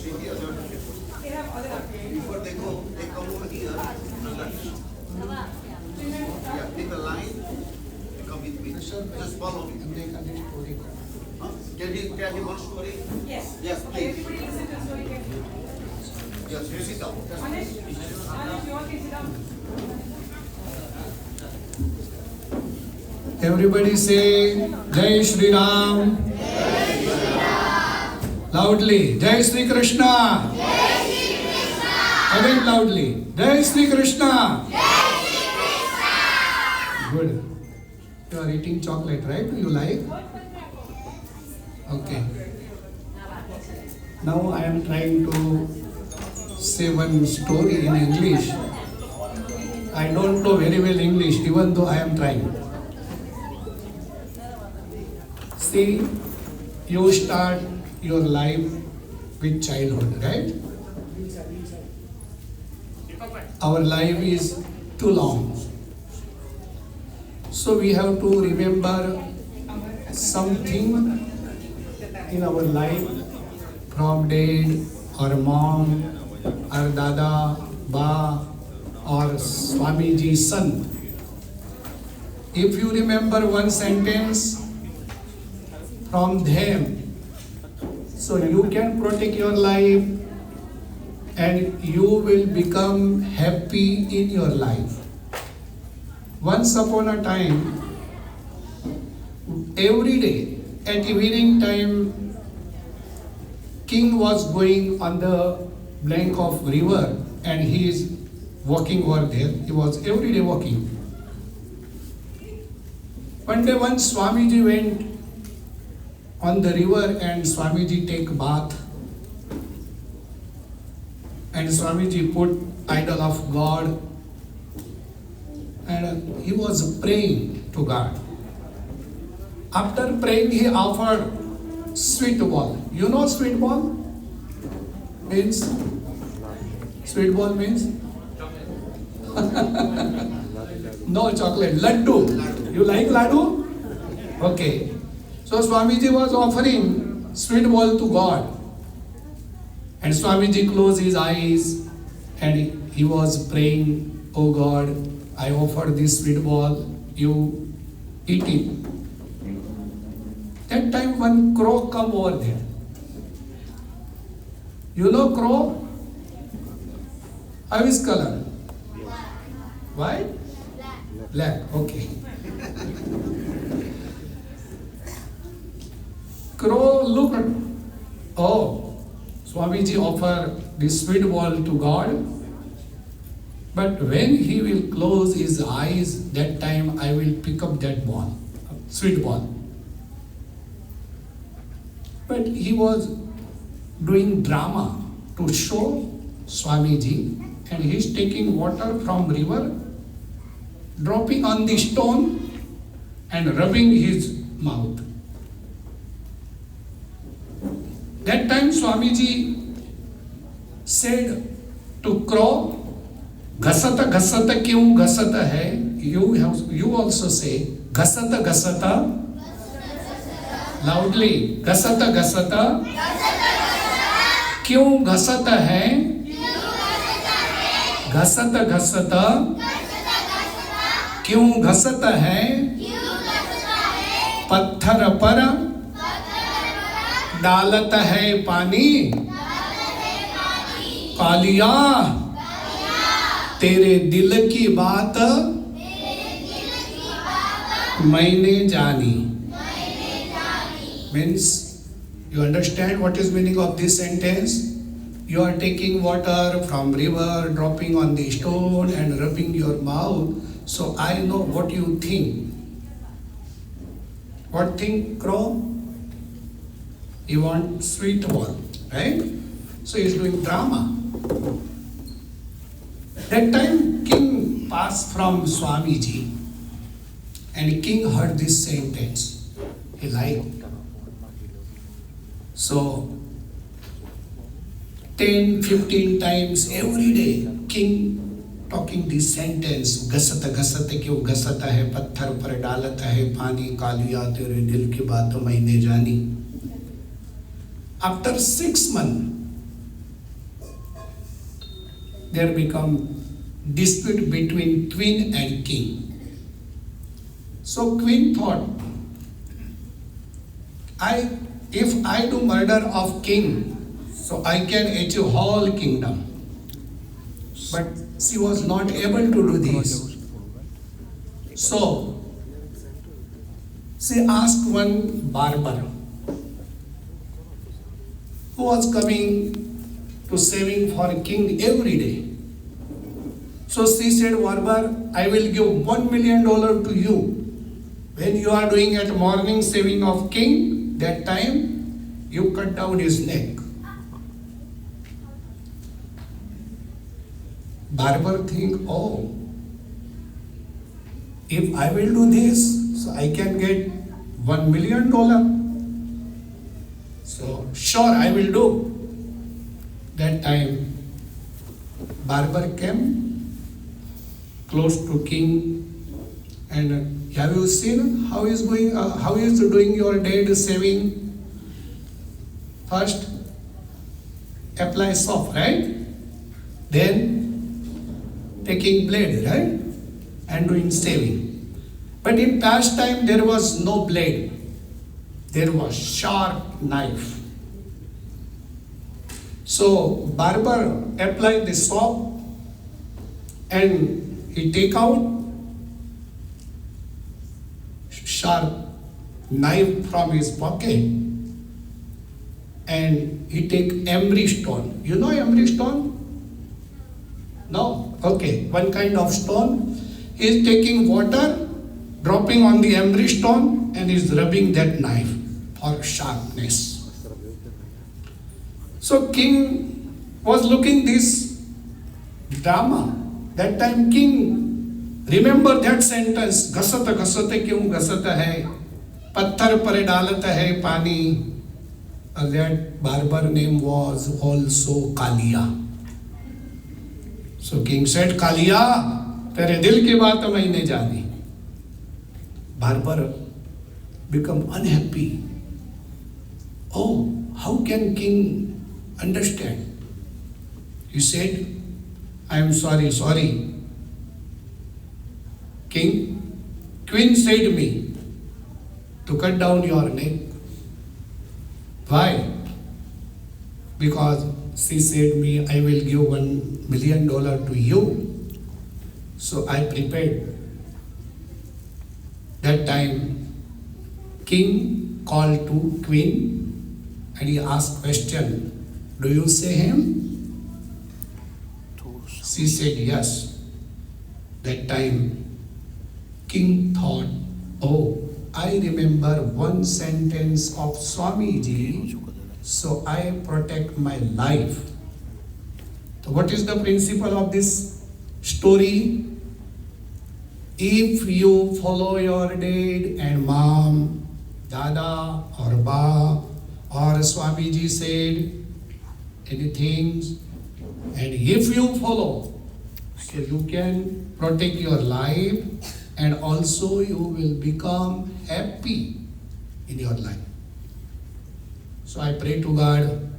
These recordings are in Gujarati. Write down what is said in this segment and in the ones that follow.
See here, before they go, they come over here. Yeah, take a line. They come with me. Just follow me. Huh? Tell him one story. Yes. Yes, please. Everybody listen to the story carefully. Yes, you sit down. Anish, you all can sit down. Everybody say Jai Shri Ram. Loudly. Jai Shri Krishna. Again loudly. Jai Shri Krishna. Good. You are eating chocolate, right? You like? Okay. Now I am trying to say one story in English. I don't know very well English, even though I am trying. See, you start your life with childhood, right? Our life is too long. So we have to remember something in our life from dad or mom or dada, ba or Swamiji's son. If you remember one sentence from them, so you can protect your life and you will become happy in your life. Once upon a time, every day at evening time, king was going on the bank of river and he is walking over there. He was every day walking. One day one Swamiji went on the river and Swamiji take bath. And Swamiji put idol of God and he was praying to God. After praying, he offered sweet ball. You know sweet ball? Means? Sweet ball means? No chocolate. Laddu. You like laddu? Okay. So Swamiji was offering sweet ball to God. And Swamiji closed his eyes and he was praying, "Oh God, I offered this sweet ball, you eat it." That time one crow come over there. You know crow? How is color? White? Black. Okay. Crow looked. Oh, Swamiji offered this sweet ball to God. But when he will close his eyes, that time I will pick up that ball, sweet ball. But he was doing drama to show Swamiji, and he is taking water from river, dropping on the stone and rubbing his mouth. That time Swamiji said to crow, "Ghasata ghasata kyun ghasata hai?" You also say, "Ghasata ghasata." Loudly, "Ghasata ghasata kyun ghasata hai?" "Ghasata ghasata kyun ghasata hai?" "पत्थर पर डालता है पानी, कालिया तेरे दिल की बात मैंने जानी." Means, you understand what is meaning of this sentence? You are taking water from river, dropping on the stone and rubbing your mouth. So I know what you think. What think, crow? You want sweet ball, right? So he is doing drama. That time king passed from Swamiji and king heard this sentence. He liked. So 10-15 times every day king talking this sentence, "Ghasata ghasata क्यों घसता है, पत्थर पर डालता है पानी, कालिया तेरे दिल की बात मैंने जानी." After 6 months, there become dispute between queen and king. So queen thought, if I do murder of king, so I can achieve whole kingdom. But she was not able to do this. So she asked one barber who was coming to saving for king every day. So she said, barber, I will give $1 million to you. When you are doing at morning saving of king, that time you cut down his neck. Barber think, oh, if I will do this, so I can get $1 million. So sure, I will do. That time, barber came close to king, and have you seen how is doing your dead saving? First, apply soap, right? Then taking blade, right? And doing saving. But in past time there was no blade. There was sharp knife. So barber applied the soap and he take out sharp knife from his pocket and he take emery stone. You know emery stone? No? Okay, one kind of stone. He is taking water, dropping on the emery stone and is rubbing that knife for sharpness. So king was looking this drama. That time king remember that sentence, घसत घसत क्यों घसत है, पत्थर पर डालत है पानी. That barber name was also Kalia. So king said, Kalia, तेरे दिल की बात मैंने जानी. Barber become unhappy. Oh, how can king understand? He said, I am sorry. King, queen said me to cut down your neck. Why? Because she said me, I will give $1 million to you. So I prepared. That time, king called to queen and he asked question, do you say him? She said yes. That time, king thought, oh, I remember one sentence of Swamiji, so I protect my life. So what is the principle of this story? If you follow your dad and mom, dada or ba, or Swamiji said anything, and if you follow, so you can protect your life and also you will become happy in your life. So I pray to God,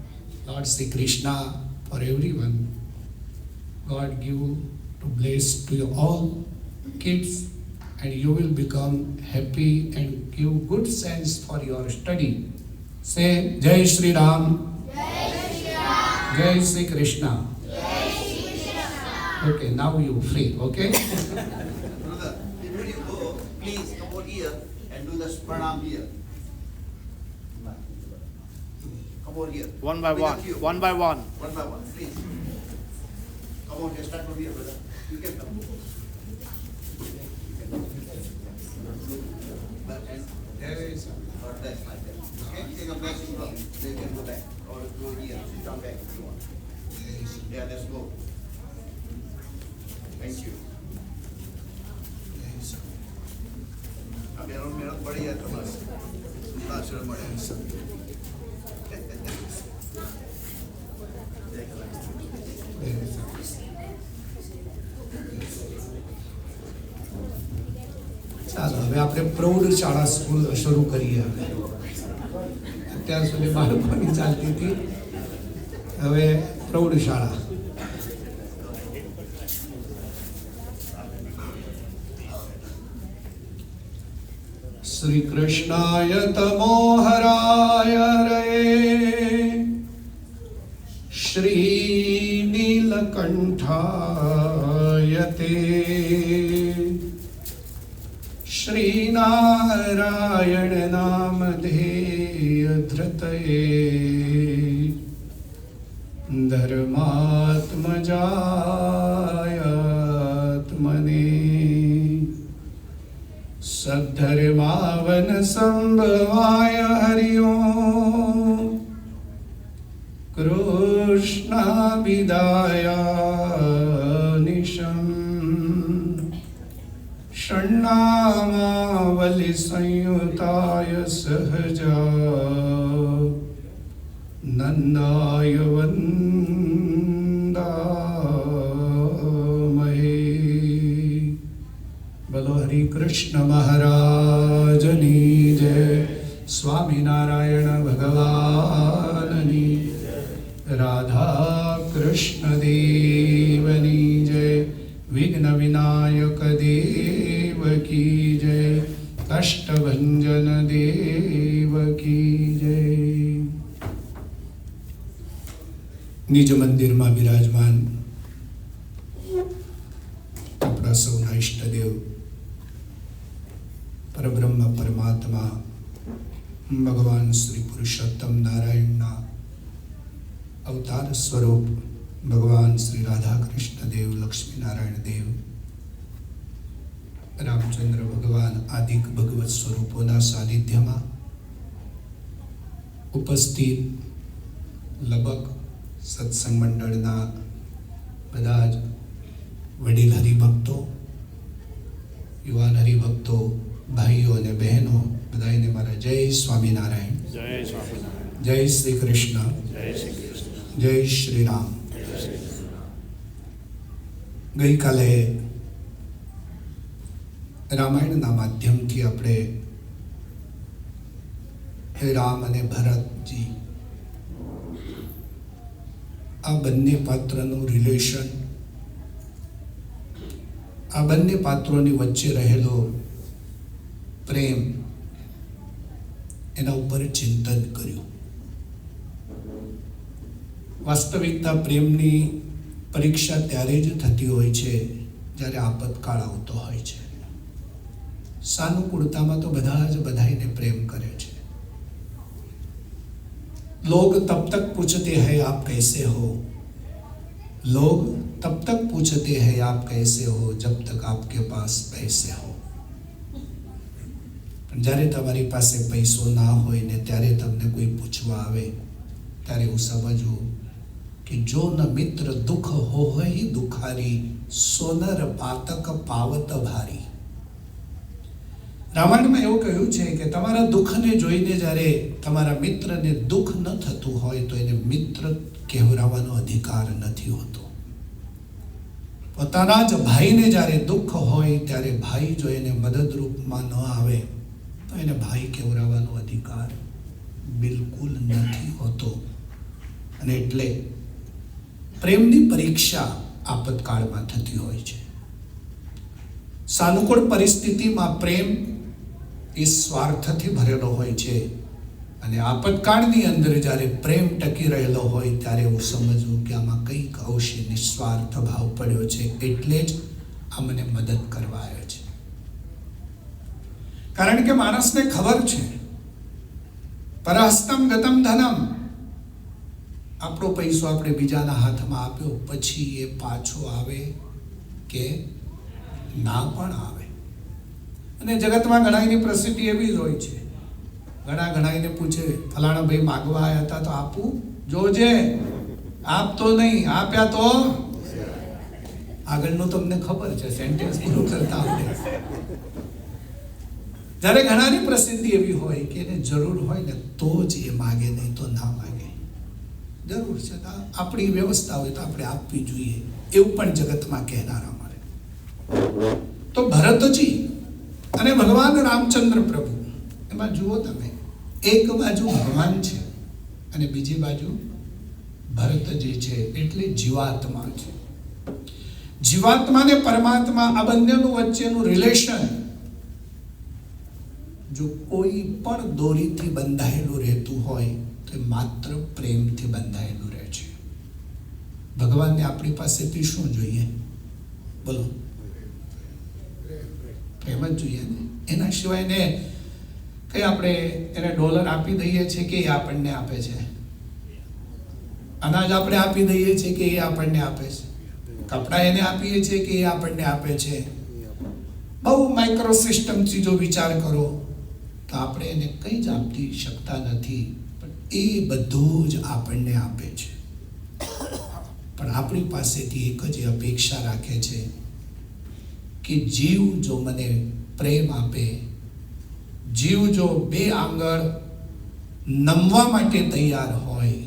Lord Sri Krishna, for everyone. God give to bless to you all kids and you will become happy and give good sense for your study. Say Jai Shri Ram. Jai Shri Krishna. Okay, now you free, okay? Brother, before you go, please come over here and do the pranam here. Come over here. One by With one. the queue. One by one. One by one, please. Come on, here, start from here, brother. You can come. Back and There is or that, like that. Okay, take a blessing from, then you can go back. Or go here, come back if you want. Yeah, let's go. Thank you. मेहनत बड़ी है तुम्हारी आश्रम बड़े ચાલો હવે આપણે પ્રૌઢ શાળા સ્કૂલ શરૂ કરીએ. અત્યાર સુધી બાળકોની ચાલતી હતી, હવે પ્રૌઢ શાળા. શ્રી કૃષ્ણાય તમોહરાય હરયે શ્રી નીલકંઠાય તે શ્રી નારાયણ નામધેય ધૃતયે ધર્માત્મજાયાત્મને સદ્ધર્માવન સંભવાય હરિ ઓમ કૃષ્ણાભિદાયાનિશમ ષण्णामावलि संयुताय सहजा नन्दाय वन्दामहे। बोलो हरि कृष्ण महाराजनी जय। स्वामीनारायण भगवाननी राधा कृष्ण देवनी जय। विघ्न विनायक देव की जय। कष्टभंजन देव की जय। निज मंदिर में विराजमान अपना सौना इष्टदेव परब्रह्म परमात्मा भगवान श्री पुरुषोत्तम नारायण अवतार स्वरूप भगवान श्री राधा कृष्ण देव लक्ष्मी नारायण देव रामचंद्र भगवान आदिक भगवत स्वरूपों सानिध्य में उपस्थित लगभग सत्संग मंडल बधाज वडील हरिभक्तों युवान हरिभक्तों भाईओं ने बहनों बधाई ने मारा जय स्वामीनारायण जय श्री कृष्ण जय श्री राम। गई काले रामायण ना माध्यम थी अपने राम अने भरत जी आ बन्ने पात्रनु रिलेशन आ बन्ने पात्रोनी वच्चे रहेलो प्रेम एना उपर चिंतन कर्युं। वास्तविकता प्रेमनी परीक्षा त्यारे ज थती होय छे ज्यारे आपतकाळ आवतो होय छे। सानुकूलतामां तो बधा ज बधाईने प्रेम करे छे। लोग तब तक पूछते हैं आप कैसे हो, लोग तब तक पूछते हैं आप कैसे हो जब तक आपके पास पैसे हो। જ્યારે તમારી પાસે પૈસો ના હોય ને ત્યારે તમને કોઈ પૂછવા આવે ત્યારે હું સમજવું કે જો ન મિત્ર દુઃખ હોય દુખારી સોનર પાતક પાવત ભારી। રામાયણમાં એવું કહ્યું છે કે તમારા દુઃખને જોઈને જ્યારે તમારા મિત્રને દુઃખ ન થતું હોય તો એને મિત્ર કહેવરાવાનો અધિકાર નથી હોતો। પોતાના જ ભાઈને જ્યારે દુઃખ હોય ત્યારે ભાઈ જો એને મદદરૂપમાં ન આવે તો એને ભાઈ કહેવરાવાનો અધિકાર બિલકુલ નથી હોતો। અને એટલે પ્રેમની પરીક્ષા આપતકાળમાં થતી હોય છે। સાનુકૂળ પરિસ્થિતિમાં પ્રેમ એ સ્વાર્થથી ભરેલો હોય છે અને આપતકાળની અંદર જ્યારે પ્રેમ ટકી રહેલો હોય ત્યારે હું સમજવું કે આમાં કંઈક અવશ્ય નિસ્વાર્થ ભાવ પડ્યો છે, એટલે જ આ મને મદદ કરવા આવ્યો છે। કારણ કે માણસને ખબર છે પરહસ્તમ ગતમ ધનમ, આપણો પૈસો આપણે બીજાના હાથમાં આપ્યો પછી એ પાછો આવે કે ના પણ આવે। અને જગતમાં ઘણાની પ્રસિદ્ધિ એવી જ હોય છે। ઘણાને પૂછે ફલાણા ભાઈ માગવા આવ્યા હતા તો આપું, જોજે આપતો નહીં, આપ્યા તો આગળનું તમને ખબર છે, સેન્ટેન્સ પૂરું કરતા આવડે। જ્યારે ઘણાની પ્રસિદ્ધિ એવી હોય કે એને જરૂર હોય ને તો જ એ માગે, નહીં તો ના માગે। જરૂર છે તો આપણી વ્યવસ્થા હોય તો આપણે આપવી જોઈએ એવું પણ જગતમાં કહેનારા મળે। તો ભરતજી અને ભગવાન રામચંદ્ર પ્રભુ એમાં જુઓ તમે, એક બાજુ ભગવાન છે અને બીજી બાજુ ભરતજી છે, એટલે જીવાત્મા છે। જીવાત્મા ને પરમાત્મા આ બંનેનું વચ્ચેનું રિલેશન જો કોઈ પણ દોરીથી બંધાયેલું રહેતું હોય તો એ માત્ર પ્રેમથી બંધાયેલું રહે છે. ભગવાનને આપણી પાસેથી શું જોઈએ? બોલો, પ્રેમ જ જોઈએ ને. એના સિવાય ને કઈ આપણે એને ડોલર આપી દઈએ છીએ કે એ આપણને આપે છે? અનાજ આપણે આપી દઈએ છીએ કે એ આપણને આપે છે? કપડાં એને આપીએ છીએ કે એ આપણને આપે છે? બહુ માઇક્રો સિસ્ટમથી જો વિચાર કરો તો આપણે એને કંઈ જ આપી શકતા નથી, પણ એ બધું જ આપણને આપે છે. પણ આપણી પાસેથી એક જ અપેક્ષા રાખે છે કે જીવ જો મને પ્રેમ આપે, જીવ જો 2 આંગળ નમવા માટે તૈયાર હોય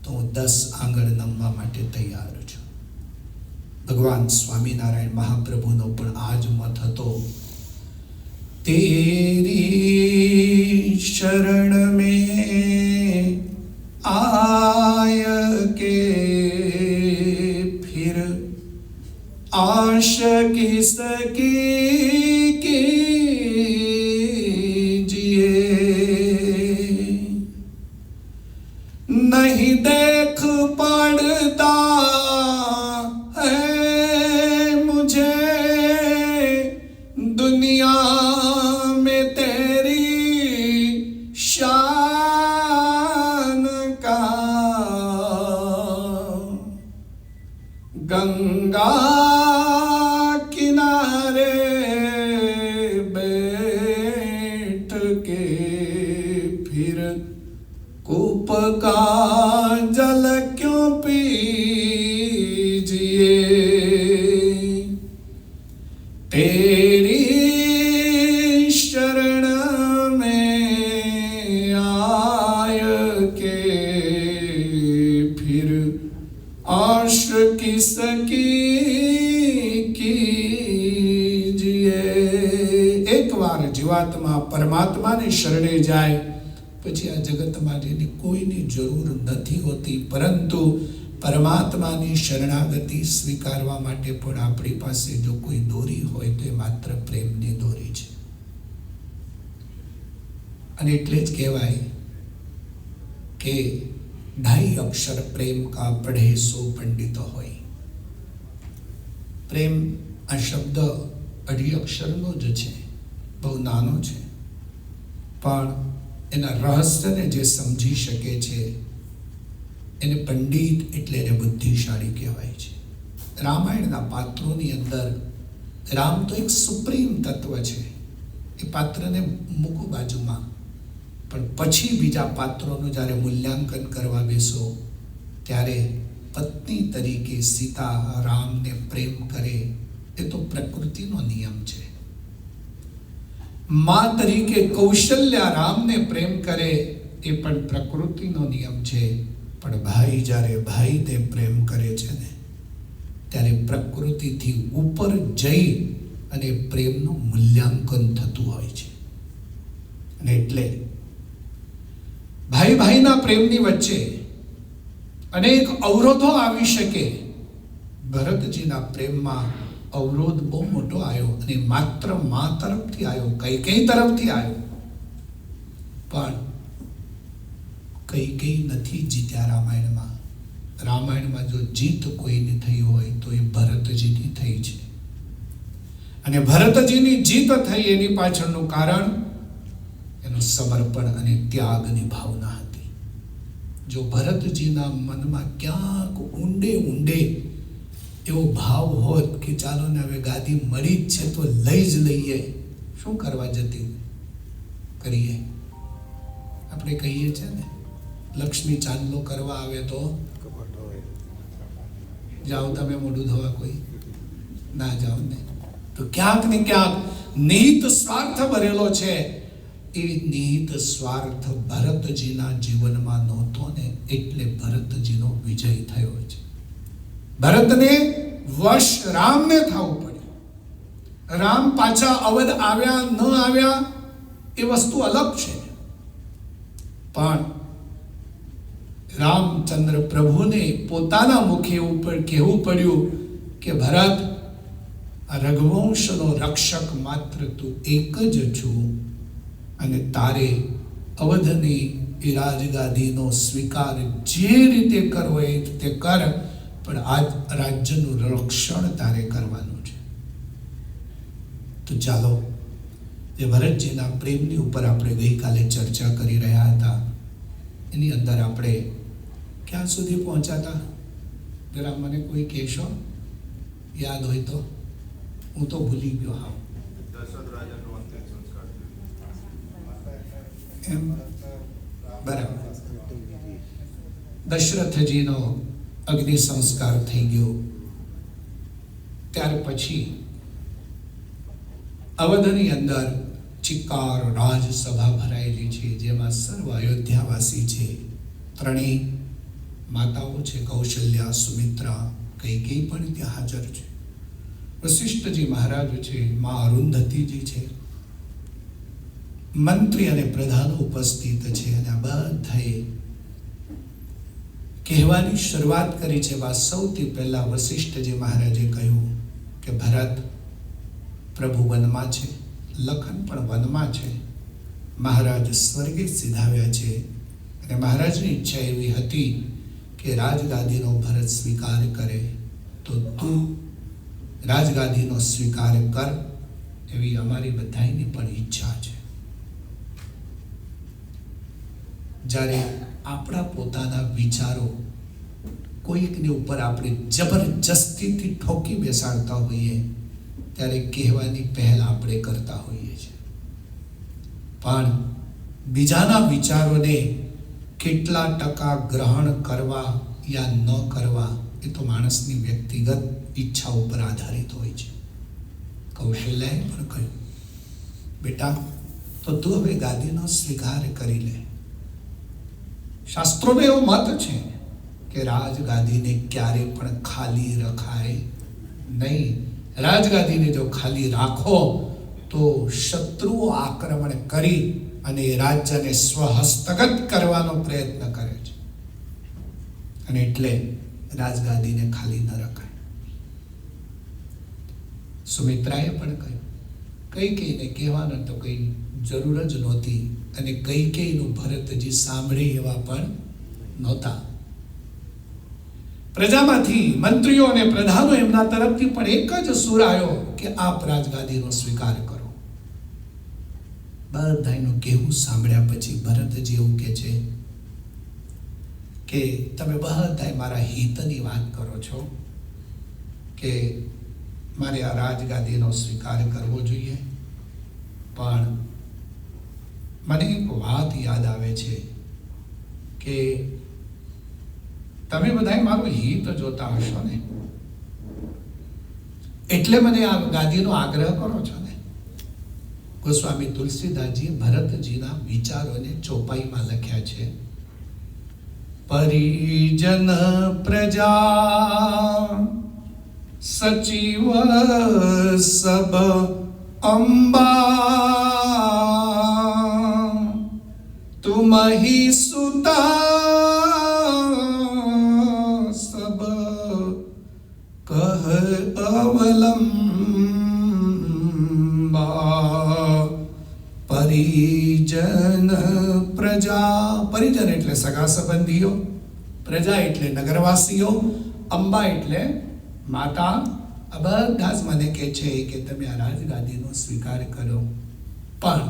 તો હું 10 આંગળ નમવા માટે તૈયાર છું. ભગવાન સ્વામિનારાયણ મહાપ્રભુનો પણ આ જ મત હતો. તેરી શરણ મેં આય કે फिर आश किसकी कीजिए, नहीं देख पड़ता है मुझे दुनिया में तेरी शान का, गंगा किनारे बैठ के फिर कूप का जल क्यों पीजिए, तेरी शरण में आय के फिर आश किसकी कीजिए. एक વાર જીવાત્મા પરમાત્માની શરણે જાય પછી આ જગતમાં જેની કોઈની જરૂર નથી હોતી, પરંતુ પરમાત્માની શરણાગતિ સ્વીકારવા માટે પણ આપણી પાસે જો કોઈ દોરી હોય તો એ માત્ર પ્રેમની દોરી છે. અને એટલે જ કહેવાય કે 2.5 અક્ષર પ્રેમ કા પઢે સો પંડિત હોય. પ્રેમ આ શબ્દ 2.5 અક્ષરનો જ છે, બહુ નાનો છે, પણ એના રહસ્યને જે સમજી શકે છે એને પંડિત એટલે એને બુદ્ધિશાળી કહેવાય છે. રામાયણના પાત્રોની અંદર રામ તો એક સુપ્રીમ તત્વ છે, એ પાત્રને મૂકો બાજુમાં, પણ પછી બીજા પાત્રોનું જ્યારે મૂલ્યાંકન કરવા બેસો ત્યારે પત્ની તરીકે સીતા રામને પ્રેમ કરે એ તો પ્રકૃતિનો નિયમ છે. માં તરીકે કૌશલ્યા રામને પ્રેમ કરે એ પણ પ્રકૃતિનો નિયમ છે. પણ ભાઈ જ્યારે ભાઈને પ્રેમ કરે છે ને ત્યારે પ્રકૃતિથી ઉપર જઈ અને પ્રેમનું મૂલ્યાંકન થતું હોય છે. અને એટલે ભાઈ ભાઈના પ્રેમની વચ્ચે અનેક અવરોધો આવી શકે. ભરતજીના પ્રેમમાં અવરોધ બહુ મોટો આવ્યો અને માત્ર મા તરફથી આવ્યો, કઈ તરફથી આવ્યો. પણ કઈ નથી જીત્યા રામાયણમાં. રામાયણમાં જો જીત કોઈની થઈ હોય તો એ ભરતજીની થઈ છે. અને ભરતજીની જીત થઈ એની પાછળનું કારણ એનું સમર્પણ અને ત્યાગની ભાવના હતી. જો ભરતજીના મનમાં ક્યાંક ઊંડે એવો ભાવ હોત કે ચાલો ને હવે ગાદી મળી જ છે તો લઈ જ લઈએ, શું કરવા જતી કરીએ. આપણે કહીએ છે ને લક્ષ્મી ચાંદલો કરવા આવે તો જાઓ તમે મોઢું ધોવા, કોઈ ના જાઓ ને. તો ક્યાંક ને ક્યાંક નિહિત સ્વાર્થ ભરેલો છે. એ નિહિત સ્વાર્થ ભરતજીના જીવનમાં નહોતો ને એટલે ભરતજીનો વિજય થયો છે. ભરતને વશ રામને થવું પડ્યું. રામ પાછા અવધ આવ્યા ન આવ્યા એ વસ્તુ અલગ છે, પણ રામચંદ્ર પ્રભુને પોતાના મુખે ઉપર કહેવું પડ્યું કે ભરત, આ રઘુવંશનો રક્ષક માત્ર તું એક જ છું અને તારે અવધની એ રાજગાદીનો સ્વીકાર જે રીતે કરવો એ રીતે કર, પણ આ રાજ્યનું રક્ષણ તારે કરવાનું છે. તો ચાલો, જે ભરતજીના પ્રેમની ઉપર આપણે ગઈકાલે ચર્ચા કરી રહ્યા હતા, એની અંદર આપણે ક્યાં સુધી પહોંચ્યા? જરા મને કોઈ કહેશો, યાદ હોય તો? હું તો ભૂલી ગયો. હા, એમ બરાબર. દશરથજીનો અગ્નિ સંસ્કાર થઈ ગયો. ત્યાર પછી અવધની અંદર ચિક્કાર રાજસભા ભરાયેલી છે, જેમાં સર્વ અયોધ્યાવાસી છે. ત્રણેય માતાઓ છે, કૌશલ્યા, સુમિત્રા, કૈકેયી પણ ત્યાં હાજર છે. વશિષ્ઠજી મહારાજ છે, મા અરુંધતીજી છે, મંત્રી અને પ્રધાનો ઉપસ્થિત છે. અને આ બધાએ કહેવાની શરૂઆત કરી છે. સૌથી પહેલા વશિષ્ઠજી મહારાજે કહ્યું કે ભરત, પ્રભુ વનમાં છે, લખન પણ વનમાં છે, મહારાજ સ્વર્ગે સિધાવ્યા છે, અને મહારાજની ઈચ્છા એવી હતી કે રાજગાદીનો ભરત સ્વીકાર કરે, તો તું રાજગાદીનો સ્વીકાર કર, એવી અમારી બધાની પણ ઈચ્છા છે. જ્યારે આપણા પોતાના વિચારો કોઈકની ઉપર આપણે જબરજસ્તીથી ઠોકી બેસાડતા હોઈએ, ત્યારે કહેવાની પહેલ આપણે કરતા હોઈએ છીએ. પણ બીજાના વિચારોને કેટલા ટકા ગ્રહણ કરવા યા ન કરવા, એ તો માણસની વ્યક્તિગત ઈચ્છા ઉપર આધારિત હોય છે. કૌશલ્યાએ પણ કહ્યું, બેટા, તો તું હવે ગાદીનો સ્વીકાર કરી લે. શાસ્ત્રોમાં એવો મત છે કે રાજગાદીને ક્યારે પણ ખાલી રખાય નહીં. રાજગાદીને જો ખાલી રાખો તો શત્રુઓ આક્રમણ કરી અને એ રાજ્યને સ્વહસ્તગત કરવાનો પ્રયત્ન કરે છે, અને એટલે રાજગાદીને ખાલી ન રખાય. સુમિત્રાએ પણ કહ્યું, કૈકેયીને કહેવાનો તો કઈ જરૂર જ નહોતી, અને કૈકેયીનું ભરતજી સાંભળે એવા પણ નહોતા. પ્રજામાંથી મંત્રીઓ અને પ્રધાનો એમના તરફથી પણ એક જ સુર આવ્યો કે આપ રાજગાદીનો સ્વીકાર કરો. બધાનું કહેવું સાંભળ્યા પછી ભરતજી એવું કહે છે કે તમે બધા મારા હિતની વાત કરો છો કે મારે આ રાજગાદીનો સ્વીકાર કરવો જોઈએ, પણ મને એક વાત યાદ આવે છે કે તમે બધા મારું હિત જોતા હશો ને, એટલે મને આ ગાદીનો આગ્રહ કરો છો ને. ગોસ્વામી તુલસીદાસજી ભરતજીના વિચારોને ચોપાઈમાં લખ્યા છે. પરિજન પ્રજા સચિવ સબ અંબા તુમ હી સુતા સબ કહ અવલંબા. પરિજન પ્રજા, પરિજન એટલે સગા સંબંધીઓ, પ્રજા એટલે નગરવાસીઓ, અંબા એટલે માતા. આ બધા જ મને કહે છે કે તમે આ રાજગાદીનો સ્વીકાર કરો, પણ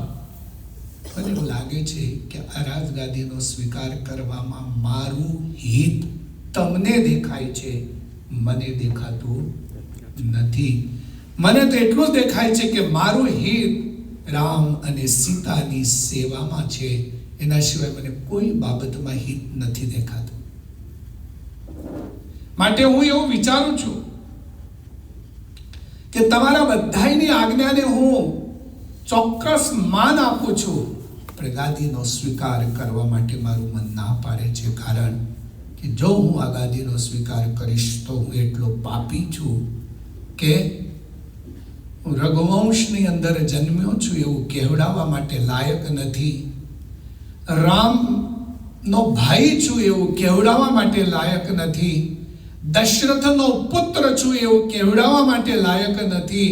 મને એવું લાગે છે કે આ રાજગાદીનો સ્વીકાર કરવામાં મારું હિત તમને દેખાય છે, મને દેખાતું નથી. મને તો એટલું જ દેખાય છે કે મારું હિત રામ અને સીતાની સેવામાં છે, એના સિવાય મને કોઈ બાબતમાં હિત નથી દેખાતું. માટે હું એવું વિચારું છું કે તમારા બધાની આજ્ઞાને હું ચોક્કસ માન આપું છું, પણ ગાદીનો સ્વીકાર કરવા માટે મારું મન ના પાડે છે. કારણ કે જો હું આ ગાદીનો સ્વીકાર કરીશ તો હું એટલો પાપી છું કે હું રઘુવંશની અંદર જન્મ્યો છું એવું કહેવડાવવા માટે લાયક નથી, રામનો ભાઈ છું એવું કહેવડાવવા માટે લાયક નથી, દશરથનો પુત્ર છું એવું કહેવડાવવા માટે લાયક નથી,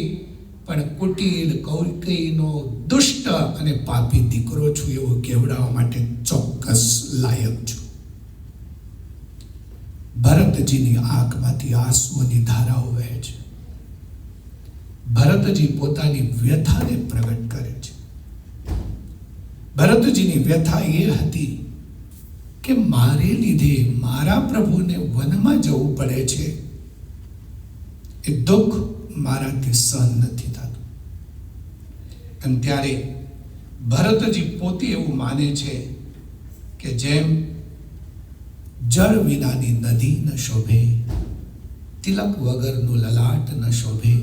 પણ કુટિલ કૌકેયીનો દુષ્ટ અને પાપી દીકરો છું એવું કહેવડાવવા માટે ચોક્કસ લાયક છું. ભરતજીની આંખમાંથી આંસુઓની ધારાઓ વહે છે. ભરતજી પોતાની વ્યથાને પ્રગટ કરે છે. ભરતજીની વ્યથા એ હતી કે મારે લીધે મારા પ્રભુને વનમાં જવું પડે છે. એ દુઃખ મારાથી સહન નથી થતું. અને ત્યારે ભરતજી પોતે એવું માને છે કે જેમ જળ વિનાની નદી ન શોભે, તિલક વગરનું લલાટ ન શોભે,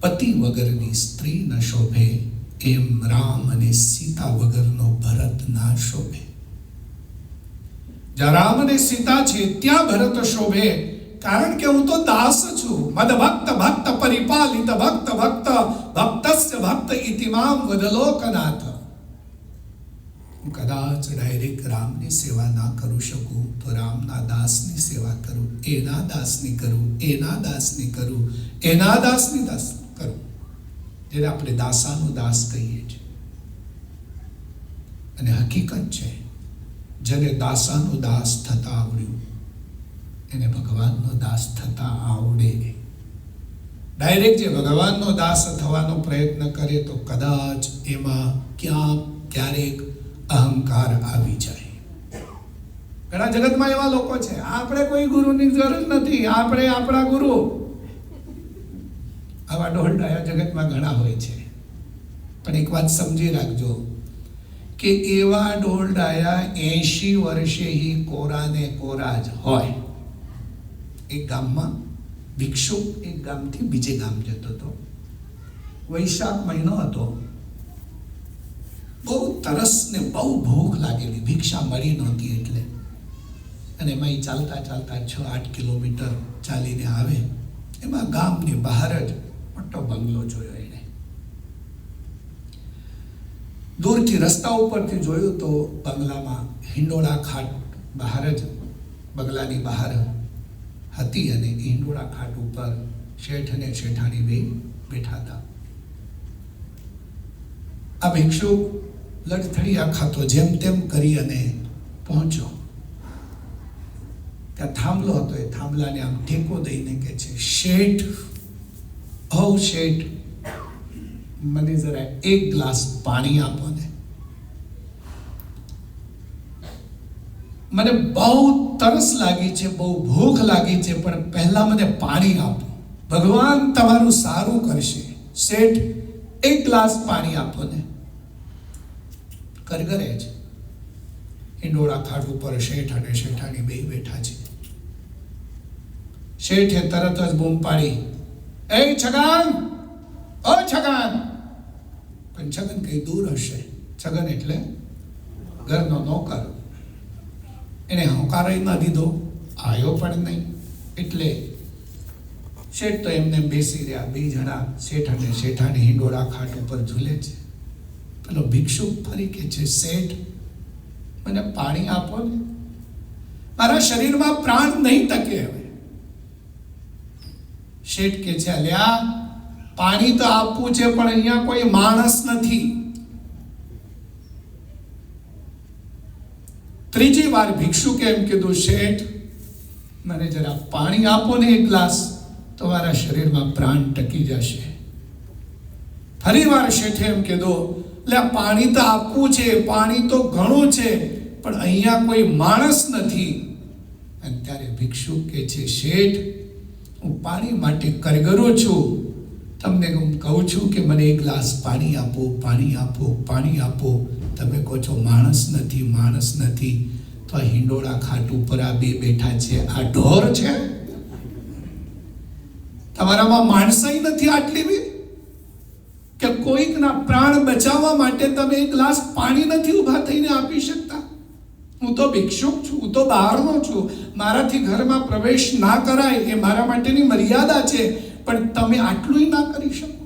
પતિ વગરની સ્ત્રી ન શોભે, એમ રામ અને સીતા વગરનો ભરત ના શોભે. જ્યાં રામ અને સીતા છે ત્યાં ભરત શોભે, કારણ કે હું તો દાસ છું. મદ ભક્ત ભક્ત પરિપાલિત ભક્ત ભક્ત ભક્તસ્ય ભક્ત ઇતિમામ વદલોકનાથ. હું કદાચ ડાયરેક્ટ રામની સેવા ના કરી શકું તો રામના દાસની સેવા કરું, એના દાસની કરું, એના દાસની કરું, એના દાસની દાસ કરું, જેને આપણે દાસાનું દાસ કહીએ છીએ. અને હકીકત છે, જેને દાસાનું દાસ થતા આવડ્યું એને ભગવાનનો દાસ થતા આવડે. ડાયરેક્ટ જે ભગવાનનો દાસ થવાનો પ્રયત્ન કરે તો કદાચ એમાં ક્યારેક અહંકાર આવી જાય. ઘણા જગતમાં એવા લોકો છે, આપણે કોઈ ગુરુની જરૂર નથી, આપણે આપણા ગુરુ. આવા ઢોલડાયા જગતમાં ઘણા હોય છે. પણ એક વાત સમજી રાખજો કે એવા ઢોલડાયા 80 વર્ષે ही કોરાને કોરા જ હોય. એક ગામમાં ભિક્ષુ એક ગામથી બીજે ગામ જતો હતો. વૈશાખ મહિનો હતો. બહુ તરસ ને બહુ ભૂખ લાગેલી, ભિક્ષા મળી નહોતી એટલે. અને એમાં ચાલતા ચાલતા 6-8 કિલોમીટર ચાલીને આવે. એમાં ગામની બહાર જ મોટો બંગલો જોયો એને. દૂરથી રસ્તા ઉપરથી જોયું તો બંગલામાં હિંડોળા ખાટ બહાર જ, બંગલાની બહાર હતી. અને હિંડોળા ખાટ ઉપર શેઠ અને શેઠાણી બે બેઠા હતા. આ ભિક્ષુ લડથડિયા ખાતો જેમ તેમ કરી અને પહોંચ્યો. ત્યાં થાંભલો હતો. એ થાંભલાને આમ ટેકો દઈને કે છે, શેઠ, ઓ શેઠ, મને જરા એક ગ્લાસ પાણી આપો ને. મને બહુ તરસ લાગી છે, બહુ ભૂખ લાગી છે, પણ પહેલા મને પાણી આપો. ભગવાન તમારું સારું કરશે. શેઠ, એક ગ્લાસ પાણી આપો ને. કરગરે છે. હિંડોળા ખાટ ઉપર શેઠ અને શેઠાણી બે બેઠા છે. શેઠે તરત જ બૂમ પાડી, એ છગન, ઓ છગન. પણ છગન કઈ દૂર હશે. છગન એટલે ઘરનો નોકર. એને હોંકારો ન દીધો, આવ્યો પણ નહીં. એટલે શેઠ તો એમને બેસી રહ્યા. બે જણા શેઠ અને શેઠાણી હિંડોળા ખાટ ઉપર ઝૂલે છે. પેલો ભિક્ષુક ફરી કે છે, શેઠ, મને પાણી આપો ને. મારા શરીરમાં પ્રાણ નહીં ટકે હવે. શેઠ કે છે, અલ્યા, પાણી તો આપવું છે, પણ અહીંયા કોઈ માણસ નથી. ત્રીજી વાર ભિક્ષુકે એમ કીધું, શેઠ, મને જરા પાણી આપો ને એક ગ્લાસ, તો મારા શરીરમાં પ્રાણ ટકી જશે. ફરી વાર શેઠે એમ કીધું, એટલે પાણી તો આપવું છે, પાણી તો ઘણું છે, પણ અહીંયા કોઈ માણસ નથી. અને ત્યારે ભિક્ષુક કે છે, શેઠ, હું પાણી માટે કરગરો છું. તમને હું કહું છું કે મને એક ગ્લાસ પાણી આપો, પાણી આપો, પાણી આપો. તમે કહો છો માણસ નથી, માણસ નથી. તો આ હિંડોળા ખાટ ઉપર આ બે બેઠા છે, આ ઢોર છે? તમારામાં માણસાઈ નથી આટલી બી કે કોઈકના પ્રાણ બચાવવા માટે તમે એક ગ્લાસ પાણી નથી ઊભા થઈને આપી શકતા? હું તો ભિક્ષુક છું, હું તો બહારનો છું, મારાથી ઘરમાં પ્રવેશ ના કરાય એ મારા માટેની મર્યાદા છે, પણ તમે આટલું ના કરી શકો?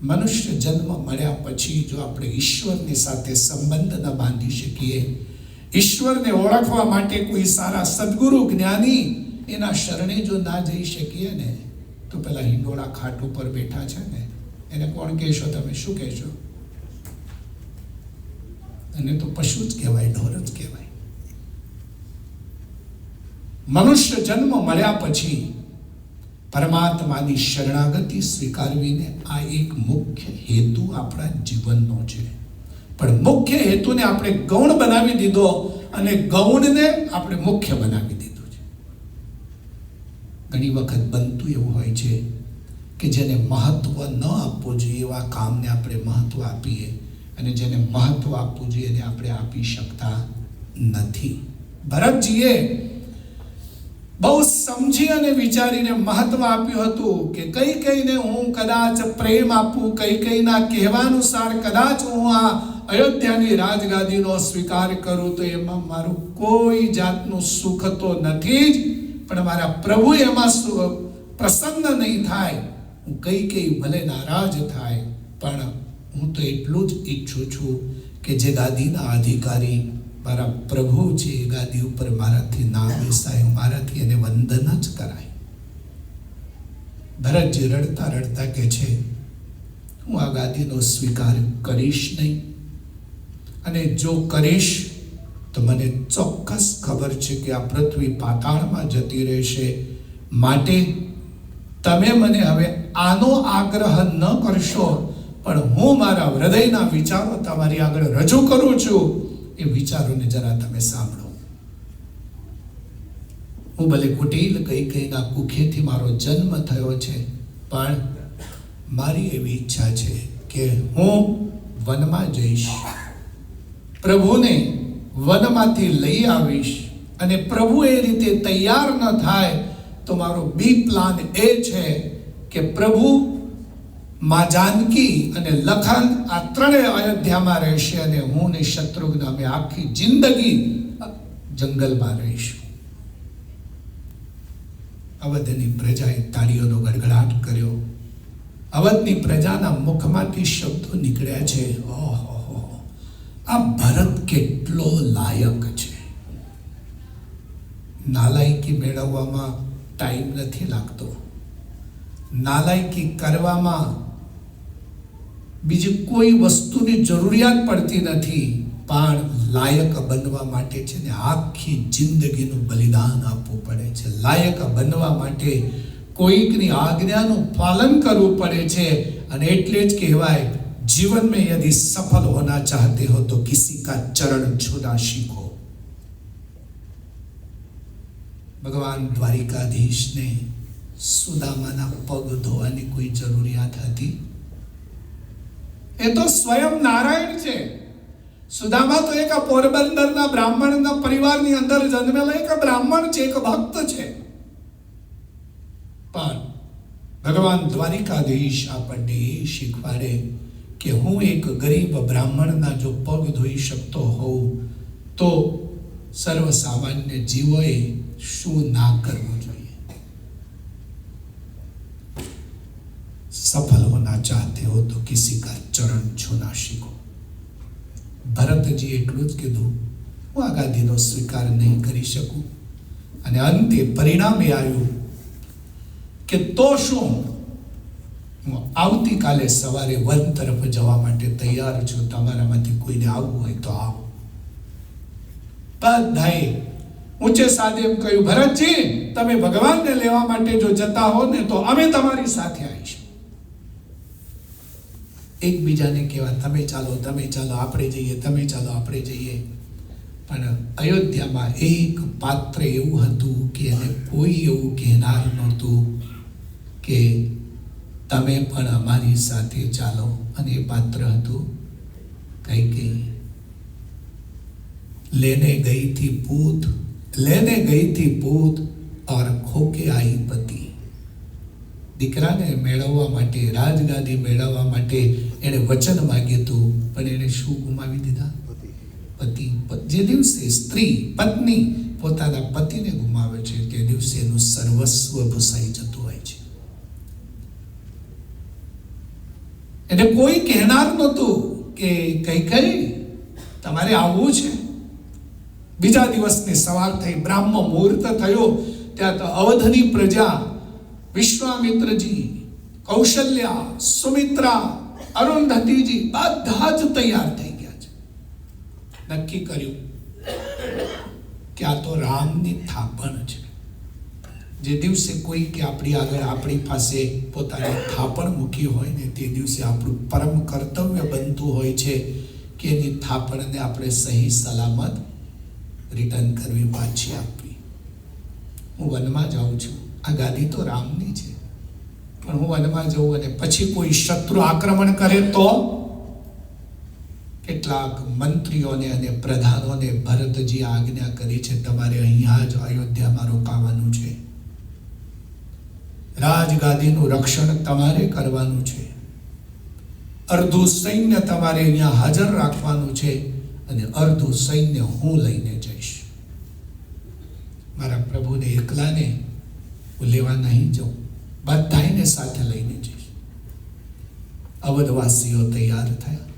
મનુષ્ય જન્મ મળ્યા પછી જો આપણે ઈશ્વરની સાથે સંબંધ ન બાંધી શકીએ, ઈશ્વરને ઓળખવા માટે કોઈ સારા સદગુરુ જ્ઞાની એના શરણે જો ના જઈ શકીએ ને, તો પેલા હિંડોળા ખાટ ઉપર બેઠા છે ને એને કોણ કહેશો તમે? શું કહેશો? એને તો પશુ જ કહેવાય, ઢોર જ કહેવાય. મનુષ્ય જન્મ મળ્યા પછી પરમાત્માની શરણાગતિ સ્વીકારવીને આ એક મુખ્ય હેતુ આપણા જીવનનો છે. પણ મુખ્ય હેતુને આપણે ગૌણ બનાવી દીધો અને ગૌણને આપણે મુખ્ય બનાવી દીધું છે. ઘણી વખત બનતું એવું હોય છે કે જેને મહત્વ ન આપવું જોઈએ એવા કામને આપણે મહત્વ આપીએ અને જેને મહત્વ આપવું જોઈએ એને આપણે આપી શકતા નથી. ભરતજીએ બહુ સમજી અને વિચારીને મહત્વ આપ્યું હતું કે કઈ કઈને હું કદાચ પ્રેમ આપું, કઈ કઈના કહેવાનુસાર કદાચ હું આ અયોધ્યાની રાજગાદીનો સ્વીકાર કરું તો એમાં મારું કોઈ જાતનું સુખ તો નથી જ, પણ મારા પ્રભુ એમાં પ્રસન્ન નહીં થાય. હું કઈ ભલે નારાજ થાય, પણ હું તો એટલું જ ઈચ્છું છું કે જે ગાદીના અધિકારી મારા પ્રભુ છે એ ગાદી ઉપર મારાથી ના બેસાય, મારાથી એને વંદન જ કરાય. ભરતજી રડતા રડતા કહે છે હું આ ગાદીનો સ્વીકાર કરીશ નહીં, અને જો કરીશ તો મને ચોક્કસ ખબર છે કે આ પૃથ્વી પાતાળમાં જતી રહેશે. માટે તમે મને હવે આનો આગ્રહ ન કરશો, પણ હું મારા હૃદયના વિચારો તમારી આગળ રજૂ કરું છું. એ વિચારોને જરા તમે સાંભળો. હું ભલે કુટિલ કઈના કુખેથી મારો જન્મ થયો છે, પણ મારી એવી ઈચ્છા છે કે હું વનમાં જઈશ, પ્રભુને વનમાંથી લઈ આવીશ, અને પ્રભુ એ રીતે તૈયાર ન થાય તો મારો બી પ્લાન એ છે કે પ્રભુ, મા જાનકી અને લખન આ ત્રણેય અયોધ્યામાં રહેશે અને હું ને શત્રુઘ્ન અમે આખી જિંદગી જંગલમાં રહીશું. અવધની પ્રજાએ તાળીઓનો ગડગડાટ કર્યો. અવધની પ્રજાના મુખમાંથી શબ્દો નીકળ્યા છે, ઓહો, આ ભરત કેટલો લાયક છે. નાલાયકી મેળવવામાં ટાઈમ નથી લાગતો, નાલાયકી કરવામાં બીજી કોઈ વસ્તુની જરૂરિયાત પડતી નથી, પણ લાયક બનવા માટે છે ને આખી જિંદગીનું બલિદાન આપવું પડે છે. લાયક બનવા માટે કોઈકની આજ્ઞાનું પાલન કરવું પડે છે. અને એટલે જ કહેવાય, जीवन में यदि सफल होना चाहते हो तो किसी का चरण छूना सीखो. भगवान द्वारिकाधीश ने सुदामाना पग धोવાની કોઈ જરૂરિયાત હતી? એ તો સ્વયં નારાયણ છે. સુદામા તો એક પોરબંદરના બ્રાહ્મણના પરિવારની અંદર જન્મેલા એક બ્રાહ્મણ છે, એક ભક્ત છે. પણ ભગવાન દ્વારિકાધીશ આપણને એ શીખવાડે કે હું એક ગરીબ બ્રાહ્મણના જો પગ ધોઈ શકતો હોઉં તો સર્વસામાન્ય જીવોએ શું ના કરવું જોઈએ? सफल होना चाहते हो तो किसी का चरण छूना सीखो. ભરતજી એટલું જ કીધું, હું આ ગાદીનો સ્વીકાર નહીં કરી શકું. અને અંતે પરિણામે આવ્યું કે તો શું, હું આવતીકાલે સવારે વન તરફ જવા માટે તૈયાર છું, તમારામાંથી કોઈને આવવું હોય તો આવો. બધાએ ઊંચે સાદે એમ કહ્યું, ભરતજી તમે ભગવાનને લેવા માટે જો જતા હો ને તો અમે તમારી સાથે આવીશું. એકબીજાને કહેવા, તમે ચાલો આપણે જઈએ, તમે ચાલો આપણે જઈએ. પણ અયોધ્યામાં એક પાત્ર એવું હતું કે એને કોઈ એવું કહેનાર નહોતું કે તમે પણ અમારી સાથે ચાલો. અને એ પાત્ર હતું કૈકેયી. लेने गई थी पूत और खोके आई पति. દીકરાને મેળવવા માટે, રાજગાદી મેળવવા માટે એને વચન માગ્યું હતું, પણ એને શું ગુમાવી દીધા? પતિ. જે દિવસે સ્ત્રી, પત્ની પોતાના પતિને ગુમાવે છે તે દિવસે એનું સર્વસ્વ ભૂસાઈ જતું હોય છે. એને કોઈ કહેનાર નહોતું કે કઈ તમારે આવવું છે. બીજા દિવસની સવાર થઈ, બ્રાહ્મ મુહૂર્ત થયો, ત્યાં તો અવધની પ્રજા વિશ્વામિત્રજી, કૌશલ્યા, સુમિત્રા, અરુંધતીજી બધા જ તૈયાર થઈ ગયા છે. નક્કી કર્યું કે આ તો રામની થાપણ છે. જે દિવસે કોઈ કે આપણી આગળ આપણી પાસે પોતાની થાપણ મૂકી હોય ને તે દિવસે આપણું પરમ કર્તવ્ય બનતું હોય છે કે એની થાપણને આપણે સહી સલામત રિટર્ન કરવી, પાછી આપવી. હું વનમાં જાઉં છું, આ ગાદી તો રામની છે, પણ હું વનમાં જઉં અને પછી કોઈ શત્રુ આક્રમણ કરે તો કેટલાક મંત્રીઓને અને પ્રધાનોને ભરતજી આજ્ઞા કરી છે, તમારે અહીંયા જ અયોધ્યામાં રોકાવાનું છે, રાજગાદીનું રક્ષણ તમારે કરવાનું છે, અડધું સૈન્ય તમારે અહીંયા હાજર રાખવાનું છે અને અડધું સૈન્ય હું લઈને જઈશ. મારા પ્રભુને એકલાને હું લેવા નહીં જાઉં, બધાને સાથે લઈને જઈશ. અવધવાસીઓ તૈયાર થયા.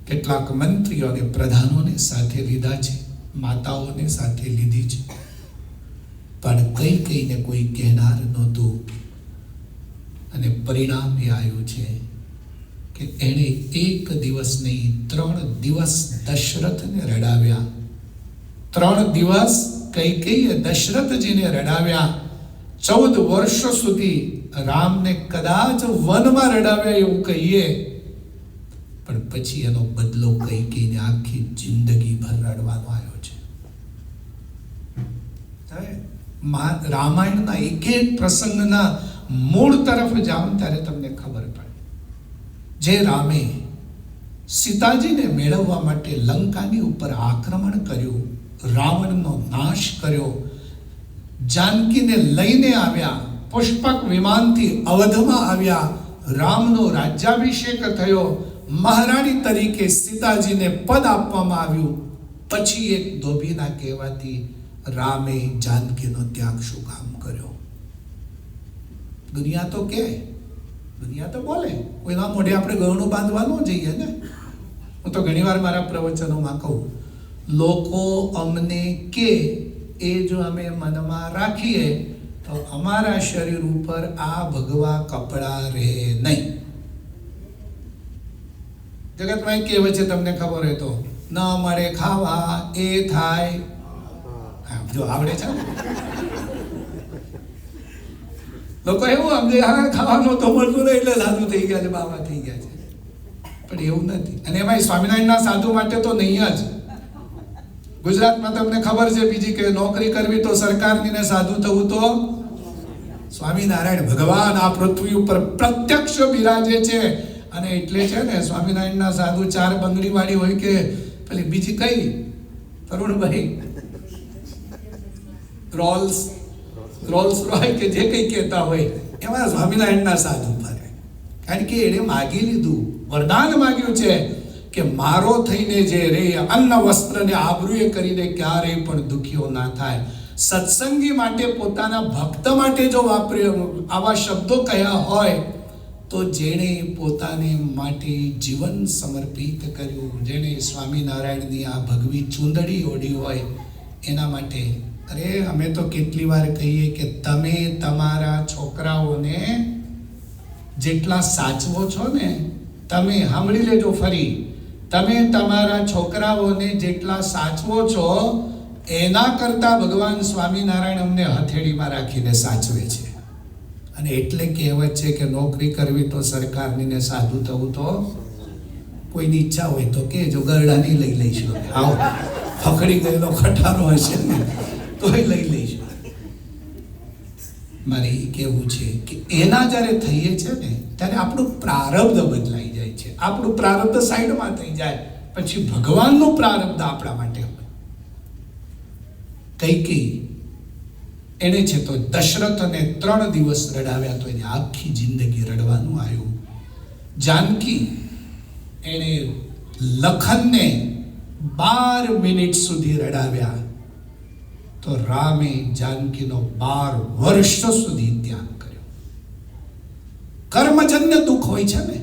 કેટલાક મંત્રીઓ અને પ્રધાનોને સાથે લીધા છે, માતાઓને સાથે લીધી છે, પણ કઈ કઈને કોઈ કહેનાર નહોતું. અને પરિણામ એ આવ્યું છે કે એણે એક દિવસ નહીં 3 દિવસ દશરથને રડાવ્યા. 3 દિવસ કૈકેયીએ દશરથજીને રડાવ્યા. 14 વર્ષો સુધી રામને કદાચ વનમાં રડાવ્યા એવું કહીએ, પણ પછી એનો બદલો કૈકેયીને આખી જિંદગી ભર રડવાનો આવ્યો છે. રામાયણના એક એક પ્રસંગના મૂળ તરફ જાઓ ત્યારે તમને ખબર પડે. જે રામે સીતાજીને મેળવવા માટે લંકાની ઉપર આક્રમણ કર્યું, રાવણનો નાશ કર્યો, જાનકીને લઈને આવ્યા, પુષ્પક વિમાનથી અવધમાં આવ્યા, રામનો રાજ્યાભિષેક થયો, મહારાણી તરીકે સીતાજીને પદ આપવામાં આવ્યું, પછી એક ધોબીના કહેવાથી રામે જાનકીનો ત્યાગ શું કામ કર્યો? દુનિયા તો કે, દુનિયા તો બોલે, કોઈના મોઢે આપણે ગળું બાંધવા ન જઈએ ને. હું તો ઘણીવાર મારા પ્રવચનોમાં કહું, લોકો અમને કે એ જો અમે મનમાં રાખીએ તો અમારા શરીર ઉપર આ ભગવા કપડા રહે નહીં. જગતમાં કહેવત છે, તમને ખબર હોય તો, ન મળે ખાવા એ થાય. જો આવડે છે લોકો એવું સમજે, હા ખાવાનું તો મળતું નહીં એટલે સાધુ થઈ ગયા છે, બાબા થઈ ગયા છે, પણ એવું નથી. અને એમાં સ્વામિનારાયણના સાધુ માટે તો નહીં જ. ગુજરાતમાં તમને ખબર છે બીજી કે નોકરી કરવી તો સરકારની ને સાધુ થવું તો સ્વામિનારાયણ ભગવાન આ પૃથ્વી ઉપર પ્રત્યક્ષ બિરાજે છે. અને એટલે છે ને સ્વામિનારાયણના સાધુ 4 બંગડી વાળી હોય કે પેલી બીજી કઈ તરુણભાઈ રોલ્સ રોય કે જે કઈ કહેતા હોય એમાં સ્વામિનારાયણના સાધુ ફરે. કારણ કે એણે માગી લીધું, વરદાન માગ્યું છે કે મારો થઈને જે રે, અન્ન વસ્ત્ર ને આબરૂએ કરીને ક્યારે પણ દુખ્યો ના થાય. સત્સંગી માટે, પોતાના ભક્ત માટે જો આવા શબ્દો કયા હોય તો જેણે પોતાને માટે જીવન સમર્પિત કર્યું, જેણે સ્વામિનારાયણની આ ભગવી ચૂંદડી ઓઢી હોય એના માટે. અરે અમે તો કેટલી વાર કહીએ કે તમે તમારા છોકરાઓને જેટલા સાચવો છો ને, તમે સાંભળી લેજો ફરી, તમે તમારા છોકરાઓને જેટલા સાચવો છો એના કરતા ભગવાન સ્વામિનારાયણ અમને હથેળીમાં રાખીને સાચવે છે. અને એટલે કહેવત છે કે નોકરી કરવી તો સરકારની ને સાધુ થવું તો કોઈની ઈચ્છા હોય તો કે જો ગરડાની લઈ લઈશું, આવો ફકડી ગયેલો ખટારો હશે ને તોય લઈ લઈશું. મારે એ કહેવું છે કે એના જ્યારે થઈએ છે ને ત્યારે આપણું પ્રારબ્ધ બદલાઈ જાય છે. આપણું પ્રારબ્ધ સાઈડમાં થઈ જાય, પછી ભગવાનનું પ્રારબ્ધ આપણા માટે હોય. કૈકેયી એને છે તો દશરથને 3 દિવસ રડાવ્યા તો એને આખી જિંદગી રડવાનું આવ્યું. જાનકી એને લખનને 12 મિનિટ સુધી રડાવ્યા તો રામે જાનકીનો 12 વર્ષ સુધી ત્યાગ કર્યો. કર્મજન્ય દુઃખ હોય છે ને,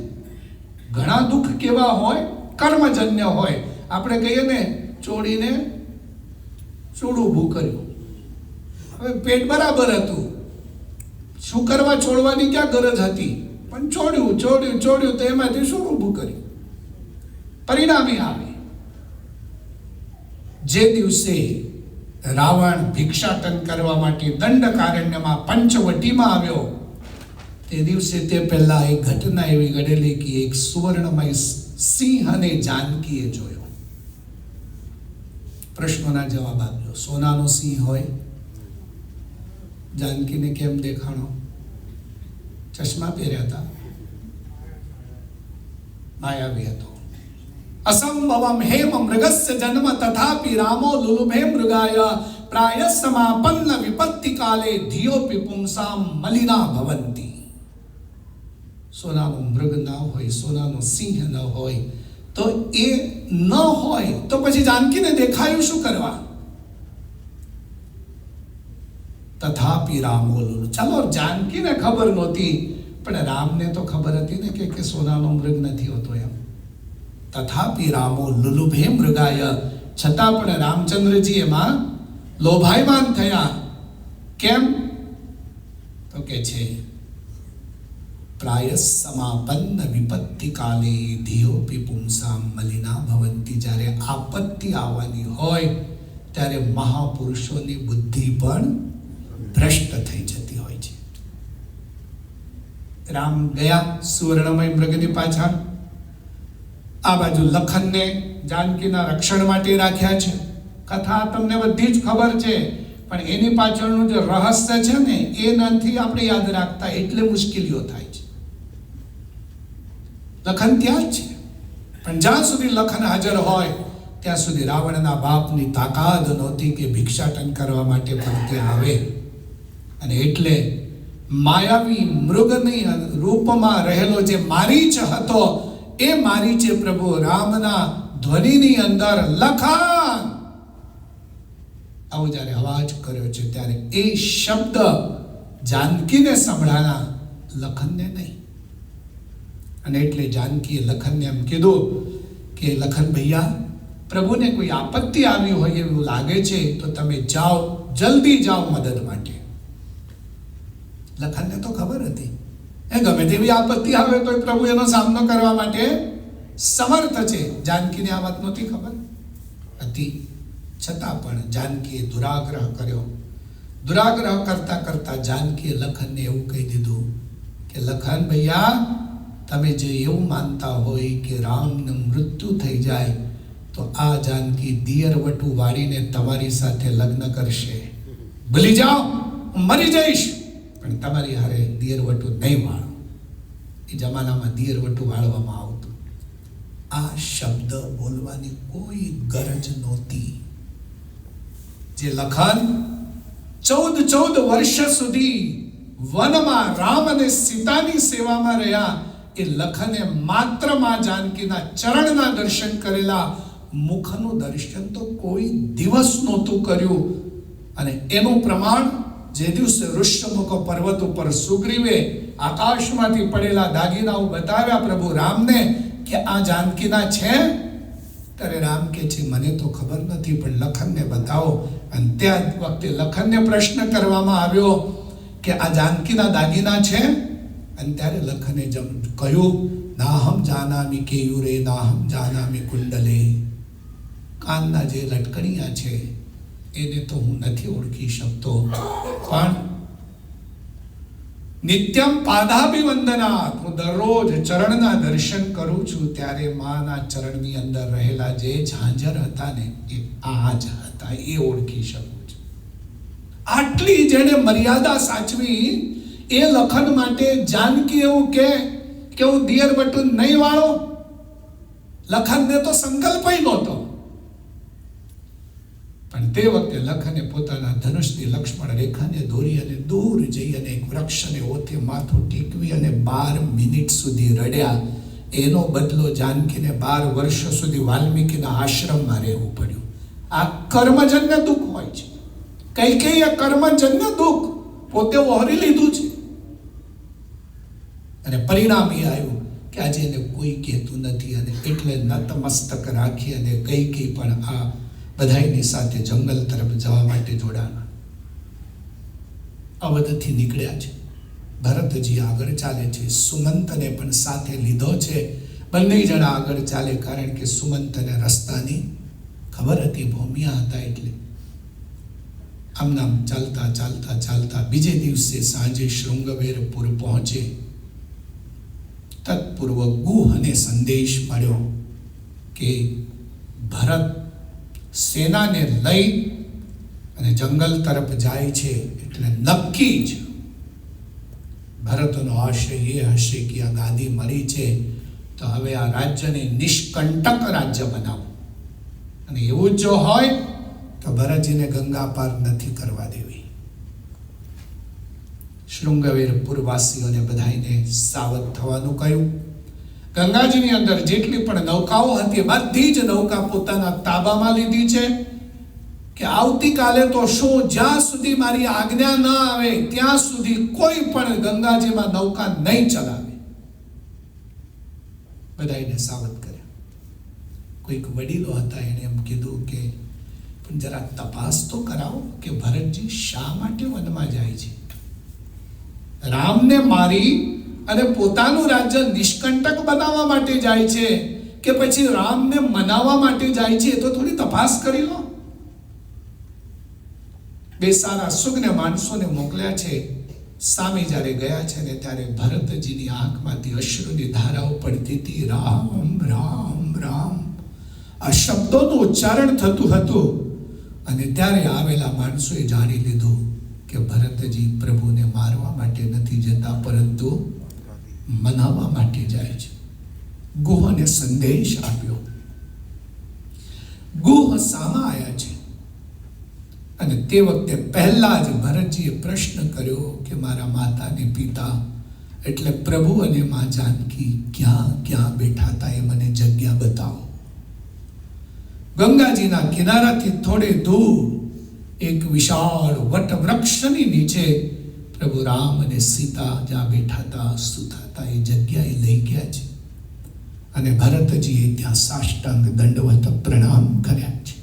ઘણા દુઃખ કેવા હોય? કર્મજન્ય હોય. આપણે કહીએ ને ચોડીને ચૂડ ઊભું કર્યું, હવે પેટ બરાબર હતું શું કરવા છોડવાની ક્યાં ગરજ હતી, પણ છોડ્યું તો એમાંથી શું ઊભું કર્યું? પરિણામે આવે. જે દિવસે રાવણ ભિક્ષાટન કરવા માટે દંડકારણ્યમાં પંચવટીમાં આવ્યો, તે દિવસે તે પહેલા એક ઘટના એવી ઘડેલી કે એક સુવર્ણમય સિંહને જાનકીએ જોયો. પ્રશ્નોના જવાબ આપજો. સોનાનો સિંહ હોય, જાનકીને કેમ દેખાણો? ચશ્મા પહેર્યા હતા, માયાવી હતો. અસંભવમ હેમ મૃગસ્ય જન્મ તથાપિ રામો લુલુભે મૃગાય પ્રાય સમાપન્ન વિપત્તિ કાલે ધિયોપી પુંસામ મલિના ભવંતી. સોનાનો મૃગ ના હોય, સોનાનો સિંહ ન હોય, તો એ ન હોય તો પછી જાનકીને દેખાયું શું કરવા? તથાપિ રામો લુલુ. ચાલો, જાનકીને ખબર નહોતી, પણ રામને તો ખબર હતી ને કે સોનાનો મૃગ નથી હોતો એમ. તથાપિ રામો લુલુભે મૃગાય. છતાં પણ રામચંદ્રજી એમાં લોભાયમાન થયા. કેમ? તો કે છે પ્રાય સમાપન્ન વિપત્તિ કાલે ધિયોપી પુંસામ મલિના ભવંતી. જ્યારે આપત્તિ આવવાની હોય ત્યારે મહાપુરુષોની બુદ્ધિ પણ ભ્રષ્ટ થઈ જતી હોય છે. રામ ગયા સુવર્ણમય મૃગની પાછળ. આ બાજુ લખનને જાનકીના રક્ષણ માટે રાખ્યા છે. કથા તમને બધી જ ખબર છે, પણ એની પાછળનું જે રહસ્ય છે ને એ નથી આપણે યાદ રાખતા, એટલે મુશ્કેલીઓ થાય છે. લખન ત્યાં જ છે, પણ જ્યાં સુધી લખન હાજર હોય ત્યાં સુધી રાવણના બાપની તાકાત નહોતી કે ભિક્ષાટન કરવા માટે પણ ત્યાં આવે. અને એટલે માયાવી મૃગની રૂપમાં રહેલો જે મારીચ હતો, એ મારીચે પ્રભુ રામના ધ્વનિની અંદર લખન આવો જ્યારે અવાજ કર્યો છે, ત્યારે એ શબ્દ જાનકીને સંભળાણા, લખનને નહીં. અને એટલે જાનકીએ લખનને એમ કીધું કે લખન ભૈયા, પ્રભુને કોઈ આપત્તિ આવી હોય એવું લાગે છે તો તમે જાઓ, જલ્દી જાઓ મદદ માટે. લખનને તો ખબર હતી એ ગમે તેવી આપત્તિ આવે તો પ્રભુ એનો સામનો કરવા માટે સમર્થ છે. જાનકીને આ વાત નહોતી ખબર હતી, છતાં પણ જાનકીએ દુરાગ્રહ કર્યો. દુરાગ્રહ કરતા કરતા જાનકીએ લખનને એવું કહી દીધું કે લખન ભૈયા, તમે જે એવું માનતા હોય કે રામનું મૃત્યુ થઈ જાય તો આ જાનકી દિયરવટુ વાળીને તમારી સાથે લગ્ન કરશે. ભૂલી જાઓ, હું મરી જઈશ, પણ તમારી હારે દિયરવટુ નહીં વાળો. એ જમાનામાં દિયરવટુ વાળવામાં આવતું. આ શબ્દ બોલવાની કોઈ ગરજ નહોતી. જે લખન 14 વર્ષ સુધી વનમાં રામ અને સીતાની સેવામાં રહ્યા, એ લખને માત્ર માં જાનકીના ચરણના દર્શન કરેલા, મુખનું દર્શન તો કોઈ દિવસ નહોતું કર્યું. અને એનું પ્રમાણ જે દિવસે ઋષ્યમુખ પર્વત ઉપર સુગ્રીવે આકાશમાંથી પડેલા દાગીનાઓ બતાવ્યા પ્રભુ રામને કે આ જાનકીના છે, ત્યારે રામ કે છે મને તો ખબર નથી, પણ લખનને બતાવો. અને ત્યાં વખતે લખનને પ્રશ્ન કરવામાં આવ્યો કે આ જાનકીના દાગીના છે, અને ત્યારે લખને કહ્યું નાહમ જાનામી કેયુરે નાહમ જાનામી કુંડલે. કાનના જે લટકણિયા છે એને તો હું નથી ઓળખી શકતો, પણ નિત્યમ પાદાભિવંદનાત, હું દરરોજ ચરણના દર્શન કરું છું, ત્યારે માના ચરણની અંદર રહેલા જે ઝાંઝર હતા ને એ આ જ હતા, એ ઓળખી શકું છું. આટલી જેને મર્યાદા સાચવી એ લખન માટે જાનકી એવું કે હું દિયરવટુ નહીં વાળો. લખનને તો સંકલ્પ નહોતો, પણ તે વખતે લખને પોતાના ધનુષની લક્ષ્મણ રેખાને દોરી અને દૂર જઈ અને એક વૃક્ષને ઓથે માથું ટેકવી અને 12 મિનિટ સુધી રડ્યા. એનો બદલો જાનકીને 12 વર્ષ સુધી વાલ્મીકીના આશ્રમમાં રહેવું પડ્યું. આ કર્મજન્ય દુઃખ હોય છે. કૈકેયીએ કર્મજન્ય દુઃખ પોતે ઓહરી લીધું છે, અને પરિણામ એ આવ્યું કે આજે એને કોઈ કહેતું નથી. અને એટલે નતમસ્તક રાખી અને કૈકેયી પણ આ બધાની સાથે જંગલ તરફ જવા માટે જોડાણા. અવધથી નીકળ્યા છે. ભરતજી આગળ ચાલે છે, સુમંતને પણ સાથે લીધો છે. બંને જણા આગળ ચાલે, કારણ કે સુમંતને રસ્તાની ખબર હતી, ભૂમિયા હતા એટલે. આમ ચાલતા ચાલતા ચાલતા બીજે દિવસે સાંજે શૃંગવેરપુર પહોંચે. તત્પૂર્વ ગુહને સંદેશ મળ્યો કે ભરત સેનાને લઈ અને જંગલ તરફ જાય છે, એટલે નક્કી જ ભરતનો આશય એ હશે કે આ ગાદી મળી છે તો હવે આ રાજ્યને નિષ્કંટક રાજ્ય બનાવો. અને એવું જ જો હોય તો ભરતજીને ગંગા પાર નથી કરવા દેવી. શૃંગવેરપુર વાસીઓને બધાઈને સાવધ થવાનું કહ્યું. ગંગાજીની અંદર જેટલી પણ નૌકાઓ હતી બધી જ નૌકા પોતાના તાબામાં લીધી છે કે આવતીકાલે તો શું, જ્યાં સુધી મારી આજ્ઞા ન આવે ત્યાં સુધી કોઈ પણ ગંગાજીમાં નૌકા નહીં ચલાવે. બધાને સાવધ કર્યા. કોઈક વડીલો હતા, એને એમ કીધું કે પણ જરા તપાસ તો કરાવો કે ભરતજી શા માટે વનમાં જાય છે. રામને મારી અને પોતાનું રાજ્ય નિષ્કંટક બનાવવા માટે જાય છે કે પછી રામને મનાવવા માટે જાય છે, એ તો થોડી તપાસ કરી લો. બે સારા સુજ્ઞ માણસોને મોકલ્યા છે. સામે જ્યારે ગયા છે ને ત્યારે ભરતજીની આંખમાંથી અશ્રુની ધારાઓ પડતી હતી. રામ રામ રામ આ શબ્દોનું ઉચ્ચારણ થતું હતું. અને ત્યારે આવેલા માણસોએ જાણી લીધું કે ભરતજી પ્રભુને મારવા માટે નથી જતા, પરંતુ મનાવવા માટે જાય છે. ગુહને સંદેશ આપ્યો. ગુહ સામા આવ્યા છે અને તે વખતે પહેલા જ ભરતજીએ પ્રશ્ન કર્યો કે મારા માતા ને પિતા એટલે પ્રભુ અને મા જાનકી ક્યાં ક્યાં બેઠા હતા એ મને જગ્યા બતાવો. ગંગાજીના કિનારાથી થોડે દૂર એક વિશાળ વટવૃક્ષની નીચે પ્રભુ રામ અને સીતા જ્યાં બેઠા હતા, સૂતા હતા, એ જગ્યાએ લઈ ગયા છે. અને ભરતજીએ ત્યાં સાષ્ટાંગ દંડવત પ્રણામ કર્યા છે.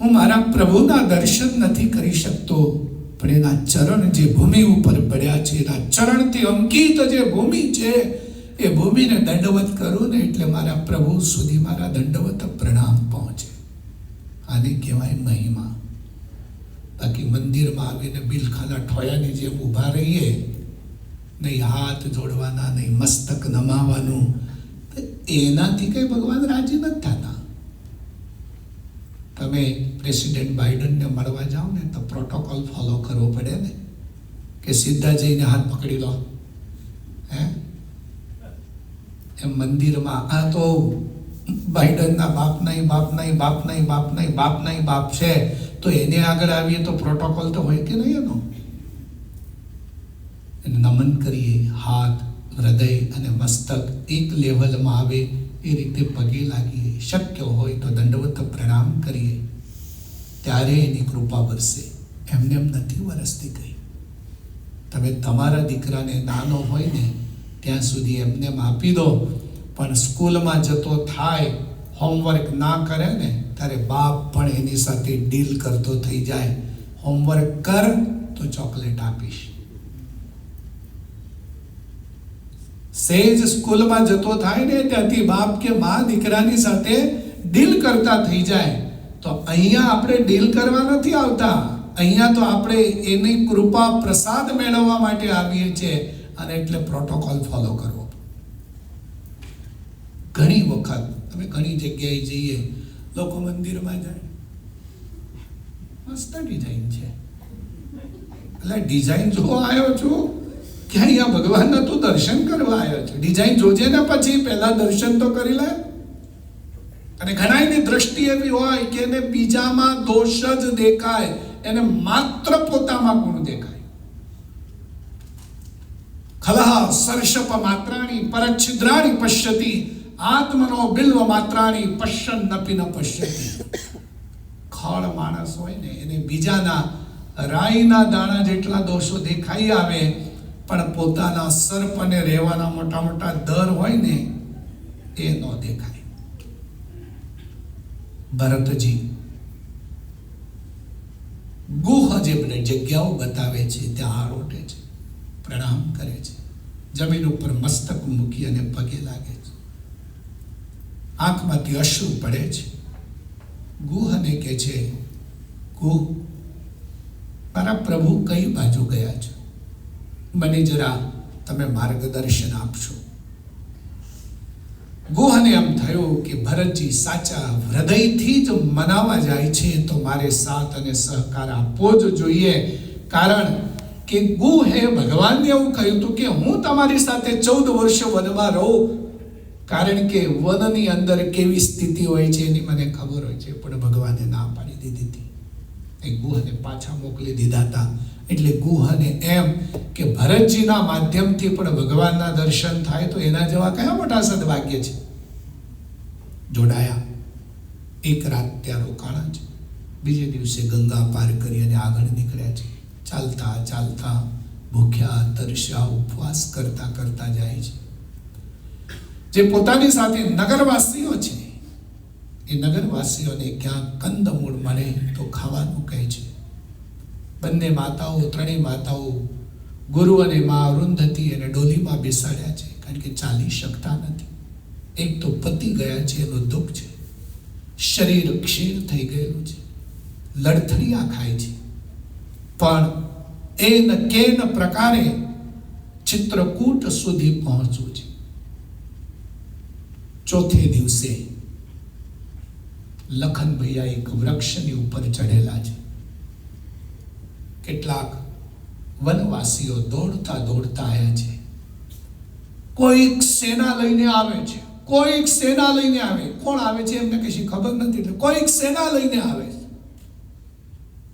હું મારા પ્રભુના દર્શન નથી કરી શકતો, પણ એના ચરણ જે ભૂમિ ઉપર પડ્યા છે, એના ચરણથી અંકિત જે ભૂમિ છે એ ભૂમિને દંડવત કરું ને એટલે મારા પ્રભુ સુધી મારા દંડવત પ્રણામ પહોંચે. આને કહેવાય મહિમા. બાકી મંદિરમાં આવીને બિલખાના ઠોયાની જેમ ઊભા રહીએ, નહીં હાથ જોડવાના, નહીં મસ્તક નમાવાનું, એનાથી કઈ ભગવાન રાજી નથી થતા. તમે પ્રેસિડેન્ટ બાઇડનને મળવા જાઓ ને તો પ્રોટોકોલ ફોલો કરવો પડે ને, કે સીધા જઈને હાથ પકડી લો. એમ મંદિરમાં આ તો બાઇડનના બાપ નહીં, બાપ નહીં, બાપ નહીં, બાપ નહીં, બાપ નહીં, બાપ છે તો એને આગળ આવીએ તો પ્રોટોકોલ તો હોય કે નહીં એનો. એને નમન કરીએ, હાથ, હૃદય અને મસ્તક એક લેવલમાં આવે એ રીતે પગે લાગીએ. શક્ય હોય તો દંડવત પ્રણામ કરીએ, ત્યારે એની કૃપા વરસે. એમને એમ નથી વરસતી કઈ. તમે તમારા દીકરાને નાનો હોય ને ત્યાં સુધી એમને આપી દો, પણ સ્કૂલમાં જતો થાય, હોમવર્ક ના કરે ને ત્યારે બાપ પણ એની સાથે ડીલ કરતો થઈ જાય. હોમવર્ક કર તો ચોકલેટ આપીશ. સેજ સ્કૂલમાં જતો થાય ને ત્યાંથી બાપ કે મા દીકરાની સાથે ડીલ કરતા થઈ જાય. તો અહીંયા આપણે ડીલ કરવા નથી આવતા, અહીંયા તો આપણે એની કૃપા પ્રસાદ મેળવવા માટે આવીએ છીએ. અને એટલે પ્રોટોકોલ ફોલો કરવો. ઘણી વખત અમે ઘણી જગ્યાએ જઈએ, લોકો મંદિરમાં જાય, મસ્ત ડિઝાઇન છે, એટલે ડિઝાઇન જોવા આવ્યો છું કે અહીંયા ભગવાનના તું દર્શન કરવા આવ્યો છે. ડિઝાઇન જોજે ને પછી પહેલા દર્શન તો કરી લે. અને ઘણાની દ્રષ્ટિ એવી હોય કે એને બીજામાં દોષ જ દેખાય, એને માત્ર પોતામાં ગુણ દેખાય. ખલહ સરષપ માત્રાણી પરચ્છિદ્રાણી પશ્યતિ આત્મનો બિલ્વ માત્રાણી પશ્યન્નપી ન પશ્યતિ. ખળ માણસ હોય ને એને બીજાના રાઈના દાણા જેટલા દોષો દેખાઈ આવે, પણ પોતાના સર્પ અને રહેવાના મોટા મોટા દર હોય ને એ ન દેખાય. ભરતજી ગુહ જે જગ્યાઓ બતાવે છે ત્યાં આરોટે છે, પ્રણામ કરે છે, જમીન ઉપર મસ્તક મૂકી અને પગે લાગે છે, આંખમાંથી અશ્રુ પડે છે. ગુહને કહે છે, ગુહ, મારા પ્રભુ કઈ બાજુ ગયા છે, મને જરા તમે માર્ગદર્શન આપશો. ગુહને એમ થયું કે ભરતજી સાચા હૃદયથી જ મનાવા જાય છે તો મારે સાથ અને સહકાર આપવો જ જોઈએ. કારણ કે ગુહે ભગવાનને એવું કહ્યું હતું કે હું તમારી સાથે 14 વર્ષ વનમાં રહું, કારણ કે વનની અંદર કેવી સ્થિતિ હોય છે એની મને ખબર હોય છે. પણ ભગવાને ના પાડી દીધી હતી. એ ગુહને પાછા મોકલી દીધા હતા. એટલે ગુહને એમ કે ભરતજીના માધ્યમથી પણ ભગવાનના દર્શન થાય તો એના જેવા કયા મોટા સદભાગ્ય છે. જોડાયા, એક રાત ત્યાં રોકાણા છે, બીજે દિવસે ગંગા પાર કરી અને આગળ નીકળ્યા છે. ચાલતા ચાલતા ભૂખ્યા તરસ્યા ઉપવાસ કરતા કરતા જાય છે. જે પોતાની સાથે નગરવાસીઓ છે એ નગરવાસીઓને ક્યાંક કંદમૂળ મળે તો ખાવાનું કહે છે. બંને માતાઓ, ત્રણેય માતાઓ, ગુરુ અને મા અરુંધતી એને ડોલીમાં બેસાડ્યા છે, કારણ કે ચાલી શકતા નથી. એક તો પતિ ગયા છે એનું દુઃખ છે, શરીર ક્ષીણ થઈ ગયેલું છે, લડથડિયા ખાય છે. પણ એન કેન પ્રકારે ચિત્રકૂટ સુધી પહોંચવું છે. ચોથે દિવસે લખનભૈયા એક વૃક્ષની ઉપર ચઢેલા છે. કેટલાક વનવાસીઓ દોડતા દોડતા આવ્યા છે. કોઈક સેના લઈને આવે છે, કોઈક સેના લઈને આવે. કોણ આવે છે એમને કશી ખબર નથી, એટલે કોઈક સેના લઈને આવે છે.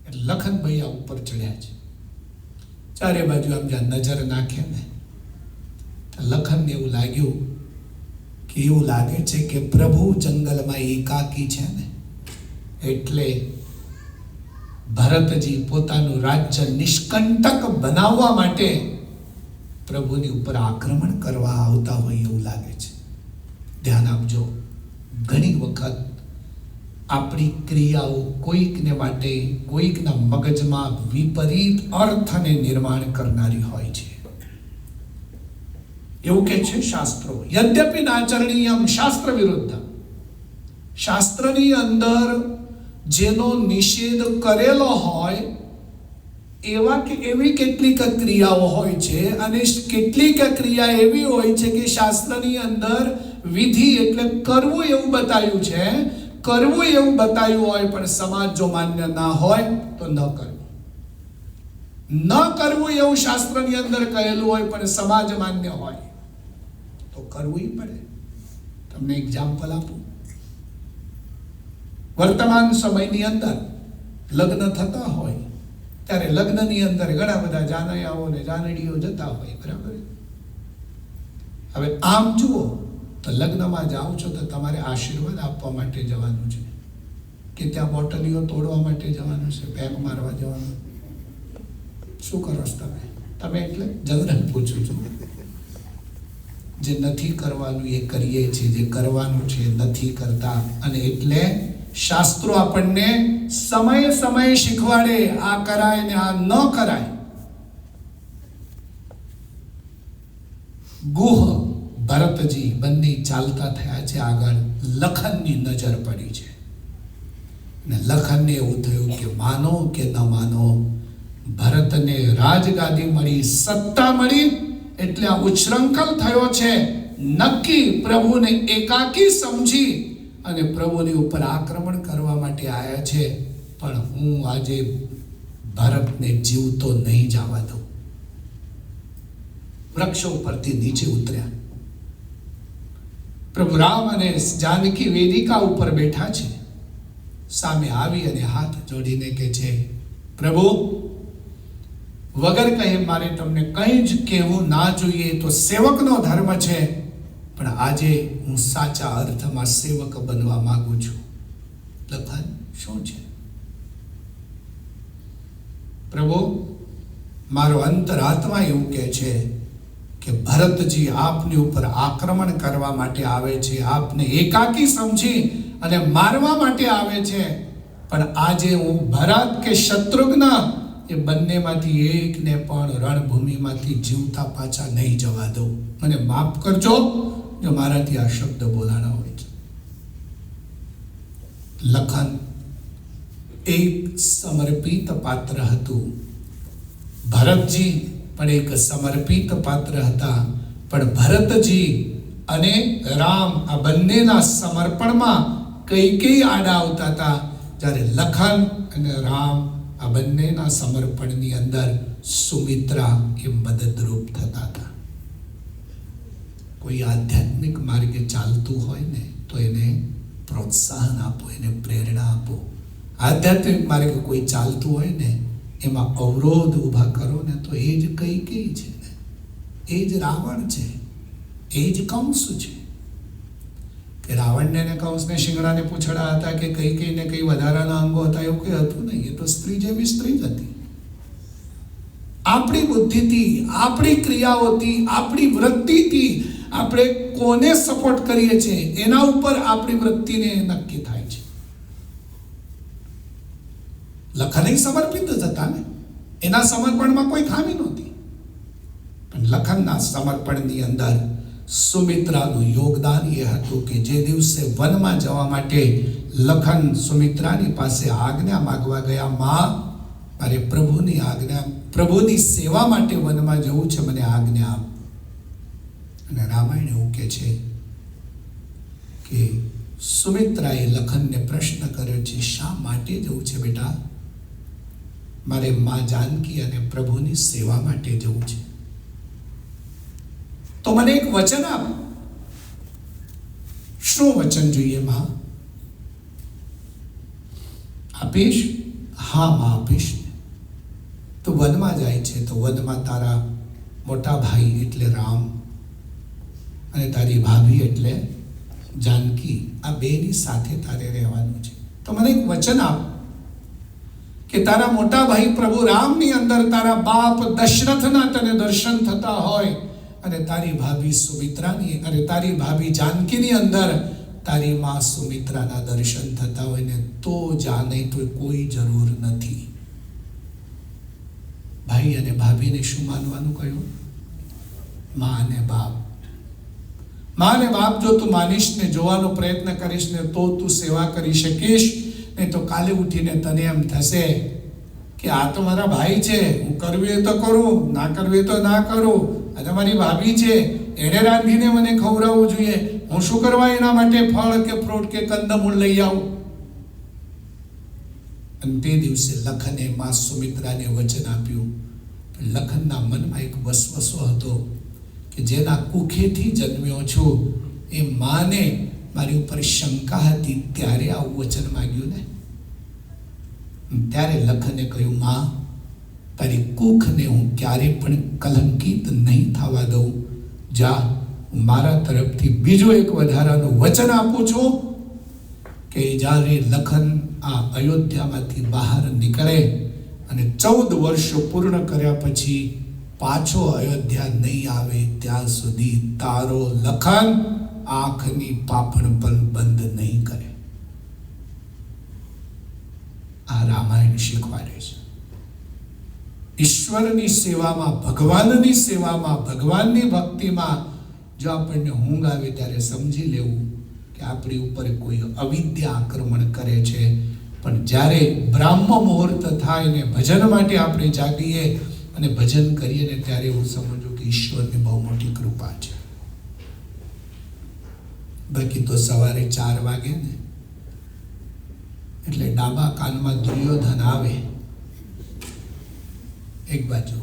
એટલે લખનભૈયા ઉપર ચડ્યા છે. ચારે બાજુ આમ જ્યાં નજર નાખે ને, લખનને એવું લાગ્યું કે એવું લાગે છે કે પ્રભુ જંગલમાં એકાકી છે ને, એટલે ભરતજી પોતાનું રાજ્ય નિષ્કંટક બનાવવા માટે પ્રભુની ઉપર આક્રમણ કરવા આવતા હોય એવું લાગે છે. ધ્યાન આપજો, ઘણી વખત આપણી ક્રિયાઓ કોઈકને માટે, કોઈકના મગજમાં વિપરીત અર્થને નિર્માણ કરનારી હોય છે. એવું કે છે શાસ્ત્રો, યદ્યપિ નાચરણીયમ શાસ્ત્ર વિરુદ્ધ. શાસ્ત્રની અંદર જેનો નિષેધ કરેલો હોય એવા કે એવી કેટલીક ક્રિયાઓ હોય છે, અને કેટલીક ક્રિયા એવી હોય છે કે શાસ્ત્રની અંદર વિધિ એટલે કરવું એવું બતાવ્યું છે. કરવું એવું બતાવ્યું હોય પણ સમાજ જો માન્ય ના હોય તો ન કરવું. ન કરવું એવું શાસ્ત્રની અંદર કહેલું હોય પણ સમાજ માન્ય હોય તો કરવું પડે. તમને એક્ઝામ્પલ આપું. વર્તમાન સમયની અંદર લગ્ન થતા હોય ત્યારે લગ્નની અંદર ઘણા બધા જાનૈયાઓ ને જાનડીઓ જતા હોય, બરાબર. હવે આમ જુઓ તો લગ્નમાં જાઓ છો તો તમારે આશીર્વાદ આપવા માટે જવાનું છે કે ત્યાં બોટલીઓ તોડવા માટે જવાનું છે, બેગ મારવા જવાનું? શું કરો છો તમે? એટલે જનરલ પૂછું છું. જે નથી કરવાનું એ કરીએ છીએ, જે કરવાનું છે નથી કરતા. અને એટલે શાસ્ત્રો આપણને સમયે સમયે શીખવાડે, આ કરાય ને આ ન કરાય. ગુહ, ભરતજી બંને ચાલતા થયા છે આગળ. લખનની નજર પડી છે ને લખનને એવું થયું કે માનો કે ન માનો, ભરતને રાજગાદી મળી, સત્તા મળી, એટલે આ ઉચ્છૃંખલ થયો છે. નક્કી પ્રભુને એકાકી સમજી અને પ્રભુની ઉપર આક્રમણ કરવા માટે આવ્યા છે. પણ હું આજે ભરતને જીવતો નહીં જવા દઉં. વૃક્ષો પરથી નીચે ઉતર્યા. પ્રભુ રામ અને જાનકી વેદિકા ઉપર બેઠા છે. સામે આવી અને હાથ જોડીને કહે છે, પ્રભુ વગર કહે મારે તમને કંઈ જ કહેવું ના જોઈએ, તો સેવકનો ધર્મ છે. પણ આજે હું સાચા અર્થમાં સેવક બનવા માંગુ છું. લખન, શું છે? પ્રભુ, મારો અંતરાત્મા એવું કહે છે કે ભરતજી આપની ઉપર આક્રમણ કરવા માટે આવે છે, આપને એકાકી સમજી અને મારવા માટે આવે છે. પણ આજે હું ભરત કે શત્રુઘ્ન એ બંનેમાંથી એકને પણ રણભૂમિમાંથી જીવતા પાછા નહીં જવા દઉં. મને માફ કરજો જો મારાથી આ શબ્દ બોલાણા હોય છે. લખન એક સમર્પિત પાત્ર હતું. ભરતજી પણ એક સમર્પિત પાત્ર હતા. પણ ભરતજી અને રામ આ બંનેના સમર્પણમાં કઈ આડા આવતા હતા, જ્યારે લખન અને રામ આ બંનેના સમર્પણની અંદર સુમિત્રા એ મદદરૂપ થતા હતા. કોઈ આધ્યાત્મિક માર્ગે ચાલતું હોય ને તો એને પ્રોત્સાહન આપો, એને પ્રેરણા આપો. આધ્યાત્મિક માર્ગે કોઈ ચાલતું હોય ને એમાં અવરોધ ઊભા કરો ને તો એ જ કઈ છે ને, એ જ રાવણ છે, એ જ કંસ છે. કે રાવણને ને કંસને શિંગડાને પૂંછડા હતા કે કઈ ને કઈ વધારાના અંગો હતા, એવું કઈ હતું નહીં. એ તો સ્ત્રી જેવી સ્ત્રી જ હતી. આપણી બુદ્ધિથી, આપણી ક્રિયાઓથી, આપણી વૃત્તિથી આપણે કોને સપોર્ટ કરીએ છીએ એના ઉપર આપણી વૃત્તિને નક્કી થાય છે. લખન સમર્પિત જ હતા ને, એના સમર્પણમાં કોઈ ખામી નહોતી. પણ લખનના સમર્પણની અંદર સુમિત્રાનું યોગદાન એ હતું કે જે દિવસે વનમાં જવા માટે લખન સુમિત્રાની પાસે આજ્ઞા માંગવા ગયા, માં મારે પ્રભુની આજ્ઞા, પ્રભુની સેવા માટે વનમાં જવું છે, મને આજ્ઞા આપ. અને રામાયણ એવું કહે છે કે સુમિત્રાએ લખનને પ્રશ્ન કર્યો છે, શા માટે જવું છે બેટા? મારે માં જાનકી અને પ્રભુની સેવા માટે જવું છે. તો મને એક વચન આપ. શું વચન જોઈએ માં? આપીશ? હા માં આપીશ. તો વનમાં જાય છે તો વનમાં તારા મોટા ભાઈ એટલે રામ અને તારી ભાભી એટલે જાનકી, આ બેની સાથે તારે રહેવાનું છે. તો મને એક વચન આપ કે તારા મોટા ભાઈ પ્રભુ રામની અંદર તારા બાપ દશરથના તને દર્શન થતા હોય અને તારી ભાભી સુમિત્રાની અને તારી ભાભી જાનકીની અંદર તારી માં સુમિત્રાના દર્શન થતા હોય ને તો જા, નહીં તો કોઈ જરૂર નથી. ભાઈ અને ભાભીને શું માનવાનું કહ્યું? માં અને બાપ. માં અને બાપ જો તું માનીશ ને, જોવાનો પ્રયત્ન કરીશ ને તો તું સેવા કરી શકીશ. નહીં તો કાલે ઉઠીને તને એમ થશે કે આ તો મારા ભાઈ છે, હું કરવી હોય તો કરું, ના કરવી હોય તો ના કરું. અને મારી ભાભી છે, એણે રાંધીને મને ખવડાવવું જોઈએ, હું શું કરવા એના માટે ફળ કે ફ્રૂટ કે કંદમૂળ લઈ આવું? અને તે દિવસે લખને માં સુમિત્રાને વચન આપ્યું. લખનના મનમાં એક વસવસો હતો કે જેના કુખેથી જન્મ્યો છું એ માને મારી ઉપર શંકા હતી ત્યારે આવું વચન માંગ્યું ને. ત્યારે લખને કહ્યું, માં તારી કુખને હું ક્યારે પણ કલંકિત નહીં થવા દઉં. જા, મારા તરફથી બીજું એક વધારાનું વચન આપું છું કે જ્યારે લખન આ અયોધ્યામાંથી બહાર નીકળે અને 14 વર્ષો પૂર્ણ કર્યા પછી પાછો અયોધ્યા નહીં આવે ત્યાં સુધી તારો લખન આંખની પાપણ પણ બંધ નહીં કરે. આ રામાયણ શીખવાડે છે. ઈશ્વરની સેવામાં, ભગવાનની સેવામાં, ભગવાનની ભક્તિમાં જો આપણને ઊંઘ આવે ત્યારે સમજી લેવું કે આપણી ઉપર કોઈ અવિદ્યા આક્રમણ કરે છે. પણ જ્યારે બ્રાહ્મ મુહૂર્ત થાય ને ભજન માટે આપણે જાગીએ અને ભજન કરીએ ને ત્યારે એવું સમજો કે ઈશ્વરની બહુ મોટી કૃપા છે. બાકી તો સવારે 4 વાગે ને એટલે ડાબા કાનમાં દુર્યોધન આવે એક બાજુ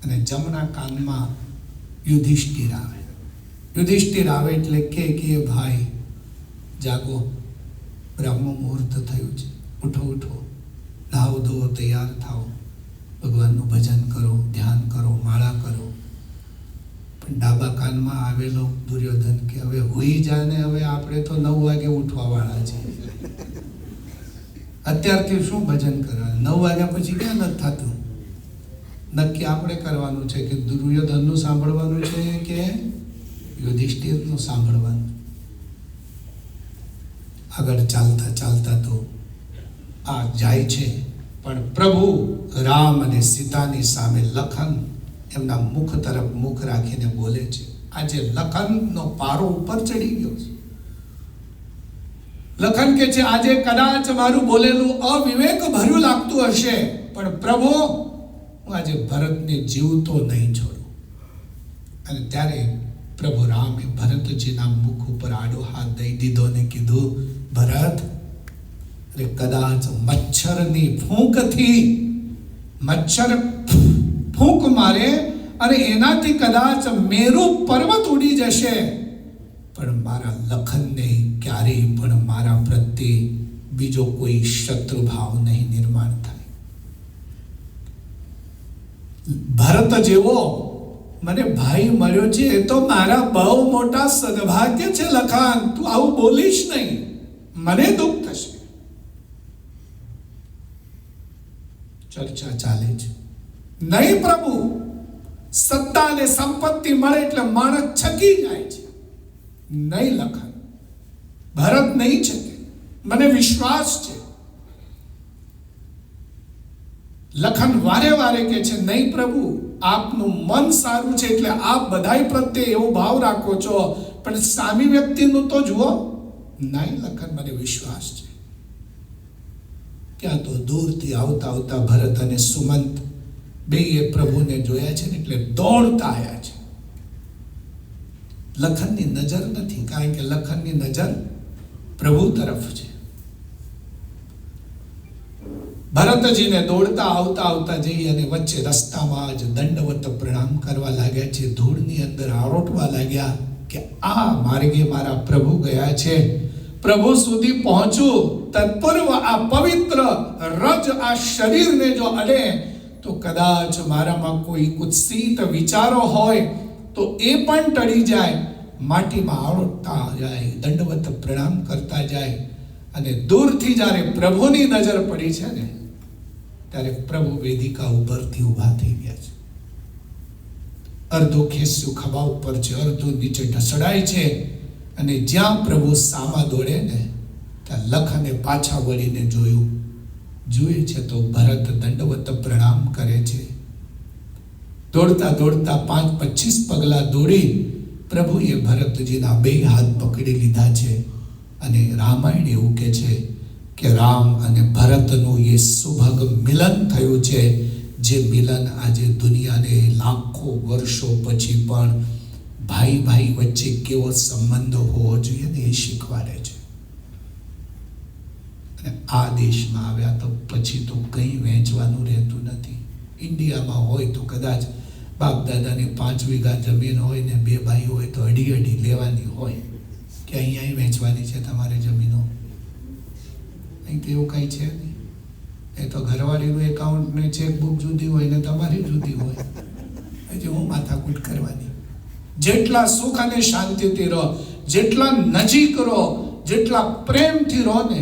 અને જમણા કાનમાં યુધિષ્ઠિર આવે. યુધિષ્ઠિર આવે એટલે કે ભાઈ જાગો, બ્રહ્મ મુહૂર્ત થયું છે, ઉઠો ઉઠો, નાહો ધોવો, તૈયાર થાઓ, ભગવાનનું ભજન કરો, ધ્યાન કરો, માળા કરો. પણ ડાબા કાનમાં આવેલો દુર્યોધન કે હવે હોઈ જાને, હવે આપણે તો 9 વાગે ઉઠવા વાળા છે, અત્યારથી શું ભજન કરવાનું, 9 વાગ્યા પછી ક્યાં નથી થતું. નક્કી આપણે કરવાનું છે કે દુર્યોધનનું સાંભળવાનું છે કે યુધિષ્ઠિરનું સાંભળવાનું. આગળ ચાલતા ચાલતા તો આ જાય છે પણ પ્રભુ રામ અને સીતાની સામે લખન એમના મુખ તરફ મુખ રાખીને બોલે છે. આજે લખનનો પારો ઉપર ચડી ગયો છે. લખન કે છે આજે કદાચ મારું બોલેલું અવિવેક ભર્યું લાગતું હશે, પણ પ્રભુ હું આજે ભરતને જીવતો નહીં છોડું. અને ત્યારે પ્રભુ રામે ભરતજીના મુખ ઉપર આડો હાથ દઈ દીધો ને કીધું, ભરત, અરે કદાચ મચ્છરની ફૂંકથી મચ્છર ફૂંક મારે અને એનાથી કદાચ મેરુ પર્વત ઉડી જશે, પણ મારા લખનને ક્યારેય પણ મારા પ્રત્યે બીજો કોઈ શત્રુભાવ નહીં નિર્માણ થાય. ભરત જેવો મને ભાઈ મળ્યો છે એ તો મારા બહુ મોટા સદભાગ્ય છે. લખન, તું આવું બોલીશ નહીં, મને દુઃખ થશે. ચર્ચા ચાલે છે. નહીં પ્રભુ, સત્તા અને સંપત્તિ મળે એટલે માણસ છકી જાય છે. નહીં લખન, ભરત નહીં છકે, મને વિશ્વાસ છે. લખન વારે વારે કહે છે, નહીં પ્રભુ, આપનું મન સારું છે એટલે આપ બધાય પ્રત્યે એવો ભાવ રાખો છો, પણ સામી વ્યક્તિનું તો જુઓ. નહીં લખન, મને વિશ્વાસ છે. ત્યાં તો દૂરથી આવતા આવતા ભરત અને સુમંત બેય પ્રભુને જોયા છે ને એટલે દોડતા આવ્યા છે. લખનની નજર નથી, કારણ કે લખનની નજર પ્રભુ તરફ છે. ભરતજીને દોડતા આવતા જઈ અને વચ્ચે રસ્તામાં જ દંડવત પ્રણામ કરવા લાગ્યા છે. ધૂળની અંદર આરોટવા લાગ્યા કે આ માર્ગે મારા પ્રભુ ગયા છે, પ્રભુ સુધી પહોંચું તત્પૂર્વ આ પવિત્ર રજ આ શરીરને જો અડે તો કદાચ મારામાં કોઈ કુત્સિત વિચારો હોય તો એ પણ ટળી જાય. માટીમાં આરોટતા જાય, દંડવત પ્રણામ કરતા જાય. અને દૂરથી જ્યારે પ્રભુની નજર પડી છે ને ત્યારે પ્રભુ વેદિકા ઉપરથી ઊભા થઈ ગયા છે. અર્ધો ખેસ્યું ખભા ઉપર છે, અર્ધો નીચે ઢસડાય છે. અને જ્યાં પ્રભુ સામા દોડે ને ત્યાં લખને પાછા વળીને જુએ છે તો ભરત દંડવત પ્રણામ કરે છે. દોડતા 5-25 પગલા દોડી પ્રભુએ ભરતજીના બે હાથ પકડી લીધા છે. અને રામાયણ એવું કહે છે કે રામ અને ભરતનું એ સુભગ મિલન થયું છે, જે મિલન આજે દુનિયાને લાખો વર્ષો પછી પણ ભાઈ વચ્ચે કેવો સંબંધ હોવો જોઈએ ને એ શીખવાડે છે. અને આ દેશમાં આવ્યા તો પછી તો કંઈ વહેંચવાનું રહેતું નથી. ઇન્ડિયામાં હોય તો કદાચ બાપ દાદાની 5 વીઘા જમીન હોય ને 2 ભાઈ હોય તો અડી લેવાની હોય કે અહીંયા વહેંચવાની છે તમારે જમીનો. નહીં તો એવું કંઈ છે નહીં. એ તો ઘરવાળીનું એકાઉન્ટ ને ચેકબુક જુદી હોય ને તમારી જુદી હોય, હજી હું માથાકૂટ કરવાની. જેટલા સુખ અને શાંતિથી રહો, જેટલા નજીક રહો, જેટલા પ્રેમથી રહો ને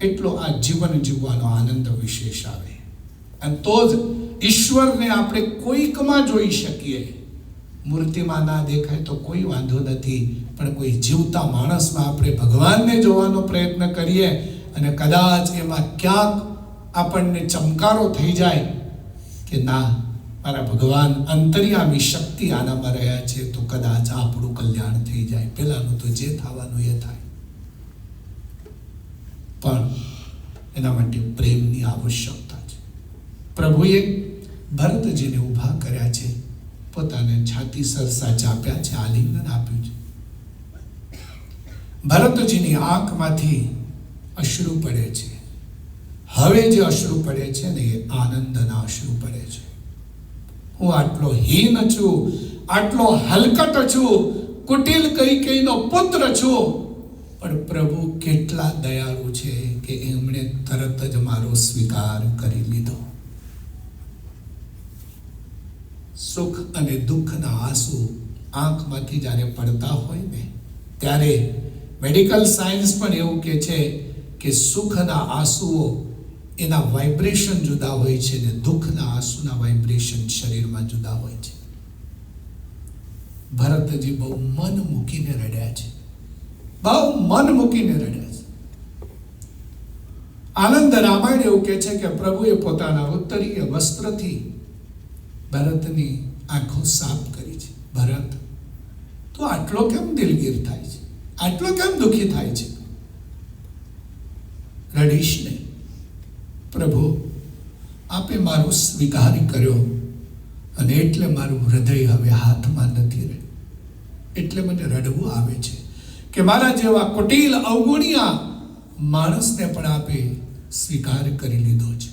એટલો આ જીવન જીવવાનો આનંદ વિશેષ આવે. અને તો જ ઈશ્વરને આપણે કોઈકમાં જોઈ શકીએ. મૂર્તિમાં ના દેખાય તો કોઈ વાંધો નથી, પણ કોઈ જીવતા માણસમાં આપણે ભગવાનને જોવાનો પ્રયત્ન કરીએ અને કદાચ એમાં ક્યાંક આપણને ચમકારો થઈ જાય કે ના, મારા ભગવાન અંતર્યામી શક્તિ આનામાં રહ્યા છે, તો કદાચ આપણું કલ્યાણ થઈ જાય. પેલાનું તો જે થવાનું એ થાય, પણ એના માટે પ્રેમની આવશ્યકતા છે. પ્રભુએ ભરતજીને ઊભા કર્યા છે, પોતાને છાતી સરસા ચાપ્યા છે, આલિંગન આપ્યું છે. ભરતજીની આંખમાંથી અશ્રુ પડે છે. હવે જે અશ્રુ પડે છે ને એ આનંદના અશ્રુ પડે છે. હું આટલો હીન છું, આટલો હલકટ છું, કુટિલ કૈકેયીનો પુત્ર છું, પણ પ્રભુ કેટલા દયાળુ છે કે એમણે તરત જ મારો સ્વીકાર કરી લીધો. સુખ અને દુઃખના આંસુ આંખમાંથી જ્યારે પડતા હોય ને ત્યારે મેડિકલ સાયન્સ પણ એવું કહે છે કે સુખના આંસુઓ એના વાઇબ્રેશન જુદા હોય છે ને દુઃખના આંસુના વાઇબ્રેશન શરીરમાં જુદા હોય છે. ભરતજી બહુ મન મૂકીને રડ્યા છે, બહુ મન મૂકીને રડ્યા છે. આનંદ રામાયણ એવું કહે છે કે પ્રભુએ પોતાના ઉત્તરીય વસ્ત્રથી ભરતની આંખો સાફ કરી છે. ભરત, તો આટલો કેમ દિલગીર થાય છે? આટલો કેમ દુઃખી થાય છે? રડીશ નહીં. પ્રભુ, આપે મારો સ્વીકાર કર્યો અને એટલે મારું હૃદય હવે હાથમાં નથી રહે. એટલે મને રડવું આવે છે કે મારા જેવા કુટિલ અવગુણિયા માણસને પણ આપે સ્વીકાર કરી લીધો છે.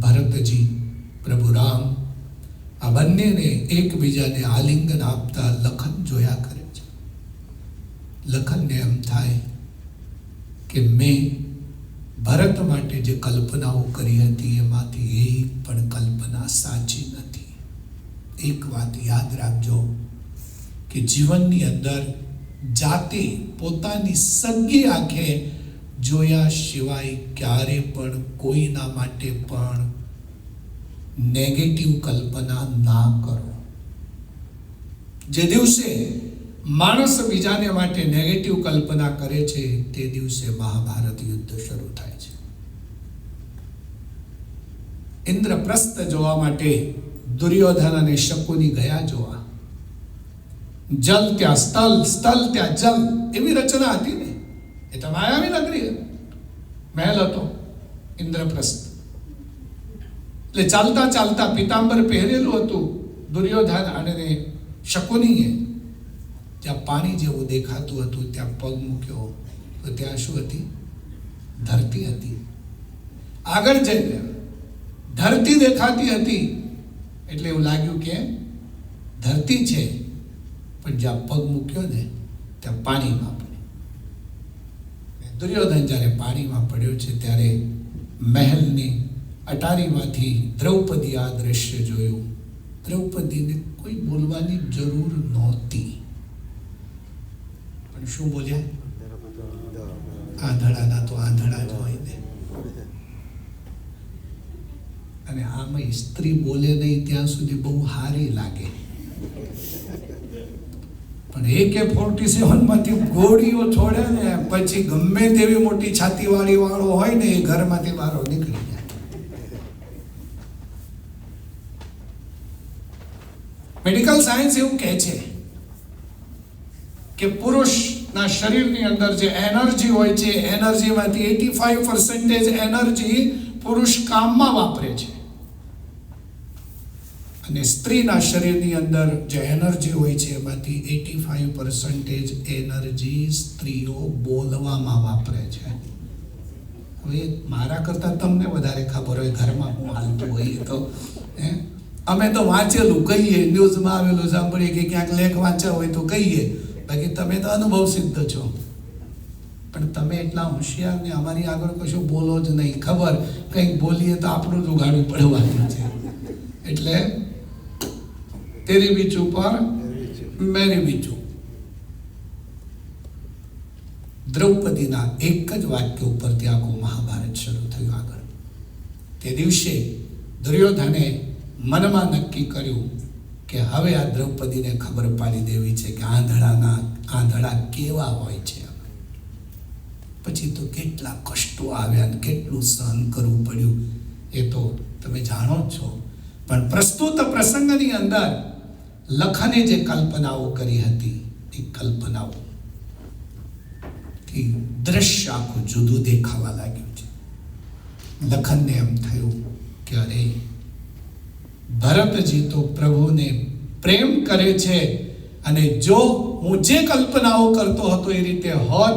ભરતજી, પ્રભુ રામ આ બંનેને એકબીજાને આલિંગન આપતા લખન જોયા કરે છે. લખનને એમ થાય કે મેં ભરત માટે જે કલ્પનાઓ કરી હતી એમાંથી એક પણ કલ્પના સાચી નથી. એક વાત યાદ રાખજો કે જીવનની અંદર જાતે પોતાની સગી આંખે જોયા સિવાય ક્યારે પણ કોઈના માટે પણ નેગેટિવ કલ્પના ના કરો. જે દિવસે માણસ બીજાને માટે નેગેટિવ કલ્પના કરે છે તે દિવસે મહાભારત યુદ્ધ શરૂ થાય છે. ઇન્દ્રપ્રસ્થ જોવા માટે દુર્યોધન અને શકુની ગયા જોવા. જલ ત્યાં સ્થલ, સ્થલ ત્યાં જલ, એવી રચના હતી ને. એ તો માયાવી નગરી મહેલ હતો ઇન્દ્રપ્રસ્થ. એટલે ચાલતા ચાલતા પિતાંબર પહેરેલું હતું દુર્યોધન અને શકુનીએ. જ્યાં પાણી જેવું દેખાતું હતું ત્યાં પગ મૂક્યો તો ત્યાં શું હતી? ધરતી હતી. આગળ જઈને ધરતી દેખાતી હતી એટલે એવું લાગ્યું કે ધરતી છે, પણ જ્યાં પગ મૂક્યો ને ત્યાં પાણીમાં પડ્યો. દુર્યોધન જ્યારે પાણીમાં પડ્યો છે ત્યારે મહેલની અટારીમાંથી દ્રૌપદી આ દ્રશ્ય જોયું. દ્રૌપદીને કોઈ બોલવાની જરૂર નહોતી, પણ શું બોલ્યા? આંધળાના તો આંધળા જ હોય ને. અને આમાં સ્ત્રી બોલે નહીં ત્યાં સુધી બહુ સારી લાગે, પણ AK-47 માંથી ગોળીઓ છોડે ને પછી ગમે તેવી મોટી છાતીવાળી વાળો હોય ને એ ઘરમાંથી બહાર નીકળી જાય. મેડિકલ સાયન્સ એવું કહે છે કે પુરુષના શરીરની અંદર જે એનર્જી હોય છે, એનર્જીમાંથી 85% એનર્જી પુરુષ કામમાં વાપરે છે, અને સ્ત્રીના શરીરની અંદર જે એનર્જી હોય છે એમાંથી 85% એનર્જી સ્ત્રીઓ બોલવામાં વાપરે છે. હવે મારા કરતાં તમને વધારે ખબર હોય ઘરમાં હું હાલતું હોય તો અમે તો વાંચેલું કહીએ, ન્યૂઝમાં આવેલું સાંભળીએ કે ક્યાંક લેખ વાંચ્યા હોય તો કહીએ, બાકી તમે તો અનુભવ સિદ્ધ છો. પણ તમે એટલા હોશિયાર ને અમારી આગળ કશું બોલો જ નહીં. ખબર કંઈક બોલીએ તો આપણું જ ઉગાડવું પડવાનું છે. એટલે તેરી બીચું પર મેરી બીચું. દ્રૌપદીના એક જ વાક્ય ઉપરથી આખું મહાભારત શરૂ થયું. આગળ તે દિવસે દુર્યોધને મનમાં નક્કી કર્યું કે હવે આ દ્રૌપદીને ખબર પાડી દેવી છે કે આંધળા કેવા હોય છે. પછી તો કેટલા કષ્ટો આવ્યા ને કેટલું સહન કરવું પડ્યું એ તો તમે જાણો જ છો. પણ પ્રસ્તુત પ્રસંગની અંદર લખને જે કલ્પનાઓ કરી હતી એ કલ્પનાઓ દ્રશ્ય આખું જુદું દેખાવા લાગ્યું છે. લખનને એમ થયું કે અરે ભરતજી તો પ્રભુને પ્રેમ કરે છે, અને જો હું જે કલ્પનાઓ કરતો હતો એ રીતે હોત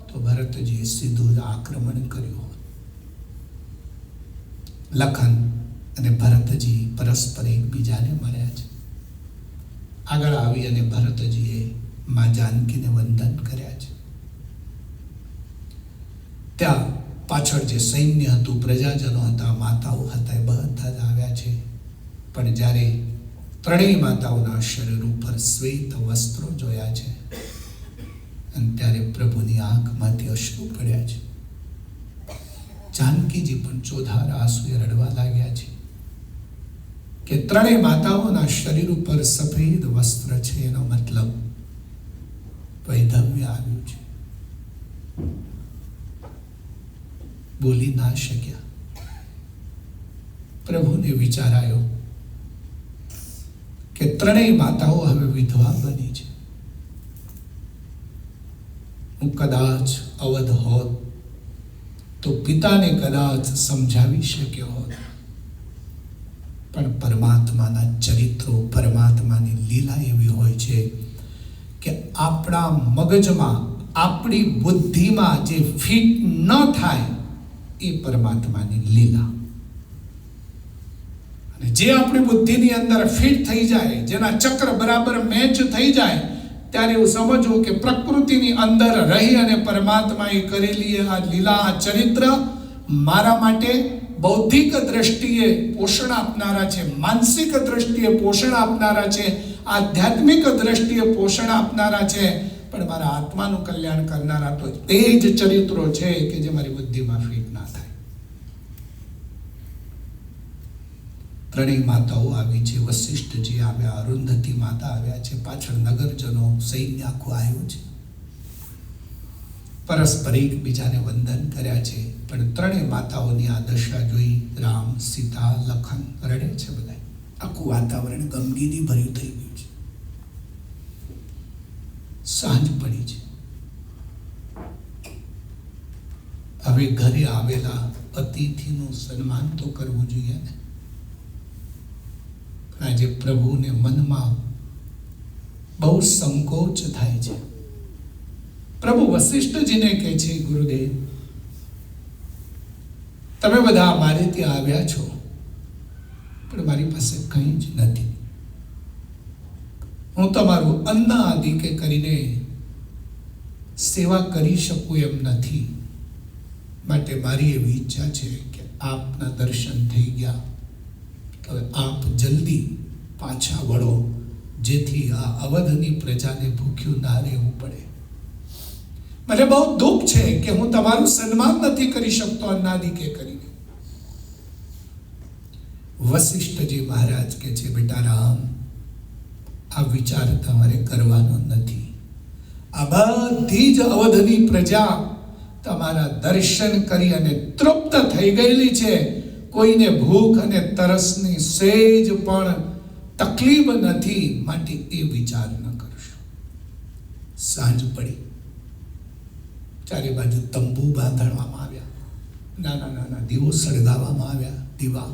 તો ભરતજીએ સીધું જ આક્રમણ કર્યું હોત. લખન અને ભરતજી પરસ્પર એકબીજાને મળ્યા છે. આગળ આવી અને ભરતજીએ મા જાનકીને વંદન કર્યા છે. ત્યાં પાછળ જે સૈન્ય હતું, પ્રજાજનો હતા, માતાઓ હતા, એ બધા જ આવ્યા છે. પણ જ્યારે ત્રણેય માતાઓના શરીર ઉપર શ્વેત વસ્ત્રો જોયા છે અને ત્યારે પ્રભુની આંખમાંથી અશ્રુ પડ્યા છે. જાનકીજી પણ ચોધાર આંસુએ રડવા લાગ્યા છે કે ત્રણેય માતાઓના શરીર ઉપર સફેદ વસ્ત્ર છે, એનો મતલબ વૈધવ્ય આવ્યું છે. બોલી ના શક્યા. પ્રભુને વિચાર આવ્યો કે ત્રણેય માતાઓ હવે વિધવા બની છે. હું કદાચ અવધ હોત તો પિતાને કદાચ સમજાવી શક્યો હોત, પણ પરમાત્માના ચરિત્રો, પરમાત્માની લીલા એવી હોય છે કે આપણા મગજમાં, આપણી બુદ્ધિમાં જે ફિટ ન થાય એ પરમાત્માની લીલા, અને જે આપણી બુદ્ધિની અંદર ફિટ થઈ જાય, જેના ચક્ર બરાબર મેચ થઈ જાય, ત્યારે એવું સમજવું કે પ્રકૃતિની અંદર રહી અને પરમાત્માએ કરેલી આ લીલા, આ ચરિત્ર મારા માટે બૌદ્ધિક દ્રષ્ટિએ પોષણ આપનારા છે, માનસિક દ્રષ્ટિએ પોષણ આપનારા છે, આધ્યાત્મિક દ્રષ્ટિએ પોષણ આપનારા છે, પણ મારા આત્માનું કલ્યાણ કરનારા તો તે જ ચરિત્રો છે કે જે મારી બુદ્ધિમાં ફિટ ના થાય. ત્રણેય માતાઓ આવી છે. વશિષ્ઠજી આવ્યા, અરુંધતી માતા આવ્યા છે, પાછળ નગરજનો, સૈન્ય આખું આવ્યું છે. પરસ્પર એકબીજાને વંદન કર્યા છે. પણ ત્રણેય માતાઓની આ દશા જોઈ રામ, સીતા, લખન રડે છે. બધા આખું વાતાવરણ ગમગીની ભર્યું થઈ ગયું છે. સાંજ પડી છે. હવે ઘરે આવેલા અતિથિનું સન્માન તો કરવું જોઈએ ને. આજે પ્રભુને મનમાં બહુ સંકોચ થાય છે. પ્રભુ વશિષ્ઠજીને કહે છે, ગુરુદેવ, તમે બધા મારે ત્યાં આવ્યા છો, પણ મારી પાસે કંઈ જ નથી. હું તમારું અન્ન આદિ કે કરીને સેવા કરી શકું એમ નથી. માટે મારી એવી ઈચ્છા છે કે આપના દર્શન થઈ ગયા, હવે આપ જલ્દી પાછા વળો, જેથી આ અવધની પ્રજાને ભૂખ્યું ના રહેવું પડે. મને બહુ દુઃખ છે કે હું તમારું સન્માન નથી કરી શકતો અન્નાદિ કે કરીને. વશિષ્ઠજી મહારાજ કે છે, બેટા રામ, આ વિચાર તમારે કરવાનો નથી. આ બધી જ અવધની પ્રજા તમારા દર્શન કરી અને તૃપ્ત થઈ ગયેલી છે. કોઈને ભૂખ અને તરસની સેજ પણ તકલીફ નથી, માટે એ વિચાર ન કરશો. સાંજ પડી, ચારે બાજુ તંબુ બાંધવામાં આવ્યા, નાના નાના દીવો સળગાવવામાં આવ્યા. દીવા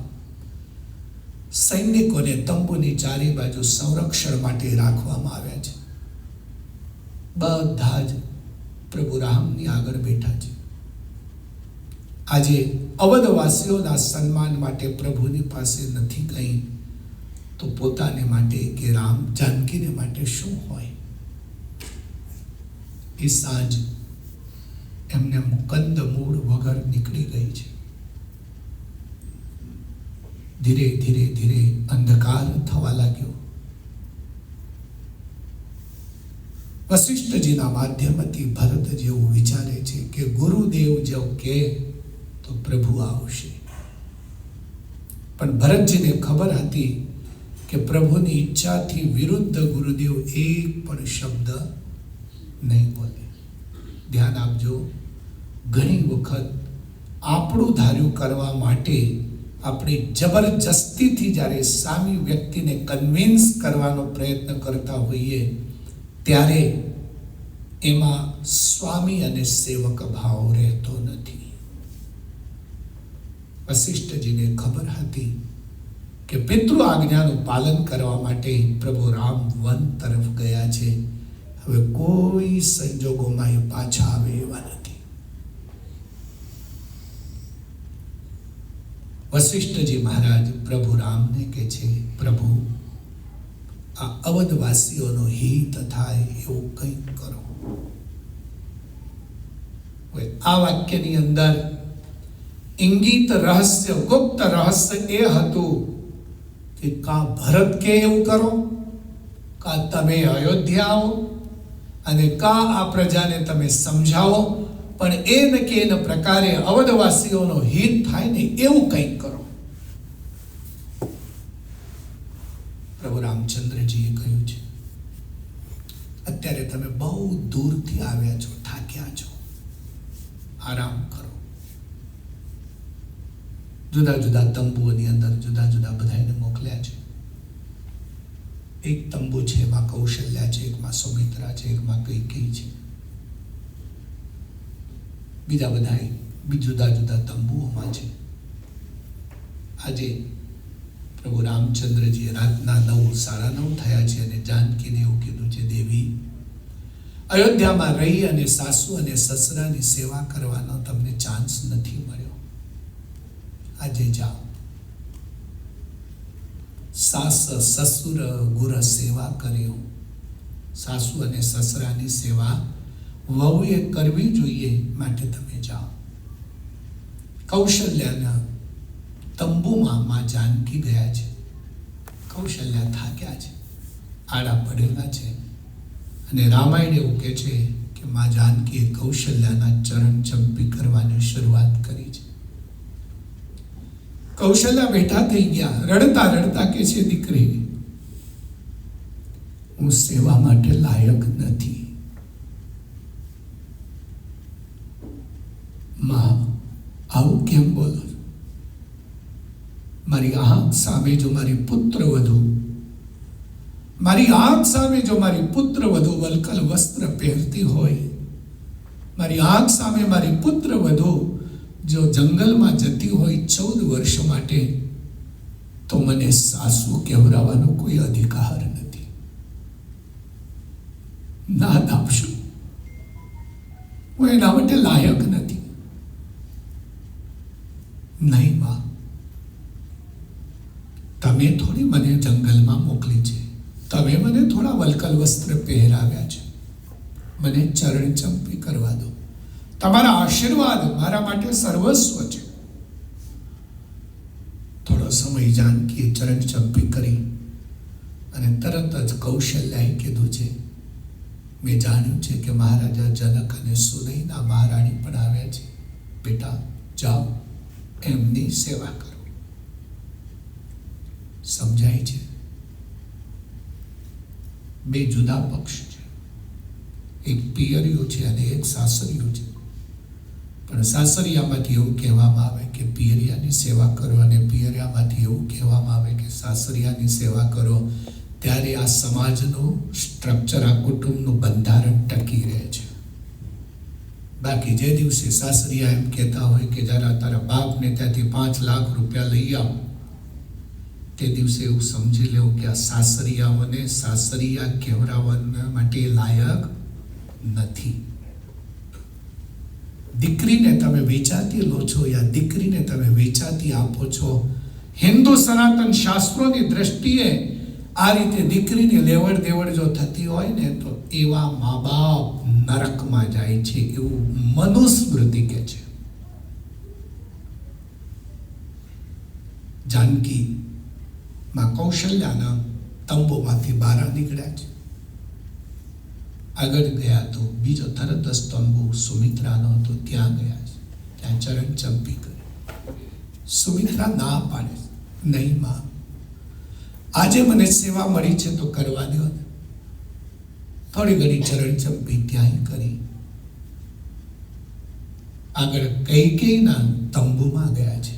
સૈનિકોને તંબુની ચારે બાજુ સંરક્ષણ માટે રાખવામાં આવ્યા છે. બધા જ પ્રભુ રામની આગળ બેઠા છે. આજે અવધવાસીઓના સન્માન માટે પ્રભુની પાસે નથી કંઈ, તો પોતાને માટે કે રામ જાનકીને માટે શું હોય? એ સાંજ એમને કંદ મૂળ વગર નીકળી ગઈ છે. ધીરે ધીરે ધીરે અંધકાર થવા લાગ્યો. વશિષ્ઠજીના માધ્યમથી ભરત જેવું વિચારે છે કે ગુરુદેવ જો કે તો પ્રભુ આવશે. પણ ભરતજીને ખબર હતી કે પ્રભુની ઈચ્છાથી વિરુદ્ધ ગુરુદેવ એક પણ શબ્દ નહીં બોલે. ધ્યાન આપજો, ઘણી વખત આપણું ધાર્યું કરવા માટે આપણે જબરજસ્તીથી જ્યારે સામી વ્યક્તિને કન્વિન્સ કરવાનો પ્રયત્ન કરતા હોઈએ, ત્યારે એમાં સ્વામી અને સેવક ભાવ રહેતો નથી. વશિષ્ઠજીને ખબર હતી કે પિતૃ આજ્ઞાનું પાલન કરવા માટે પ્રભુ રામ વન તરફ ગયા છે. હવે કોઈ સંજોગોમાં એ પાછા આવે એવા નથી. વશિષ્ઠજી મહારાજ પ્રભુ રામને કહે છે, પ્રભુ, આ અવધવાસીઓનો હિત થાય એવું કંઈક કરો. આ વાક્યની અંદર ઇંગિત રહસ્ય, ગુપ્ત રહસ્ય એ હતું કે કા ભરત કે એવું કરો, કા તમે અયોધ્યા આવો અને કા આ પ્રજાને તમે સમજાવો, પણ એ ન કે એના પ્રકારે અવધવાસીઓનો હિત થાય ને એવું કંઈક કરો. પ્રભુ રામચંદ્રજીએ કહ્યું છે, અત્યારે તમે બહુ દૂરથી આવ્યા છો, થાક્યા છો, આરામ કરો. જુદા જુદા તંબુઓની અંદર જુદા જુદા બધાને મોકલ્યા છે. એક તંબુ છે એમાં કૌશલ્યા છે, એકમાં સુમિત્રા છે, એકમાં કૈકેયી છે. બીજા બધા જુદા જુદા તંબુઓમાં છે. આજે પ્રભુ રામચંદ્રજી રાતના 9:30 થયા છે અને જાનકીને એવું કીધું છે, દેવી, અયોધ્યામાં રહી અને સાસુ અને સસરાની સેવા કરવાનો તમને ચાન્સ નથી મળ્યો. આજે જાઓ. સાસ સસુર ગુર સેવા કર્યો. સાસુ અને સસરાની સેવા વહુએ કરવી જોઈએ, માટે તમે જાઓ. કૌશલ્યાના તંબુમાં માં જાનકી ગયા છે. કૌશલ્યા થાક્યા છે, આડા પડેલા છે, અને રામાયણ એવું કહે છે કે માં જાનકીએ કૌશલ્યાના ચરણ ચંપી કરવાની શરૂઆત કરી છે. કૌશલ્યા બેઠા થઈ ગયા, રડતા રડતા કે છે, દીકરી, હું સેવા માટે લાયક નથી. માં, આવું કેમ બોલો? મારી આંખ સામે જો મારી પુત્ર વધુ વલકલ વસ્ત્ર પહેરતી હોય, મારી આંખ સામે મારી પુત્ર વધુ જો જંગલમાં જતી હોય 14 વર્ષ માટે, તો મને સાસુ કહેવરાવાનો કોઈ અધિકાર નથી. ના આપશું, હું એના માટે લાયક નથી. નહીં માં, તમે થોડી મને જંગલમાં મોકલી છે, તમે મને થોડા વલકલ વસ્ત્ર પહેરાવ્યા છે, મને ચરણ ચંપી કરવા દો. તમારા આશીર્વાદ મારા માટે સર્વસ્વ છે. થોડો સમય જાનકીએ ચરણ ચંપી કરી અને તરત જ કૌશલ્યાએ કીધું છે, મેં જાણ્યું છે કે મહારાજા જનક અને સુનયના મહારાણી પણ આવ્યા છે. બેટા, જાઓ, એમની સેવા કરો. સમજાય છે? બે જુદા પક્ષ છે. એક પિયરિયું છે અને એક સાસરિયું છે. પણ સાસરિયામાંથી એવું કહેવામાં આવે કે પિયરિયાની સેવા કરો, અને પિયરિયામાંથી એવું કહેવામાં આવે કે સાસરિયાની સેવા કરો. ત્યારે આ સમાજનું સ્ટ્રક્ચર, આ કુટુંબનું બંધારણ ટકી રહે છે. બાકી જે દિવસે સાસરિયા એમ કહેતા હોય કે જરા તારા બાપને ત્યાંથી 5 લાખ રૂપિયા લઈ આવ, તે દિવસે એવું સમજી લેવું કે આ સાસરિયાઓને સાસરિયા કહેવરાવવા માટે લાયક નથી. દીકરીને તમે વેચાતી લો છો યા દીકરીને તમે વેચાતી આપો છો, હિન્દુ સનાતન શાસ્ત્રોની દ્રષ્ટિએ આ રીતે દીકરીની લેવડ દેવડ જો થતી હોય ને, તો એવા મા બાપ નરકમાં જાય છે, એવું મનુસ્મૃતિ કહે છે. જાનકી માં કૌશલ્યાના તંબુમાંથી બહાર નીકળ્યા છે. આગળ ગયા તો બીજો તરત જ તંબુ સુમિત્રાનો હતો, ત્યાં ગયા છે. ત્યાં ચરણ ચંપી કરી. સુમિત્રા ના પાડે, નહીં માં, આજે મને સેવા મળી છે તો કરવા દો ને. થોડી ઘણી ચરણ ચંપી ત્યાં કરી. આગળ કૈકેયીના તંબુમાં ગયા છે.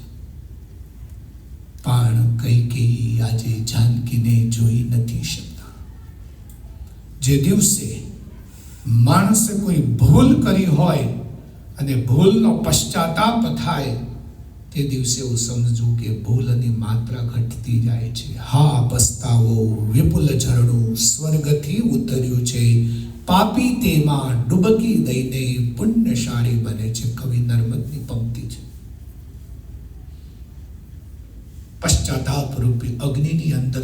પણ કૈકેયી આજે જાનકીને જોઈ નથી શકતા. જે દિવસે માણસે કોઈ ભૂલ કરી હોય અને ભૂલનો પશ્ચાતાપ થાય, તે દિવસે હું સમજું કે ભૂલની માત્રા ઘટતી જાય છે. હા, પસ્તાવો વિપુલ ઝરણું સ્વર્ગથી ઉતર્યું છે, પાપી તેમાં ડૂબકી દઈને પુણ્યશાળી બને છે. કવિ નર્મદની પંક્તિ છે. પશ્ચાતાપ રૂપી અગ્નિની અંદર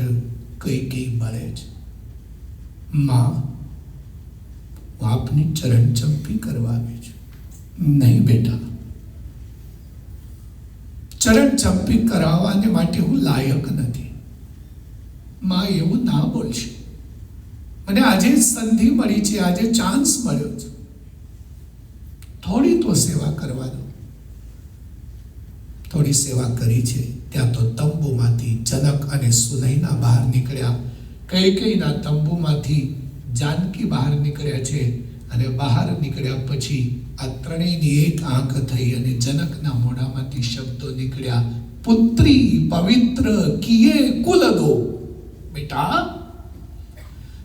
કૈકેયી બળે છે. માં, હું આપની ચરણ ચંપી કરવા આવી છું. નહીં બેટા, ચરણ ચંપી કરાવવાને માટે હું લાયક નથી. માં એવું ના બોલશે. મને આજે સંધિ મળી છે, આજે ચાન્સ મળ્યો છે, થોડી તો સેવા કરવા દો. થોડી સેવા કરી છે. ત્યાં તો તંબુમાંથી જનક અને સુનયના બહાર નીકળ્યા. કૈકેયીના તંબુમાંથી જાનકી બહાર નીકળ્યા છે. અને બહાર નીકળ્યા પછી આ ત્રણેયની એક આંખ થઈ અને જનકના મોઢામાંથી શબ્દો નીકળ્યા, પુત્રી પવિત્ર કિયે કુલ દો. બેટા,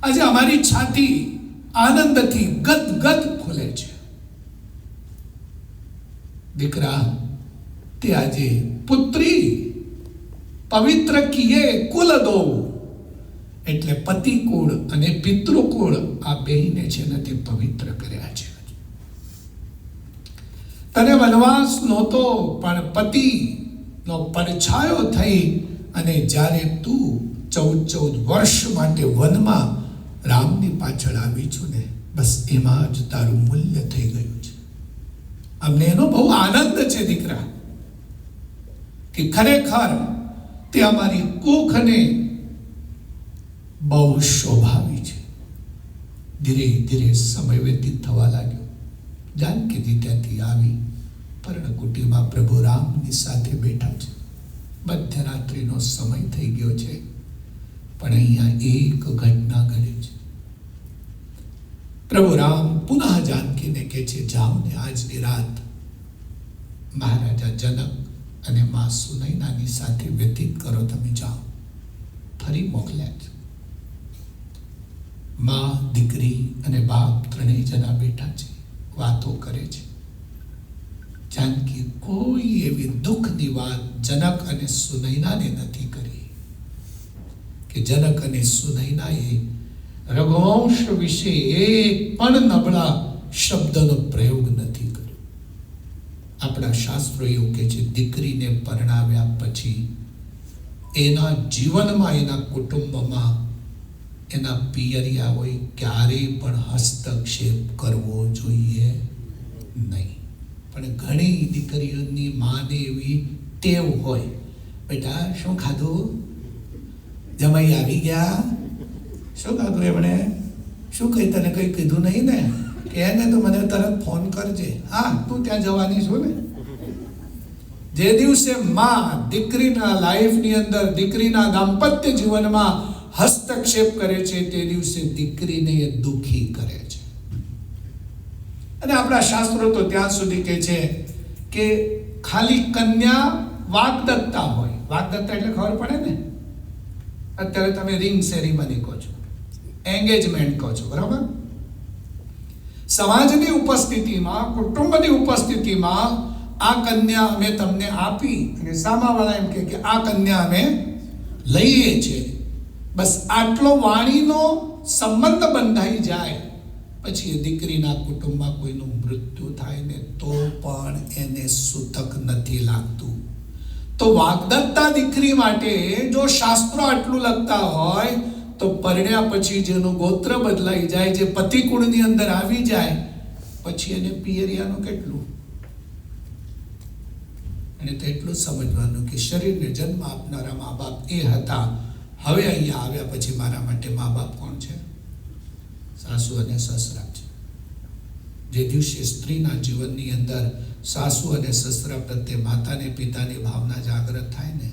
આજે અમારી છાતી આનંદથી ગદગદ ખુલે છે. દીકરા, તે આજે પુત્રી પવિત્ર કિયે કુલ દો, એટલે પતિકુળ અને પિતૃકુળ આ બેયને છે ને તે પવિત્ર કર્યા છે. તને વનવાસ નહોતો, પણ પતિનો પડછાયો થઈ અને જ્યારે તું 14 વર્ષ માટે વનમાં રામની પાછળ આવી છું ને, બસ એમાં જ તારું મૂલ્ય થઈ ગયું છે. અમને એનો બહુ આનંદ છે દીકરા, કે ખરેખર તે અમારી કુખને બહુ શોભાવી છે. ધીરે ધીરે સમય વ્યતીત થવા લાગ્યો. જાનકીજી ત્યાંથી આવી પર્ણકુટીમાં પ્રભુ રામની સાથે બેઠા છે. મધ્યરાત્રિનો સમય થઈ ગયો છે, પણ અહીંયા એક ઘટના ઘડી છે. પ્રભુ રામ પુનઃ જાનકીને કહે છે, જાઓ ને આજની રાત મહારાજા જનક અને માં સુનૈનાની સાથે વ્યતીત કરો. તમે જાઓ. ફરી મોકલ્યા છે. માં, દીકરી અને બાપ ત્રણેય જણા બેઠા છે, વાતો કરે છે. જાનકી કોઈ એવી દુઃખની વાત જનક અને સુનૈનાને નથી કરી કે જનક અને સુનૈનાએ રઘુવંશ વિશે એક પણ નબળા શબ્દનો પ્રયોગ નથી કર્યો. આપણા શાસ્ત્રો એવું કહે છે, દીકરીને પરણાવ્યા પછી એના જીવનમાં, એના કુટુંબમાં, એના પિયરિયાઓએ ક્યારેય પણ હસ્તક્ષેપ કરવો જોઈએ નહીં. પણ ઘણી દીકરીઓની માને એવી ટેવ હોય, બેટા શું ખાધું, જમાઈ આવી ગયા, શું ખાધું એમણે, શું કઈ તને કંઈ કીધું નહીં ને, કે એને તો મને તરત ફોન કરજે. હા, તું ત્યાં જવાની છું ને. જે દિવસે માં દીકરીના લાઈફની અંદર, દીકરીના દાંપત્ય જીવનમાં હસ્તક્ષેપ કરે છે, તે દિવસે દીકરીને એ દુઃખી કરે છે. અને આપણા શાસ્ત્રો તો ત્યાં સુધી કહે છે કે ખાલી કન્યા વાગદત્તા હોય. વાગદત્તા એટલે ખબર પડે ને, અત્યારે તમે રિંગ સેરેમની કહો છો, એંગેજમેન્ટ કહો છો, બરાબર? સમાજની ઉપસ્થિતિમાં, કુટુંબની ઉપસ્થિતિમાં આ કન્યા અમે તમને આપી અને સામાવાળા એમ કે આ કન્યા અમે લઈએ છીએ, બસ આટલો વાણીનો સંબંધ બંધાઈ જાય, પછી એ દીકરીના કુટુંબમાં કોઈનું મૃત્યુ થાય ને તો પણ એને સૂતક નથી લાગતું. તો વાગદત્તા દીકરી માટે જો શાસ્ત્રો આટલું લખતા હોય, તો પરણ્યા પછી જેનું ગોત્ર બદલાઈ જાય, જે પતિકુળની અંદર આવી જાય, પછી એને પિયરિયાનું કેટલું. અને તો એટલું સમજવાનું કે શરીરને જન્મ આપનારા મા બાપ એ હતા, હવે અહીંયા આવ્યા પછી મારા માટે મા બાપ કોણ છે? સાસુ અને સસરા છે. જે દિવસે સ્ત્રીના જીવનની અંદર સાસુ અને સસરા પ્રત્યે માતાને પિતાની ભાવના જાગૃત થાય ને,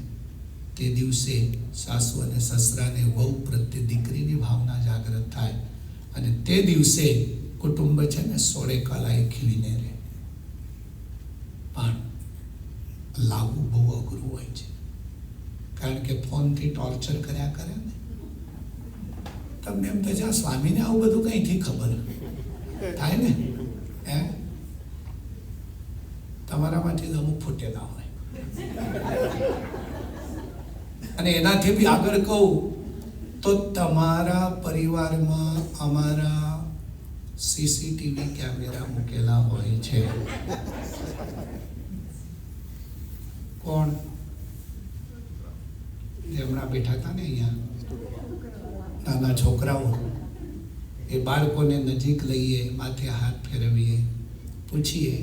તે દિવસે સાસુ અને સસરાને વહુ પ્રત્યે દીકરીની ભાવના જાગૃત થાય, અને તે દિવસે કુટુંબ છે ને સોળે કલાએ ખીલીને રહે. પણ લાવવું બહુ અઘરું હોય છે, કારણ કે ફોનથી ટોર્ચર કર્યા કરે ને. તમને એમ થાય છે આ સ્વામીને આવું બધું કંઈથી ખબર થાય ને? હે, તમારામાંથી અમુક ફૂટેલા હોય. અને એનાથી બી આગળ કહું તો તમારા પરિવારમાં અમારા સીસીટીવી કેમેરા મૂકેલા હોય છે. કોણ? જે હમણાં બેઠા હતા ને અહીંયા, નાના છોકરાઓ, એ બાળકોને નજીક લઈએ, માથે હાથ ફેરવીએ, પૂછીએ,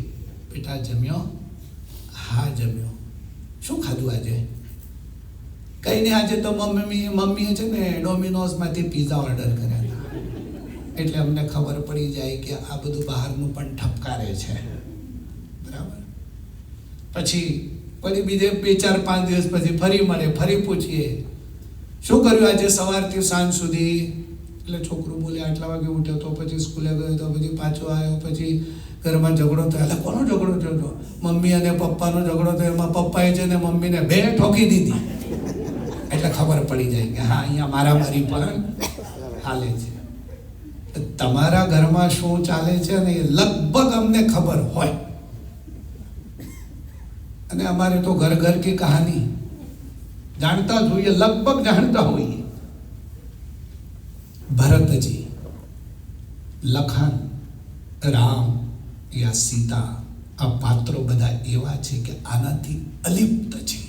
બેટા જમ્યો? હા જમ્યો. શું ખાધું આજે? કંઈ નહીં, આજે તો મમ્મીએ છે ને ડોમિનોઝમાંથી પિઝા ઓર્ડર કર્યા હતા, એટલે અમને ખબર પડી જાય કે આ બધું બહારનું પણ ઠપકારે છે, બરાબર? પછી બીજે 2-4-5 દિવસ પછી ફરી મળે, ફરી પૂછીએ શું કર્યું આજે સવારથી સાંજ સુધી? એટલે છોકરું બોલે આટલા વાગે ઉઠ્યો તો પછી સ્કૂલે ગયો તો પછી પાછો આવ્યો, પછી ઘરમાં ઝઘડો થયો. એટલે કોનો ઝઘડો થયો? મમ્મી અને પપ્પાનો ઝઘડો થયો. એમાં પપ્પાએ છે ને મમ્મીને બે ઠોકી દીધી. એટલે ખબર પડી જાય કે હા અહીંયા મારામારી પણ હાલે છે. તમારા ઘરમાં શું ચાલે છે ને એ લગભગ અમને ખબર હોય. અને અમારે તો ઘર ઘર की કહાની જાણતા જ હોઈએ, લગભગ જાણતા હોઈએ. ભરતજી, લખન, રામ યા સીતા, આ પાત્રો બધા એવા છે કે આનાથી અલિપ્ત છે.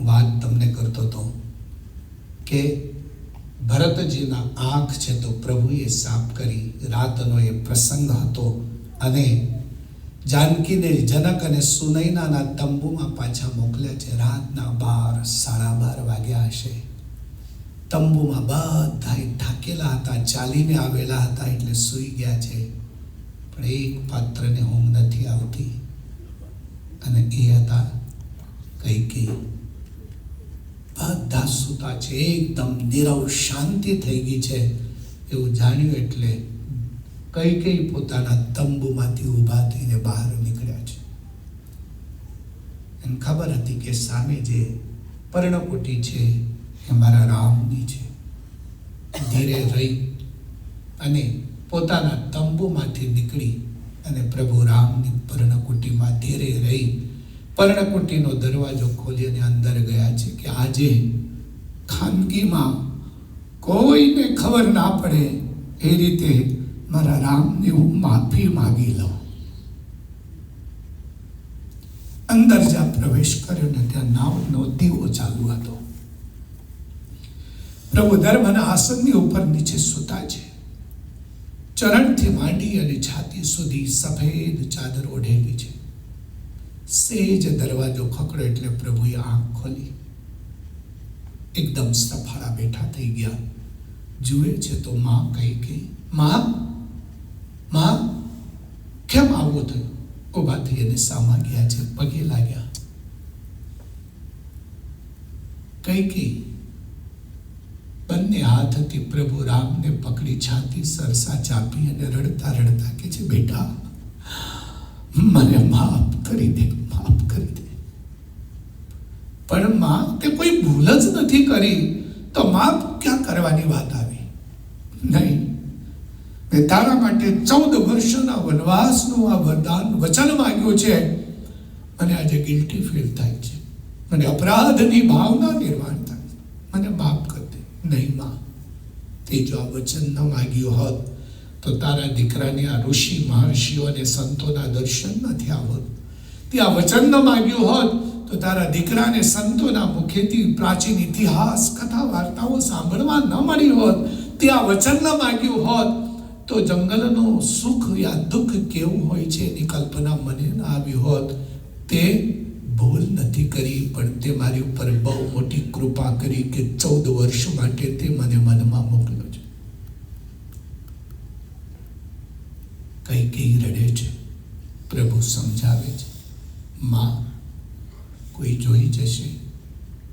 વાત તમને કરતો હતો કે ભરતજીના આંખ છે તો પ્રભુએ સાફ કરી. રાતનો એ પ્રસંગ હતો અને જાનકીને જનક અને સુનૈનાના તંબુમાં પાછા મોકલ્યા છે. રાતના 12, 12:30 વાગ્યા હશે. તંબુમાં બધા થાકેલા હતા, ચાલીને આવેલા હતા એટલે સૂઈ ગયા છે. પણ એક પાત્રને ઊંઘ નથી આવતી અને એ હતા કૈકેયી. બધા સૂતા છે, એકદમ નીરવ શાંતિ થઈ ગઈ છે. એવું જાણ્યું એટલે કૈકેયી પોતાના તંબુમાંથી ઊભા થઈને બહાર નીકળ્યા છે. એને ખબર હતી કે સામે જે પર્ણકુટી છે એ મારા રામની છે. ધીરે રહી અને પોતાના તંબુમાંથી નીકળી અને પ્રભુ રામની પર્ણકુટીમાં ધીરે રહી પર્ણકુટીનો દરવાજો ખોલી અને અંદર ગયા છે કે આજે ખાનગીમાં કોઈને ખબર ના પડે એ રીતે મારા રામની હું માફી માગી લઉં. અંદર જ્યાં પ્રવેશ કર્યો ને ત્યાં નાવનો દીવો ચાલુ હતો. પ્રભુ ધર્મના આસનની ઉપર નીચે સૂતા છે. ચરણથી માંડી અને છાતી સુધી સફેદ ચાદર ઓઢેલી છે. સેજ દરવાજો ખકડ્યો એટલે પ્રભુએ આંખ ખોલી. એકદમ સફાળા બેઠા થઈ ગયા. જુએ છે તો માં કૈકેયી, માં કેમ આવું થયું? ઊભા થઈ અને સામા ગયા છે, પગે લાગ્યા. કૈકેયી બંને હાથથી પ્રભુ રામને પકડી છાતી સરસા ચાપી અને રડતા રડતા કે છે, બેટા મને માફ કરી દે, માફ કરી દે. પણ માં, તે કોઈ ભૂલ જ નથી કરી તો માફ ક્યાં કરવાની વાત આવી? નહીં, મેં તારા માટે 14 વર્ષના વનવાસનું આ વરદાન વચન માંગ્યું છે. મને આજે ગિલ્ટી ફીલ થાય છે, મને અપરાધની ભાવના નિર્માણ થાય છે. મને માફ કર દે. નહીં માં, તે જો આ વચન ન માંગ્યું હોત તો તારા દીકરાને આ ઋષિ મહર્ષિઓ અને સંતોના દર્શન ન થયા હોત. તે આ વચન ન માંગ્યું હોત તો તારા દીકરાને સંતોના મુખેથી પ્રાચીન ઇતિહાસ કથા વાર્તાઓ સાંભળવા ન મળી હોત. તે આ વચન ન માંગ્યું હોત તો જંગલનું સુખ યા દુઃખ કેવું હોય છે એની કલ્પના મને ન આવી હોત. તે ભૂલ નથી કરી, પણ તે મારી ઉપર બહુ મોટી કૃપા કરી કે 14 વર્ષ માટે તે મને મનમાં મોકલ્યો છે. કૈકેયી રડે છે, પ્રભુ સમજાવે છે, માં કોઈ જોઈ જશે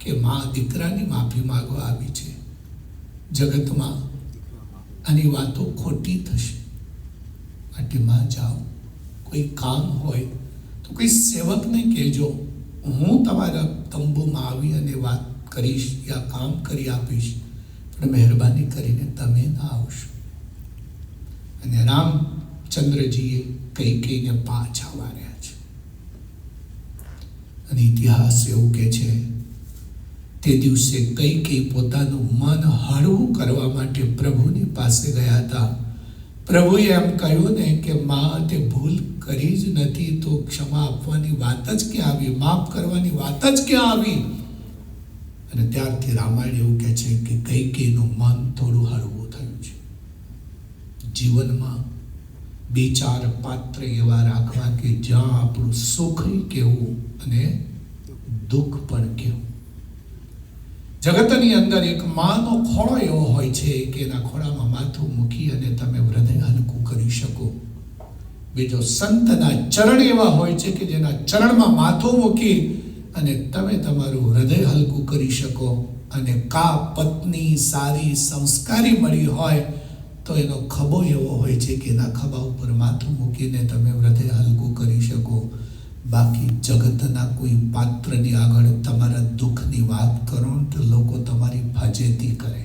કે માં દીકરાની માફી માંગવા આવી છે. જગતમાં આની વાતો ખોટી થશે, માટે માં જાઓ. કોઈ કામ હોય તો કોઈ સેવકને કહેજો, હું તમારા તંબુમાં આવી અને વાત કરીશ યા કામ કરી આપીશ, પણ મહેરબાની કરીને તમે ના આવશો. અને રામચંદ્રજીએ કૈકેયીને પાછા વાર્યા છે. અને ઇતિહાસ એવું કહે છે, તે દિવસે કૈકેયી પોતાનું મન હળવું કરવા માટે પ્રભુની પાસે ગયા હતા. પ્રભુએ એમ કહ્યું ને કે માં, તે ભૂલ કરી જ નથી તો ક્ષમા આપવાની વાત જ ક્યાં આવી, માફ કરવાની વાત જ ક્યાં આવી? અને ત્યારથી રામાયણ એવું કહે છે કે કૈકેયીનું મન થોડું હળવું થયું છે. જીવનમાં 2-4 પાત્ર એવા રાખવા કે જ્યાં આપણું સુખ કેવું અને દુઃખ પણ કેવું. જગતની અંદર એક માનો ખોળો એવો હોય છે કે એના ખોળામાં માથું મૂકી અને તમે હૃદય હલકું કરી શકો. બીજો સંતના ચરણ એવા હોય છે કે જેના ચરણમાં માથું મૂકી અને તમે તમારું હૃદય હલકું કરી શકો. અને કા પત્ની સારી સંસ્કારી મળી હોય તો એનો ખભો એવો હોય છે કે એના ખભા ઉપર માથું મૂકીને તમે હૃદય હલકું કરી શકો. બાકી જગતના કોઈ પાત્રની આગળ તમારા દુઃખની વાત કરો તો લોકો તમારી ફજેતી કરે.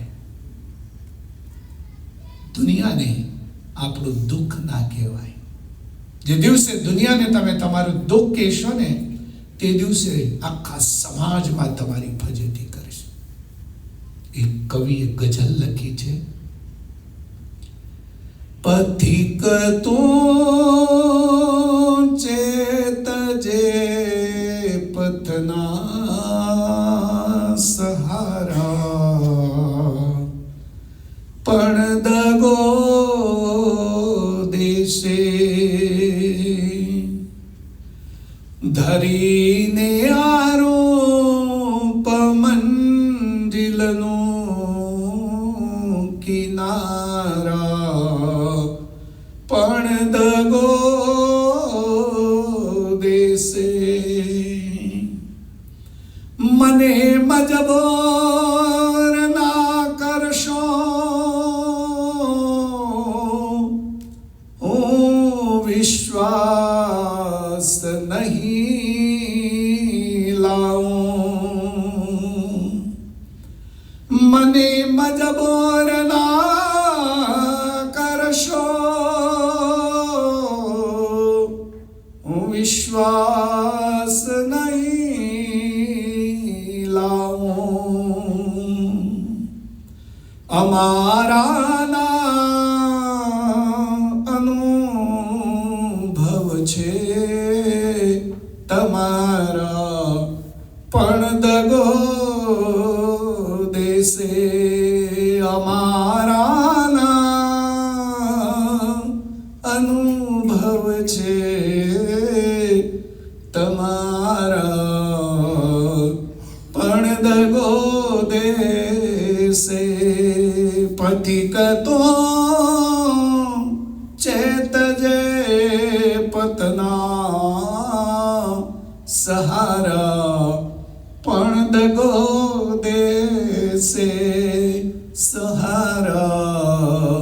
દુનિયાને આપણું દુઃખ ના કહેવાય. જે દિવસે દુનિયાને તમે તમારું દુઃખ કહેશો ને તે દિવસે આખા સમાજમાં તમારી ફજેતી કરશે. એક કવિએ ગઝલ લખી છે, પથિક તું ચેતજે પથના સહારા, પણ દગો દેશે ધરીને આરોપ મંજિલનું કિનારા, પણ દગો દેશે. મને મજબૂર ના કરશો, હું વિશ્વાસ નહીં લાવું. મને મજબૂર ના કરશો, હું વિશ્વાસ નહીં લાવું. અમારા અનુભવ છે તમારા, પણ દગો દેશે. અમારા અનુભવ છે તમારા, પણ દગો દેશે. પથિક તો ચેતજે પતના સહારા, પણ દગો દેશે. સહારા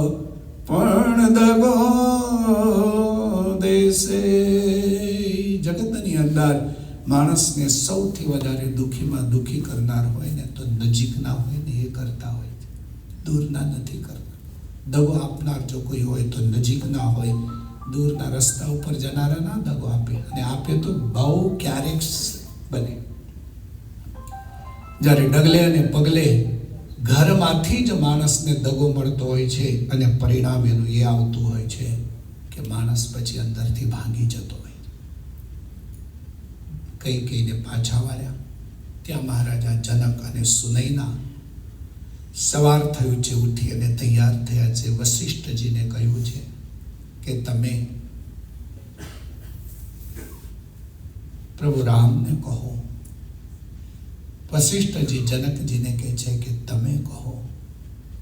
પણ દગો દેશે. જગતની અંદર માણસને સૌથી વધારે દુઃખીમાં દુઃખી કરનાર હોય ને તો નજીકના હોય ને એ કરતા હોય, દૂરના નથી કરતા. દગો આપનાર જો કોઈ હોય તો નજીકના હોય, દૂરના રસ્તા ઉપર જનારા ના દગો આપે, અને આપે તો બહુ ક્યારેક બને. જ્યારે ડગલે અને પગલે ઘરમાંથી જ માણસને દગો મળતો હોય છે, અને પરિણામ એનું એ આવતું હોય છે કે માણસ પછી અંદરથી ભાંગી જતો હોય. કઈ કઈને પાછા વાળ્યા. ત્યાં મહારાજા જનક અને સુનૈના સવાર થયું છે, ઉઠી અને તૈયાર થયા છે. વશિષ્ઠજીને કહ્યું છે કે તમે પ્રભુ રામને કહો. વશિષ્ઠજી જનકજીને કહે છે કે તમે કહો,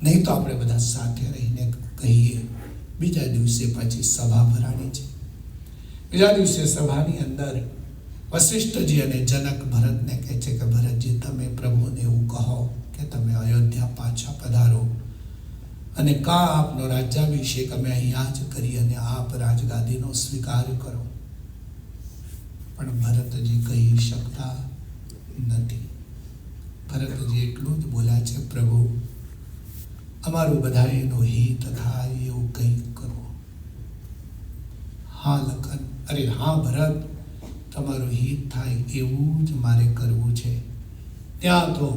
નહીં તો આપણે બધા સાથે રહીને કહીએ. બીજા દિવસે પછી સભા ભરાણી છે. બીજા દિવસે સભાની અંદર વશિષ્ઠજી અને જનક ભરતને કહે છે કે ભરતજી, તમે પ્રભુને એવું કહો કે તમે અયોધ્યા પાછા પધારો, અને કા આપનો રાજ્યાભિષેક અમે અહીંયા જ કરી અને આપ રાજગાદીનો સ્વીકાર કરો. પણ ભરતજી કહી શકતા નથી. ભરતજી એટલું જ બોલ્યા છે, પ્રભુ અમારું બધાયનું હિત થાય એવું કંઈક કરો. હા લખન, અરે હા ભરત, તમારું હિત થાય એવું જ મારે કરવું છે. ત્યાં તો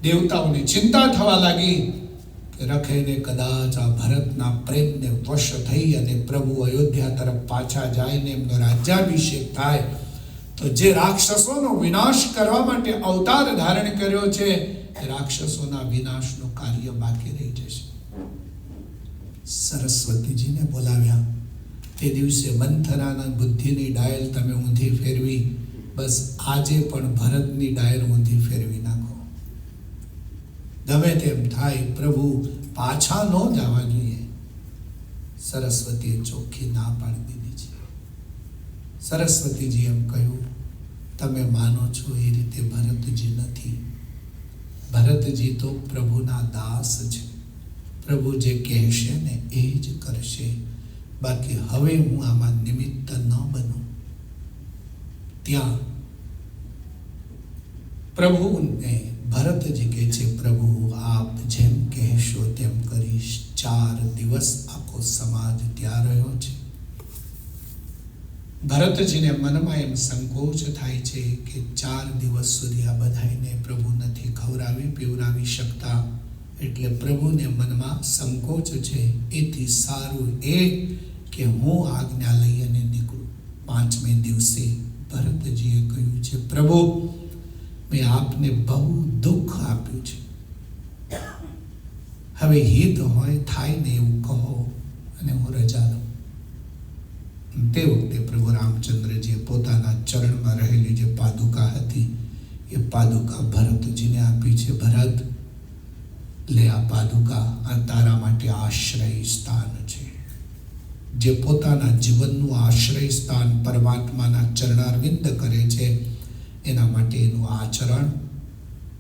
દેવતાઓને ચિંતા થવા લાગી કે રખેને કદાચ આ ભરતના પ્રેમને વશ થઈ અને પ્રભુ અયોધ્યા તરફ પાછા જાય ને એમનો રાજ્યાભિષેક થાય તો જે રાક્ષસોનો વિનાશ કરવા માટે અવતાર ધારણ કર્યો છે, રાક્ષસોના વિનાશનું કાર્ય બાકી રહી જશે. સરસ્વતીજીને બોલાવ્યા. તે દિવસે મંથરાના બુદ્ધિની ડાયલ તમે ઊંધી ફેરવી, બસ આજે પણ ભરતની ડાયલ ઊંધી ફેરવી નાખો. ગમે તેમ થાય, પ્રભુ પાછા ન જવા જોઈએ. સરસ્વતીએ ચોખ્ખી ના પાડી દીધી છે. સરસ્વતીજી એમ કહ્યું, તમે માનો છો એ રીતે ભરતજી નથી. ભરતજી તો પ્રભુના દાસ છે, પ્રભુ જે કહેશે ને એ જ કરશે, બાકી હવે હું આમાં નિમિત્ત ન બનું. ત્યાં પ્રભુને ભરતજી કહે છે, પ્રભુ આપ જેમ કહેશો તેમ કરીશ. 4 દિવસ આખો સમાજ ત્યાં રહ્યો છે. ભરતજીને મનમાં એમ સંકોચ થાય છે કે 4 દિવસ સુધી આ બધાને પ્રભુ નથી ખવડાવી પીવડાવી શકતા, એટલે પ્રભુને મનમાં સંકોચ છે. એથી સારું એ કે હું આજ્ઞા લઈ અને નીકળું. 5મે દિવસે ભરતજીએ કહ્યું છે, પ્રભુ મેં આપને બહુ દુઃખ આપ્યું છે, હવે હિત હોય થાય ને એવું કહો અને હું રજા લઉં. તે વખતે પ્રભુ રામચંદ્રજીએ પોતાના ચરણમાં રહેલી જે પાદુકા હતી એ પાદુકા ભરતજીને આપી છે. ભરત, લે આ પાદુકા, આ તારા માટે આશ્રય સ્થાન છે. જે પોતાના જીવનનું આશ્રય સ્થાન પરમાત્માના ચરણારવિંદ કરે છે, એના માટે એનું આચરણ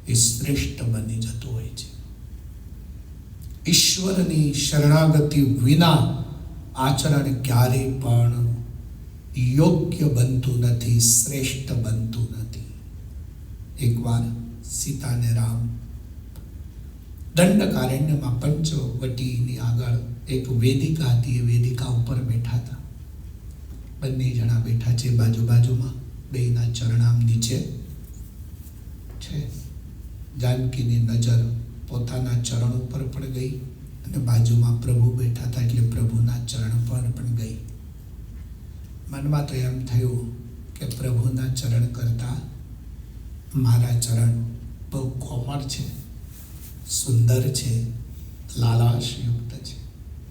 એ શ્રેષ્ઠ બની જતું હોય છે. ઈશ્વરની શરણાગતિ વિના આચરણ ક્યારેય પણ યોગ્ય બનતું નથી, શ્રેષ્ઠ બનતું નથી. એકવાર સીતાને રામ દંડકારણ્યમાં પંચવટીની આગળ એક વેદિકા હતી, એ વેદિકા ઉપર બેઠા હતા. બંને જણા બેઠા છે બાજુમાં, બેયના ચરણામ નીચે છે. જાનકીની નજર પોતાના ચરણ ઉપર પણ ગઈ અને બાજુમાં પ્રભુ બેઠા હતા એટલે પ્રભુના ચરણ પર પણ ગઈ. મનમાં તો એમ થયું કે પ્રભુના ચરણ કરતા મારા ચરણ બહુ કોમળ છે, સુંદર છે, લાલાશયુક્ત છે,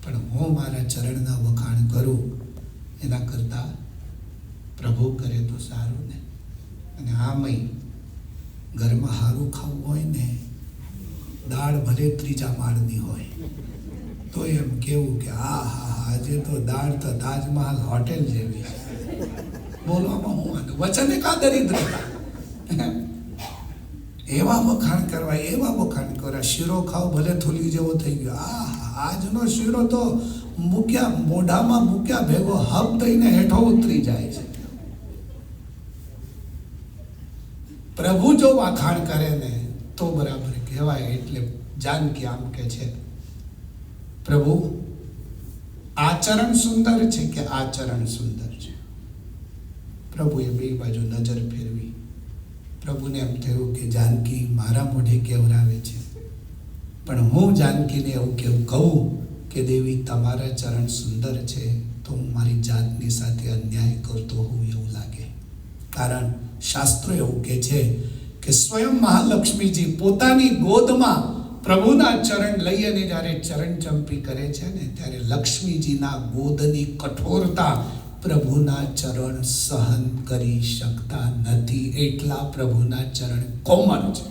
પણ હું મારા ચરણના વખાણ કરું એના કરતાં પ્રભુ કરે તો સારું ને. અને આમય ઘરમાં સારું ખાવું હોય ને, દાળ ભલે 3જા માળની હોય તો એમ કેવું કે આ હા આજે તો દાળ તો તાજમહાલ હોટેલ જેવી છે. બોલવામાં હું વાંધો, વચને કા દરિદ્રતા. એવા વખાણ કરવા, શીરો ખાવ ભલે થોલી જેવો થઈ ગયો, આજનો શીરો તો મોઢામાં મૂક્યા ભેગો હબ થઈને હેઠો ઉતરી જાય છે. પ્રભુ જો વખાણ કરે ને તો બરાબર કહેવાય. એટલે જાનકી આમ કે છે, પ્રભુ આચરણ સુંદર છે કે આચરણ સુંદર છે? પ્રભુએ બે બાજુ નજર ફેરવી. પ્રભુને એમ થયું કે જાનકી મારા મોઢે કેવરાવે છે, પણ હું જાનકીને એવું કહું કે દેવી તમારા ચરણ સુંદર છે તો હું મારી જાતની સાથે અન્યાય કરતો હોઉં એવું લાગે. કારણ શાસ્ત્રો એવું કહે છે કે સ્વયં મહાલક્ષ્મીજી પોતાની ગોદમાં પ્રભુના ચરણ લઈ અને જ્યારે ચરણ ચંપી કરે છે ને, ત્યારે લક્ષ્મીજીના ગોદની કઠોરતા પ્રભુના ચરણ સહન કરી શકતા નથી, એટલા પ્રભુના ચરણ કોમળ છે.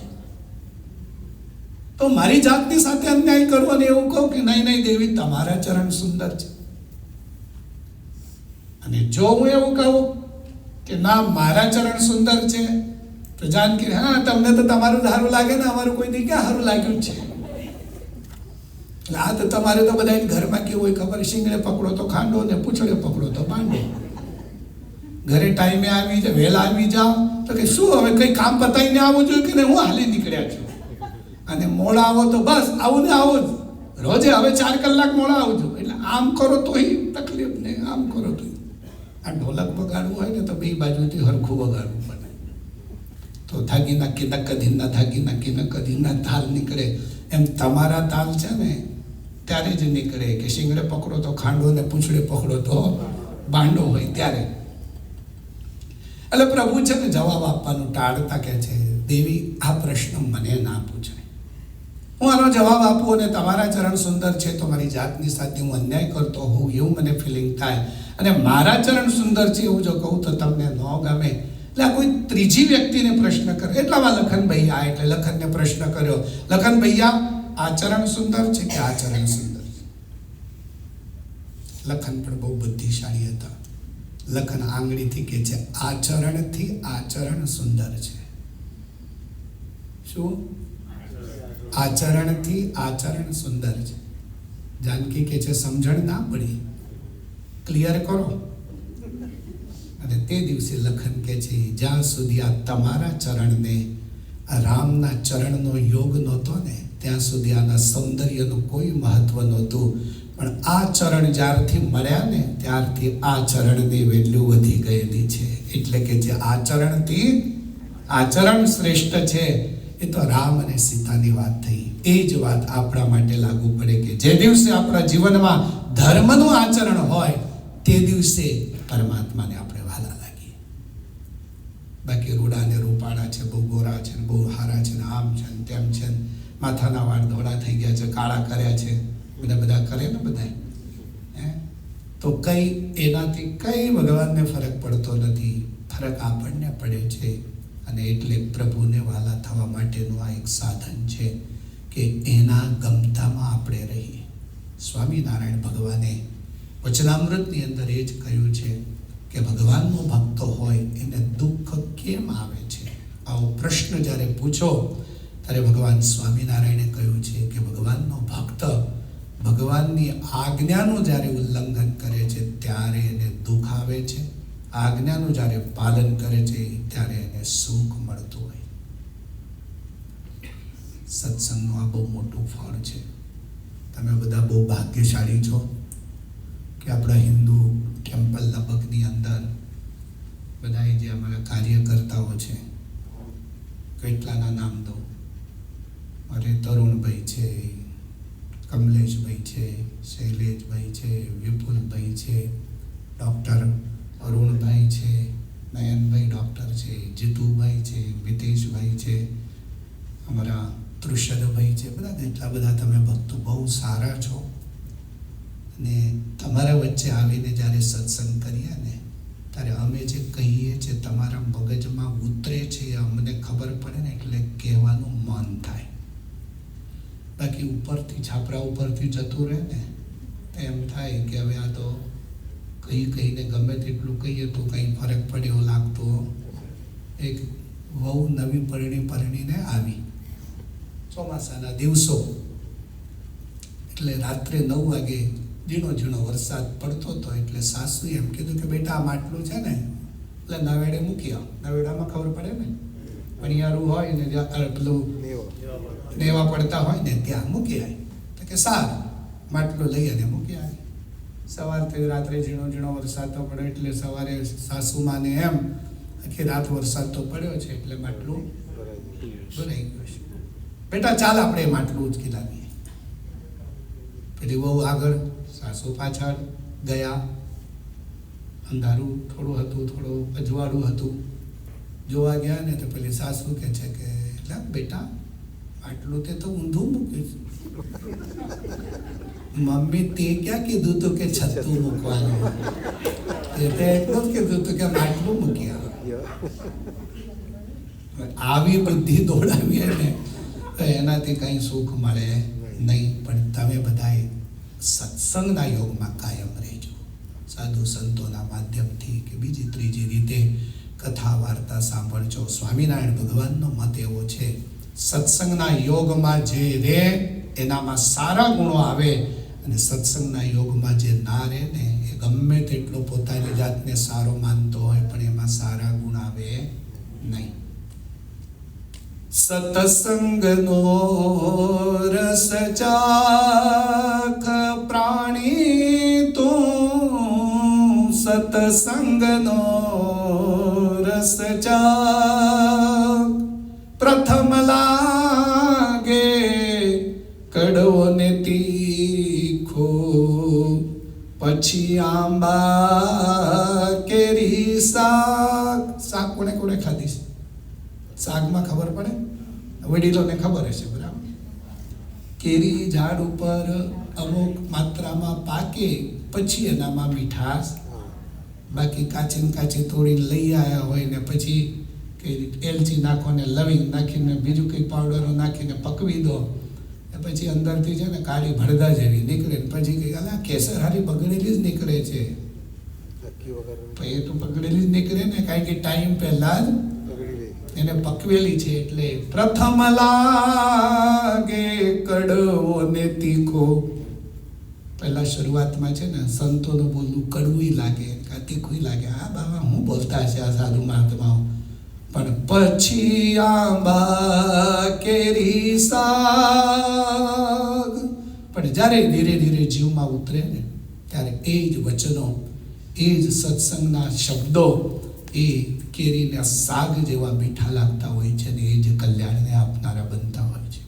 તો મારી જાતની સાથે અન્યાય કરવો અને એવું કહું કે નહીં દેવી તમારા ચરણ સુંદર છે. અને જો હું એવું કહું કે ના મારા ચરણ સુંદર છે તો જાનકી, હા તમને તો તમારું સારું લાગે ને, અમારું કોઈ દી ક્યાં સારું લાગ્યું છે. એટલે આ તો તમારે તો બધા ઘરમાં કેવું હોય ખબર, શીંગડે પકડો તો ખાંડો ને પૂંછડે પકડો તો પાંડો. ઘરે ટાઈમે આવી જાય, વહેલા આવી જાઓ તો કે શું હવે કઈ કામ પતાવીને આવવું જોઈએ કે ને હું હાલી નીકળ્યા છું, અને મોડા આવો તો બસ આવું ને આવો જ રોજે, હવે 4 કલાક મોડા આવજો. એટલે આમ કરો તોય તકલીફ ને આમ કરો તોય. આ ઢોલક વગાડવું હોય ને તો બે બાજુથી હરખું વગાડવું પડે. તો થાકી નાખી ન કદી ના થાકી નાખી ન કદી ના તાલ નીકળે. એમ તમારા તાલ છે ને ત્યારે જ નીકળે કે શીંગડે પકડો તો ખાંડો ને પૂંછડે પકડો તો બાંડો હોય ત્યારે. એટલે પ્રભુ છે ને જવાબ આપવાનું ટાળતા કે છે, દેવી આ પ્રશ્ન મને ના પૂછે, હું આનો જવાબ આપું અને તમારા ચરણ સુંદર છે તો મારી જાતની સાથે હું અન્યાય કરતો હોઉં એવું મને ફિલિંગ થાય, અને મારા ચરણ સુંદર છે એવું જો કહું તો તમને ન ગમે. એટલે આ કોઈ ત્રીજી વ્યક્તિને પ્રશ્ન કરે. એટલામાં લખનભૈયા એટલે લખનને પ્રશ્ન કર્યો, લખનભૈયા આચરણ સુંદર છે કે આચરણ સુંદર છે? લખન પણ બહુ બુદ્ધિશાળી હતા. લખન આંગળીથી કે છે આચરણથી આચરણ સુંદર છે. શું? આચરણથી આચરણ સુંદર છે. જાનકી કે છે સમજણ ના પડી, ક્લિયર કરો. અને તે દિવસે લખન કે છે જ્યાં સુધી આ તમારા ચરણને, આ રામના ચરણનો યોગ નહોતો ને ત્યાં સુધી આના સૌંદર્યનું કોઈ મહત્વ નહોતું. પણ આ ચરણ જ્યારથી મળ્યા ને ત્યારથી આ ચરણની વેલ્યુ વધી ગયેલી છે. એટલે કે જે આચરણથી આચરણ શ્રેષ્ઠ છે એ તો રામ અને સીતાની વાત થઈ. એ જ વાત આપણા માટે લાગુ પડે કે જે દિવસે આપણા જીવનમાં ધર્મનું આચરણ હોય તે દિવસે પરમાત્માને આપણે વહાલા લાગીએ. બાકી રૂડા ને રૂપાળા છે, બહુ ગોરા છે, બહુ હારા છે, આમ છે ને તેમ છે, માથાના વાળ ધોળા થઈ ગયા છે, કાળા કર્યા છે, બધા કરે ને બધા, તો કઈ એનાથી કઈ ભગવાનને ફરક પડતો નથી. ફરક આપણને પડે છે. અને એટલે પ્રભુને વહાલા થવા માટેનું આ એક સાધન છે કે એના ગમતામાં આપણે રહીએ. સ્વામિનારાયણ ભગવાને વચનામૃતની અંદર એ જ કહ્યું છે કે ભગવાનનો ભક્ત હોય એને દુઃખ કેમ આવે છે. આવો પ્રશ્ન જ્યારે પૂછો ત્યારે ભગવાન સ્વામિનારાયણે કહ્યું છે કે ભગવાનનો ભક્ત ભગવાનની આજ્ઞાનું જ્યારે ઉલ્લંઘન કરે છે ત્યારે એને દુઃખ આવે છે. આજ્ઞાનું જ્યારે પાલન કરે છે ત્યારે એને સુખ મળતું હોય. સત્સંગનું આ બહુ મોટું ફળ છે. તમે બધા બહુ ભાગ્યશાળી છો કે આપણા હિન્દુ ટેમ્પલ લબકની અંદર બધા જે અમારા કાર્યકર્તાઓ છે, કેટલાના નામ દો. અરે તરુણભાઈ છે, કમલેશભાઈ છે, શૈલેષભાઈ છે, વિપુલભાઈ છે, ડૉક્ટર અરુણભાઈ છે, નયનભાઈ ડૉક્ટર છે, જીતુભાઈ છે, મિતેશભાઈ છે, અમારા તૃષદભાઈ છે, બધા એટલા બધા તમે ભક્તો બહુ સારા છો. અને તમારા વચ્ચે આવીને જ્યારે સત્સંગ કરીએ ને ત્યારે અમે જે કહીએ છીએ તમારા મગજમાં ઉતરે છે એ અમને ખબર પડે ને એટલે કહેવાનું મન થાય. બાકી ઉપરથી છાપરા ઉપરથી જતું રહે ને તો એમ થાય કે હવે આ તો કહીને ગમે તેટલું કહીએ તો કંઈ ફરક પડે એવો લાગતો. એક વહુ નવી પરણીને આવી, ચોમાસાના દિવસો, એટલે રાત્રે 9 વાગે ઝીણો વરસાદ પડતો હતો. એટલે સાસુએ એમ કીધું કે બેટા આ માટલું છે ને એટલે નવેડે મૂકી આવ. નવેડામાં ખબર પડે ને, પણિયારું હોય ને જ્યાં પેલું નેવા પડતા હોય ને ત્યાં મૂકી આવે. તો કે સારું, માટલું લઈ અને મૂકી આવે. સવારથી રાત્રે ઝીણો વરસાદ તો પડ્યો એટલે સવારે સાસુમાને એમ આખી રાત વરસાદ તો પડ્યો છે એટલે માટલું ભરાઈ ગયું છે. બેટા ચાલ આપણે માટલું ઉચકી લાવીએ. પેલી બહુ આગળ, સાસુ પાછળ ગયા. અંધારું થોડું હતું, થોડું અજવાળું હતું. જોવા ગયા ને તો પેલી સાસુ કહે છે કે એટલે બેટા માટલું તે તો ઊંધું મૂક્યું છે. મમ્મી તે ક્યાં કીધું તું કે છત્તું મૂકવાનું, એ તો એટલું જ કીધું તું કે માટલું મૂકી આવો. આવી બુદ્ધિ દોડાવીએ ને તો એનાથી કંઈ સુખ મળે નહીં. પણ તમે બધાએ સત્સંગના યોગમાં કાયમ રહેજો. સાધુ સંતોના માધ્યમથી કે બીજી ત્રીજી રીતે કથા વાર્તા સાંભળજો. સ્વામિનારાયણ ભગવાનનો મત એવો છે સત્સંગના યોગમાં જે રહે એનામાં સારા ગુણો આવે, અને સત્સંગના યોગમાં જે ના રહે ને એ ગમે તેટલો પોતાની જાતને સારો માનતો હોય પણ એમાં સારા ગુણ આવે નહીં. સત્સંગનો રસ ચાખ પ્રાણી તું, સત્સંગનો રસ ચાખ. પ્રથમ લાગે કડવો ને તીખો, પછી આંબા કેરી શાક. શાક કોને ખાધી છે? શાકમાં ખબર પડે, વડીલોને ખબર હશે, બરાબર. કેરી ઝાડ ઉપર અમુક માત્રામાં પાકે પછી એનામાં મીઠાશ. બાકી કાચી તોડીને લઈ આવ્યા હોય ને પછી એલચી નાખો ને લવિંગ નાખીને બીજું કંઈ પાવડરો નાખીને પકવી દો, પછી અંદરથી છે ને કાળી ભડગા જેવી નીકળે ને પછી કંઈ અલા કેસર હારી બગડેલી જ નીકળે છે. એ તો બગડેલી જ નીકળે ને, કારણ કે ટાઈમ પહેલા જ એને પકવેલી છે એટલે પ્રથમ લાગે કડવો ને તીખો. પહેલા શરૂઆતમાં છે ને સંતોનું બોલવું કડવું લાગે, તીખું લાગે, આ બાબા હું બોલતા છે આ સાધુ મહાત્માઓ. પણ પછી આંબા કેરી સાગ, પણ જ્યારે ધીરે ધીરે જીવમાં ઉતરે ને ત્યારે એ જ વચનો, એ જ સત્સંગના શબ્દો એ કેરીના સાગ જેવા મીઠા લાગતા હોય છે ને એ જ કલ્યાણને આપનારા બનતા હોય છે.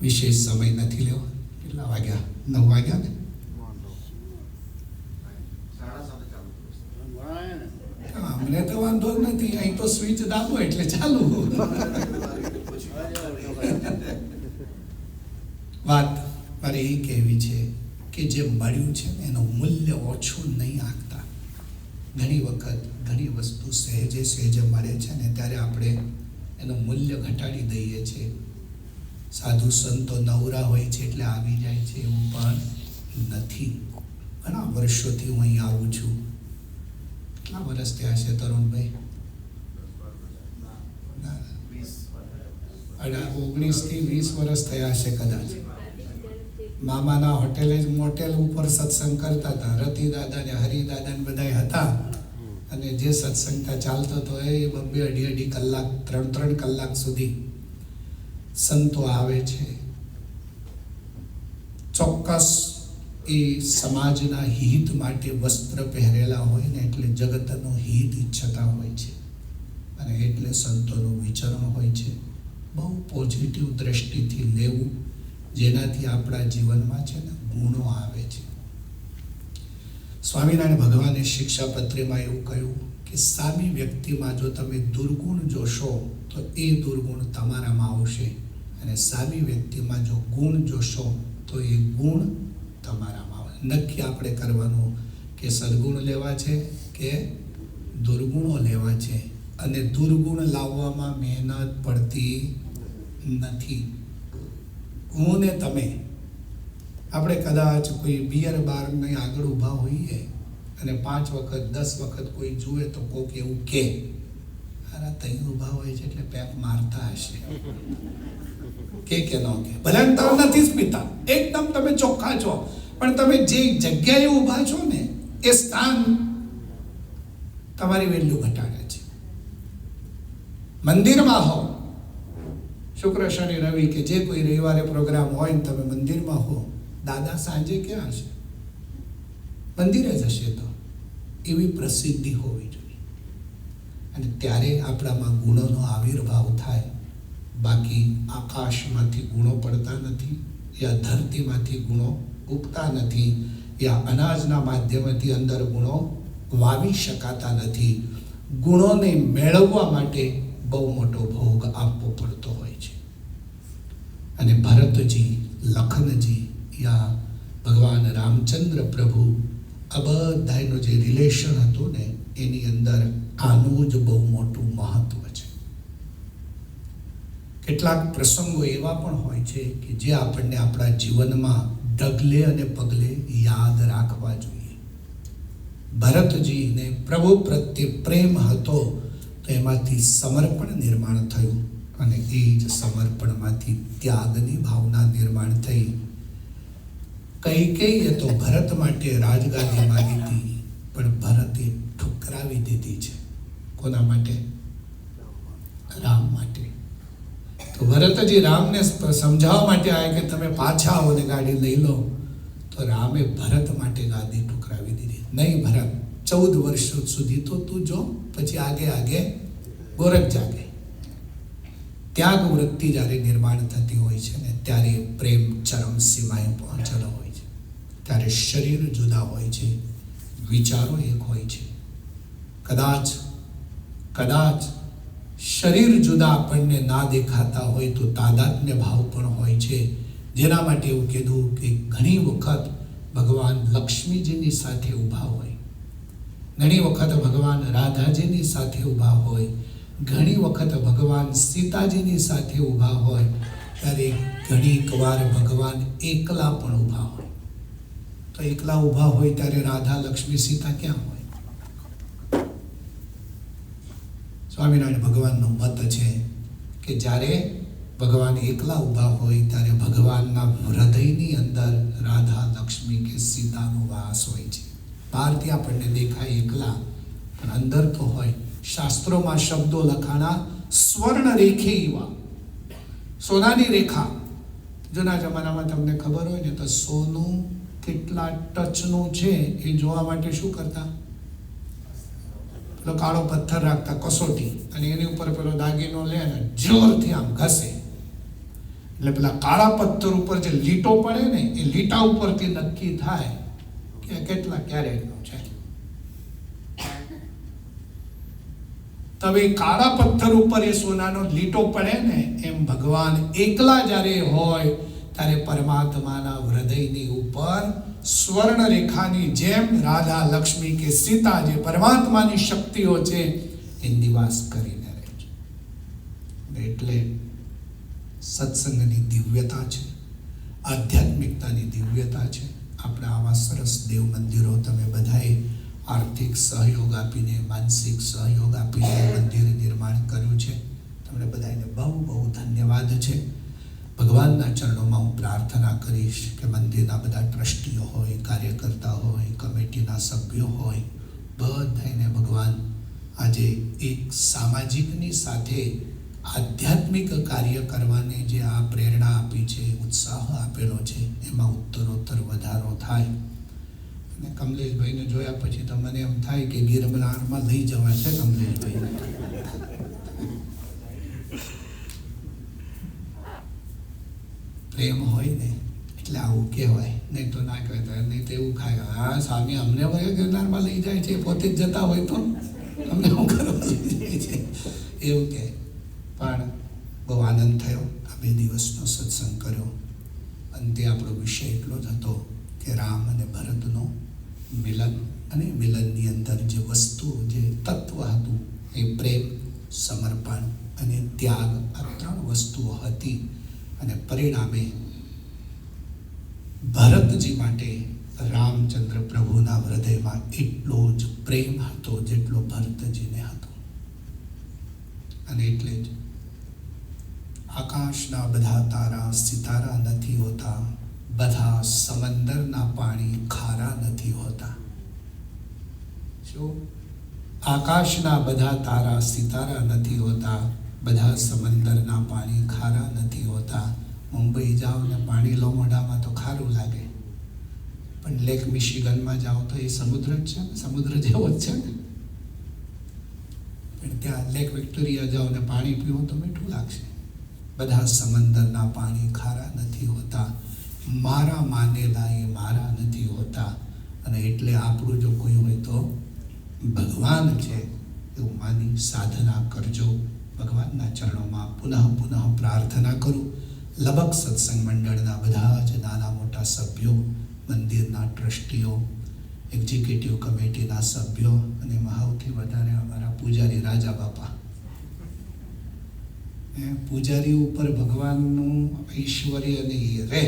વિશેષ સમય નથી લેવો. કેટલા વાગ્યા? 9 વાગ્યા ને? અમને તો વાંધો જ નથી, અહીં તો સ્વિચ દાબો એટલે ચાલુ. વાત મારે એ કહેવી છે કે જે મળ્યું છે ને એનું મૂલ્ય ઓછું નહીં આંકતા. ઘણી વખત ઘણી વસ્તુ સહેજે સહેજે મળે છે ને ત્યારે આપણે એનું મૂલ્ય ઘટાડી દઈએ છીએ. સાધુ સંતો નવરા હોય છે એટલે આવી જાય છે એવું પણ નથી. ઘણા વર્ષોથી હું અહીં આવું છું. કેટલા વર્ષ થયા છે તરુણભાઈ? 19 થી 20 વર્ષ થયા છે કદાચ. મામાના હોટેલે જ મોટેલ ઉપર સત્સંગ કરતા હતા. રતિ દાદા ને હરિ દાદા ને બધા હતા. અને જે સત્સંગ ચાલતો હતો એ 2-2.5 કલાક 3-3 કલાક સુધી સંતો આવે છે. ચોક્કસ એ સમાજના હિત માટે વસ્ત્ર પહેરેલા હોય ને એટલે જગતનું હિત ઈચ્છતા હોય છે અને એટલે સંતોનું વિચરણ હોય છે. બહુ પોઝિટિવ દ્રષ્ટિથી લેવું, જેનાથી આપણા જીવનમાં છે ને ગુણો આવે છે. સ્વામિનારાયણ ભગવાને શિક્ષાપત્રીમાં એવું કહ્યું કે સામી વ્યક્તિમાં જો તમે દુર્ગુણ જોશો તો એ દુર્ગુણ તમારામાં આવશે, અને સામી વ્યક્તિમાં જો ગુણ જોશો તો એ ગુણ તમારામાં આવે. નક્કી આપણે કરવાનું કે સદગુણ લેવા છે કે દુર્ગુણો લેવા છે. અને દુર્ગુણ લાવવામાં મહેનત પડતી નથી. હું ને તમે આપણે કદાચ કોઈ બિયર બારની આગળ ઊભા હોઈએ અને 5 વખત 10 વખત કોઈ જુએ તો કોક એવું કે અરે તઈ ઊભા હોય છે એટલે પેક મારતા હશે, કે ન કે ભલે તમે નથી જ પીતા, એકદમ તમે ચોખ્ખા છો, પણ તમે જે જગ્યાએ ઊભા છો ને એ સ્થાન તમારી વેલ્યુ ઘટાડે છે. મંદિરમાં હો, શુક્ર શનિ રવિ કે જે કોઈ રવિવારે પ્રોગ્રામ હોય ને તમે મંદિરમાં હો, દાદા સાંજે ક્યાં હશે? મંદિરે જ હશે. તો એવી પ્રસિદ્ધિ હોવી જોઈએ અને ત્યારે આપણામાં ગુણોનો આવિર્ભાવ થાય. બાકી આકાશમાંથી ગુણો પડતા નથી, યા ધરતીમાંથી ગુણો ઉગતા નથી, યા અનાજના માધ્યમથી અંદર ગુણો વાવી શકાતા નથી. ગુણોને મેળવવા માટે બહુ મોટો ભોગ આપવો પડતો હોય છે. અને ભરતજી, લખનજી યા ભગવાન રામચંદ્ર પ્રભુ, આ બધાનું જે રિલેશન હતું ને એની અંદર આનું જ બહુ મોટું મહત્વ છે. કેટલાક પ્રસંગો એવા પણ હોય છે કે જે આપણને આપણા જીવનમાં ડગલે અને પગલે યાદ રાખવા જોઈએ. ભરતજીને પ્રભુ પ્રત્યે પ્રેમ હતો તો એમાંથી સમર્પણ નિર્માણ થયું અને એ જ સમર્પણમાંથી ત્યાગની ભાવના નિર્માણ થઈ. કૈકેયીએ તો ભરત માટે રાજગાદી માંગી હતી, પણ ભરતે ઠુકરાવી દીધી છે. કોના માટે? રામ માટે. તો ભરતજી રામને સમજાવવા માટે આવ્યા કે તમે પાછા આવો ને ગાડી લઈ લો, તો રામે ભરત માટે ગાદી ઠુકરાવી દીધી. નહીં ભરત, 14 વર્ષ સુધી તો તું જો, પછી આગે ગોરખ જાગે. ત્યાગ વૃત્તિ જ્યારે નિર્માણ થતી હોય છે ને ત્યારે પ્રેમ ચરમ સીમાએ પહોંચેલો હોય છે. ત્યારે શરીર જુદા હોય છે, વિચારો એક હોય છે. કદાચ શરીર જુદા આપણને ના દેખાતા હોય તો તાદાત્મ્ય ભાવ પણ હોય છે. જેના માટે એવું કીધું કે ઘણી વખત ભગવાન લક્ષ્મીજીની સાથે ઊભા હોય, ઘણી વખત ભગવાન રાધાજીની સાથે ઊભા હોય, ઘણી વખત ભગવાન સીતાજીની સાથે ઊભા હોય, ત્યારે ઘણીક વાર ભગવાન એકલા પણ ઊભા હોય. તો એકલા ઊભા હોય ત્યારે રાધા લક્ષ્મી સીતા ક્યાં હોય? સ્વામિનારાયણ ભગવાનનો મત છે કે જ્યારે ભગવાન એકલા ઊભા હોય ત્યારે ભગવાનના હૃદયની અંદર રાધા લક્ષ્મી કે સીતાનો વાસ હોય છે. બહારથી આપણને દેખાય એકલા, પણ અંદર તો હોય. શાસ્ત્રોમાં શબ્દો લખાણા સ્વર્ણ રેખેયવા, સોનાની રેખા. જૂના જમાનામાં તમને ખબર હોય ને તો સોનું કેટલા ટચનું છે એ જોવા માટે શું કરતા? પેલો કાળો પથ્થર રાખતા, કસોટી, અને એની ઉપર પેલો દાગીનો લે અને જોરથી આમ ઘસે, એટલે પેલા કાળા પથ્થર ઉપર જે લીટો પડે ને એ લીટા ઉપરથી નક્કી થાય કે કેટલા કેરેટનું છે. હવે કાળા પથ્થર ઉપર એ સોનાનો લીટો પડે ને એમ ભગવાન એકલા જ્યારે હોય ત્યારે પરમાત્માના હૃદયની ઉપર સ્વર્ણ રેખાની જેમ રાધા લક્ષ્મી કે સીતા જે પરમાત્માની શક્તિઓ છે એ નિવાસ કરીને રહે છે. એટલે સત્સંગની દિવ્યતા છે, આધ્યાત્મિકતાની દિવ્યતા છે. આપણે આવા સરસ દેવ મંદિરો તમે બધાએ આર્થિક સહયોગ આપીને, માનસિક સહયોગ આપીને મંદિર નિર્માણ કર્યું છે. તમને બધાને બહુ બહુ ધન્યવાદ છે. ભગવાનના ચરણોમાં હું પ્રાર્થના કરીશ કે મંદિરના બધા ટ્રસ્ટીઓ હોય, કાર્યકર્તા હોય, કમિટીના સભ્યો હોય, બધાને ભગવાન આજે એક સામાજિકની સાથે આધ્યાત્મિક કાર્ય કરવાની જે આ પ્રેરણા આપી છે, ઉત્સાહ આપેલો છે, એમાં ઉત્તરોત્તર વધારો થાય. અને કમલેશભાઈને જોયા પછી તો મને એમ થાય કે ગિરનારમાં લઈ જવા છે કમલેશભાઈને. પ્રેમ હોય ને એટલે આવું કહેવાય, નહીં તો ના કહેવાય. નહીં તો એવું ખાય, હા સ્વામી અમને વળી ગિરનારમાં લઈ જાય છે, પોતે જ જતા હોય તો અમને શું કરવા લઈ જાય છે એવું કહે. પણ બહુ આનંદ થયો આ 2 દિવસનો સત્સંગ કર્યો. અંતે આપણો વિષય એટલો જ હતો કે રામ અને ભરતનો મિલન, અને મિલનની અંદર જે વસ્તુ, જે તત્વ હતું એ પ્રેમ, સમર્પણ અને ત્યાગ, આ 3 વસ્તુઓ હતી. અને પરિણામે ભરતજી માટે રામચંદ્ર પ્રભુના હૃદયમાં એટલો જ પ્રેમ હતો જેટલો ભરતજીને હતો. અને એટલે જ આકાશના બધા તારા સિતારા નથી હોતા, બધા સમંદરના પાણી ખારા નથી હોતા. શું? આકાશના બધા તારા સિતારા નથી હોતા, બધા સમંદરના પાણી ખારા નથી હોતા. મુંબઈ જાઓ ને પાણી લો મોઢામાં તો ખારું લાગે, પણ લેક મિશિગનમાં જાઓ તો એ સમુદ્ર જ છે, સમુદ્ર જેવો જ છે ને. પણ ત્યાં લેક વિક્ટોરિયા જાઓ ને પાણી પીવો તો મીઠું લાગશે. બધા સમંદરના પાણી ખારા નથી હોતા, મારા માનેલા એ મારા નથી હોતા. અને એટલે આપણું જો કોઈ હોય તો ભગવાન છે એવું માની સાધના કરજો. ભગવાનના ચરણોમાં પુનઃ પ્રાર્થના કરું. લબક સત્સંગ મંડળના બધા જ નાના મોટા સભ્યો, મંદિરના ટ્રસ્ટીઓ, એક્ઝિક્યુટિવ કમિટીના સભ્યો, અને સૌથી વધારે અમારા પૂજારી રાજા બાપા. પૂજારી ઉપર ભગવાનનું ઐશ્વર્ય નહીં રહે.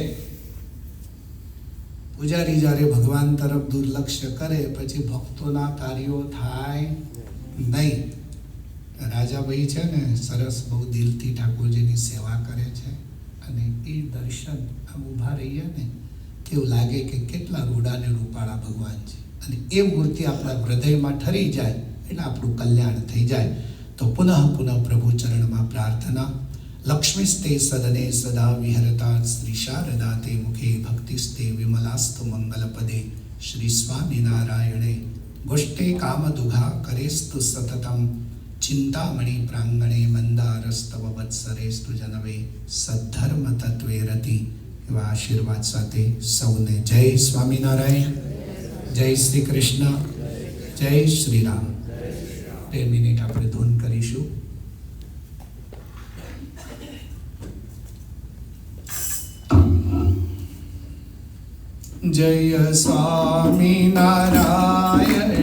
પૂજારી જ્યારે ભગવાન તરફ દુર્લક્ષ્ય કરે પછી ભક્તોના કાર્યો થાય નહીં. રાજાભાઈ છે ને સરસ બહુ દિલથી ઠાકોરજીની સેવા કરે છે, અને એ દર્શન આમ ઊભા રહીએ ને કેવું લાગે કે કેટલા રૂડા ને રૂપાળા ભગવાન છે. અને એ મૂર્તિ આપણા હૃદયમાં ઠરી જાય એટલે આપણું કલ્યાણ થઈ જાય. તો પુનઃ પ્રભુ ચરણમાં પ્રાર્થના. લક્ષ્મીસ્તે સદને સદા વિહરતા શ્રી શારદા તે મુખે ભક્તિસ્તે વિમલાસ્તુ મંગલપદે શ્રી સ્વામિનારાયણે ગોષ્ઠે કામદુઘા કરેસ્તુ સતતમ ચિંતામણી પ્રાંગણે મંદારસ્તવ વત્સરેસ્તુ જનવે સદ્ધર્મ તત્વે રતિ. એવા આશીર્વાદ સાથે સૌને જય સ્વામિનારાયણ, જય શ્રી કૃષ્ણ, જય શ્રી રામ. 2 મિનિટ આપણે ધૂન કરીશું. જય સ્વામિનારાયણ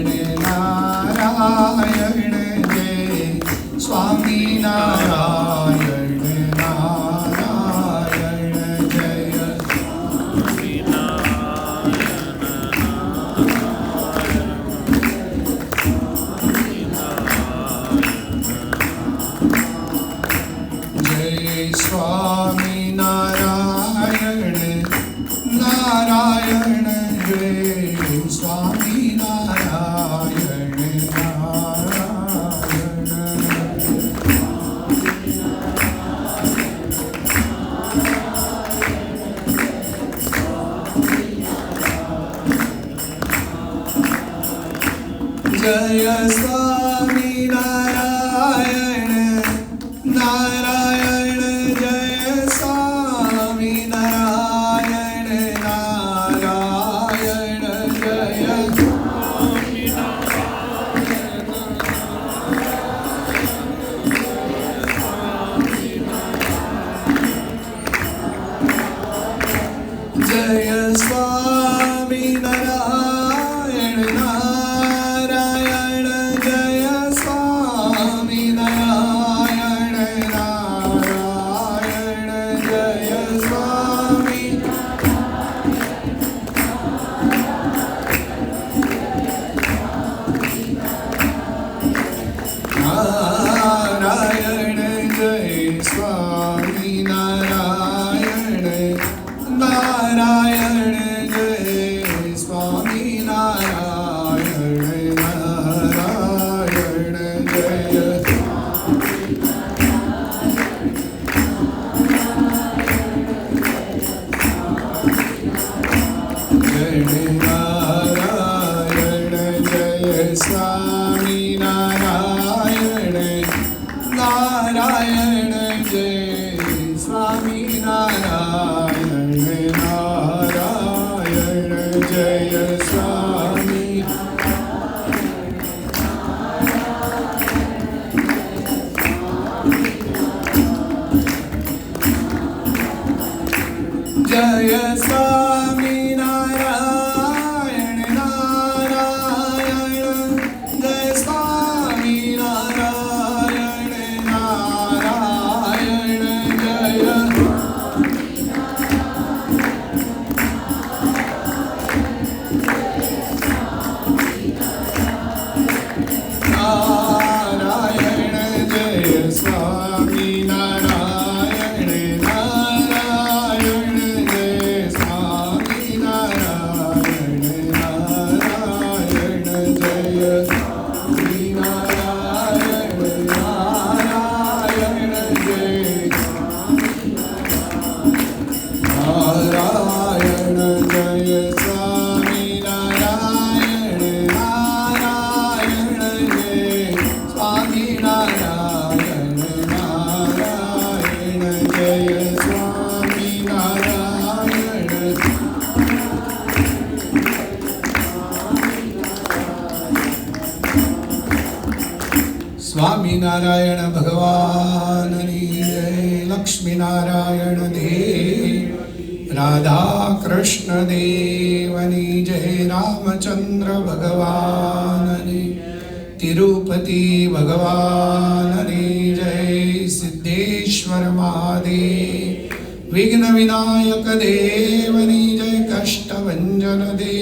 નારાયણ, જય સ્વામિનારાયણ નારાયણ, જય સ્વામિનારાયણ. સ્વામી નારાયણ નારાયણ જય સ્વામી નારાયણ જય સ્વામી નારાયણ નારાયણ જય સ્વામી નારાયણ નારાયણ જય જય સ્વામી નારાયણ નારાયણ જય સ્વામી નારાયણ નારાયણ જય સ્વામી નારાયણ જય સ્વામી નારાયણ નારાયણ જય સ્વામી નારાયણ નારાયણ જય નારાયણ જય સ્વામી નારાયણ નારાયણ જય સ્વામી નારાયણ નારાયણ જય સ્વામી જય સ્વામી નારાયણ નારાયણ જય સ્વામી નારાયણ નારાયણ જય નારાયણ જય સ્વામી નારાયણ નારાયણ જય સ્વામી નારાયણ નારાયણ જય સ્વામી નારાયણ નારાયણ જય નારાયણ જય સ્વામી નારાયણ નારાયણ જય સ્વામી નારાયણ નારાયણ જય સ્વામી નારાયણ સ્વામિનારાયણ ભગવાનની જય લક્ષ્મીનારાયણ દેવ રાધા કૃષ્ણ દેવની જય રામચંદ્ર ભગવાનની તિરુપતિ ભગવાનની જય સિદ્ધેશ્વર મહાદેવ વિઘ્ન વિનાયક દેવની જય કષ્ટભંજન દેવ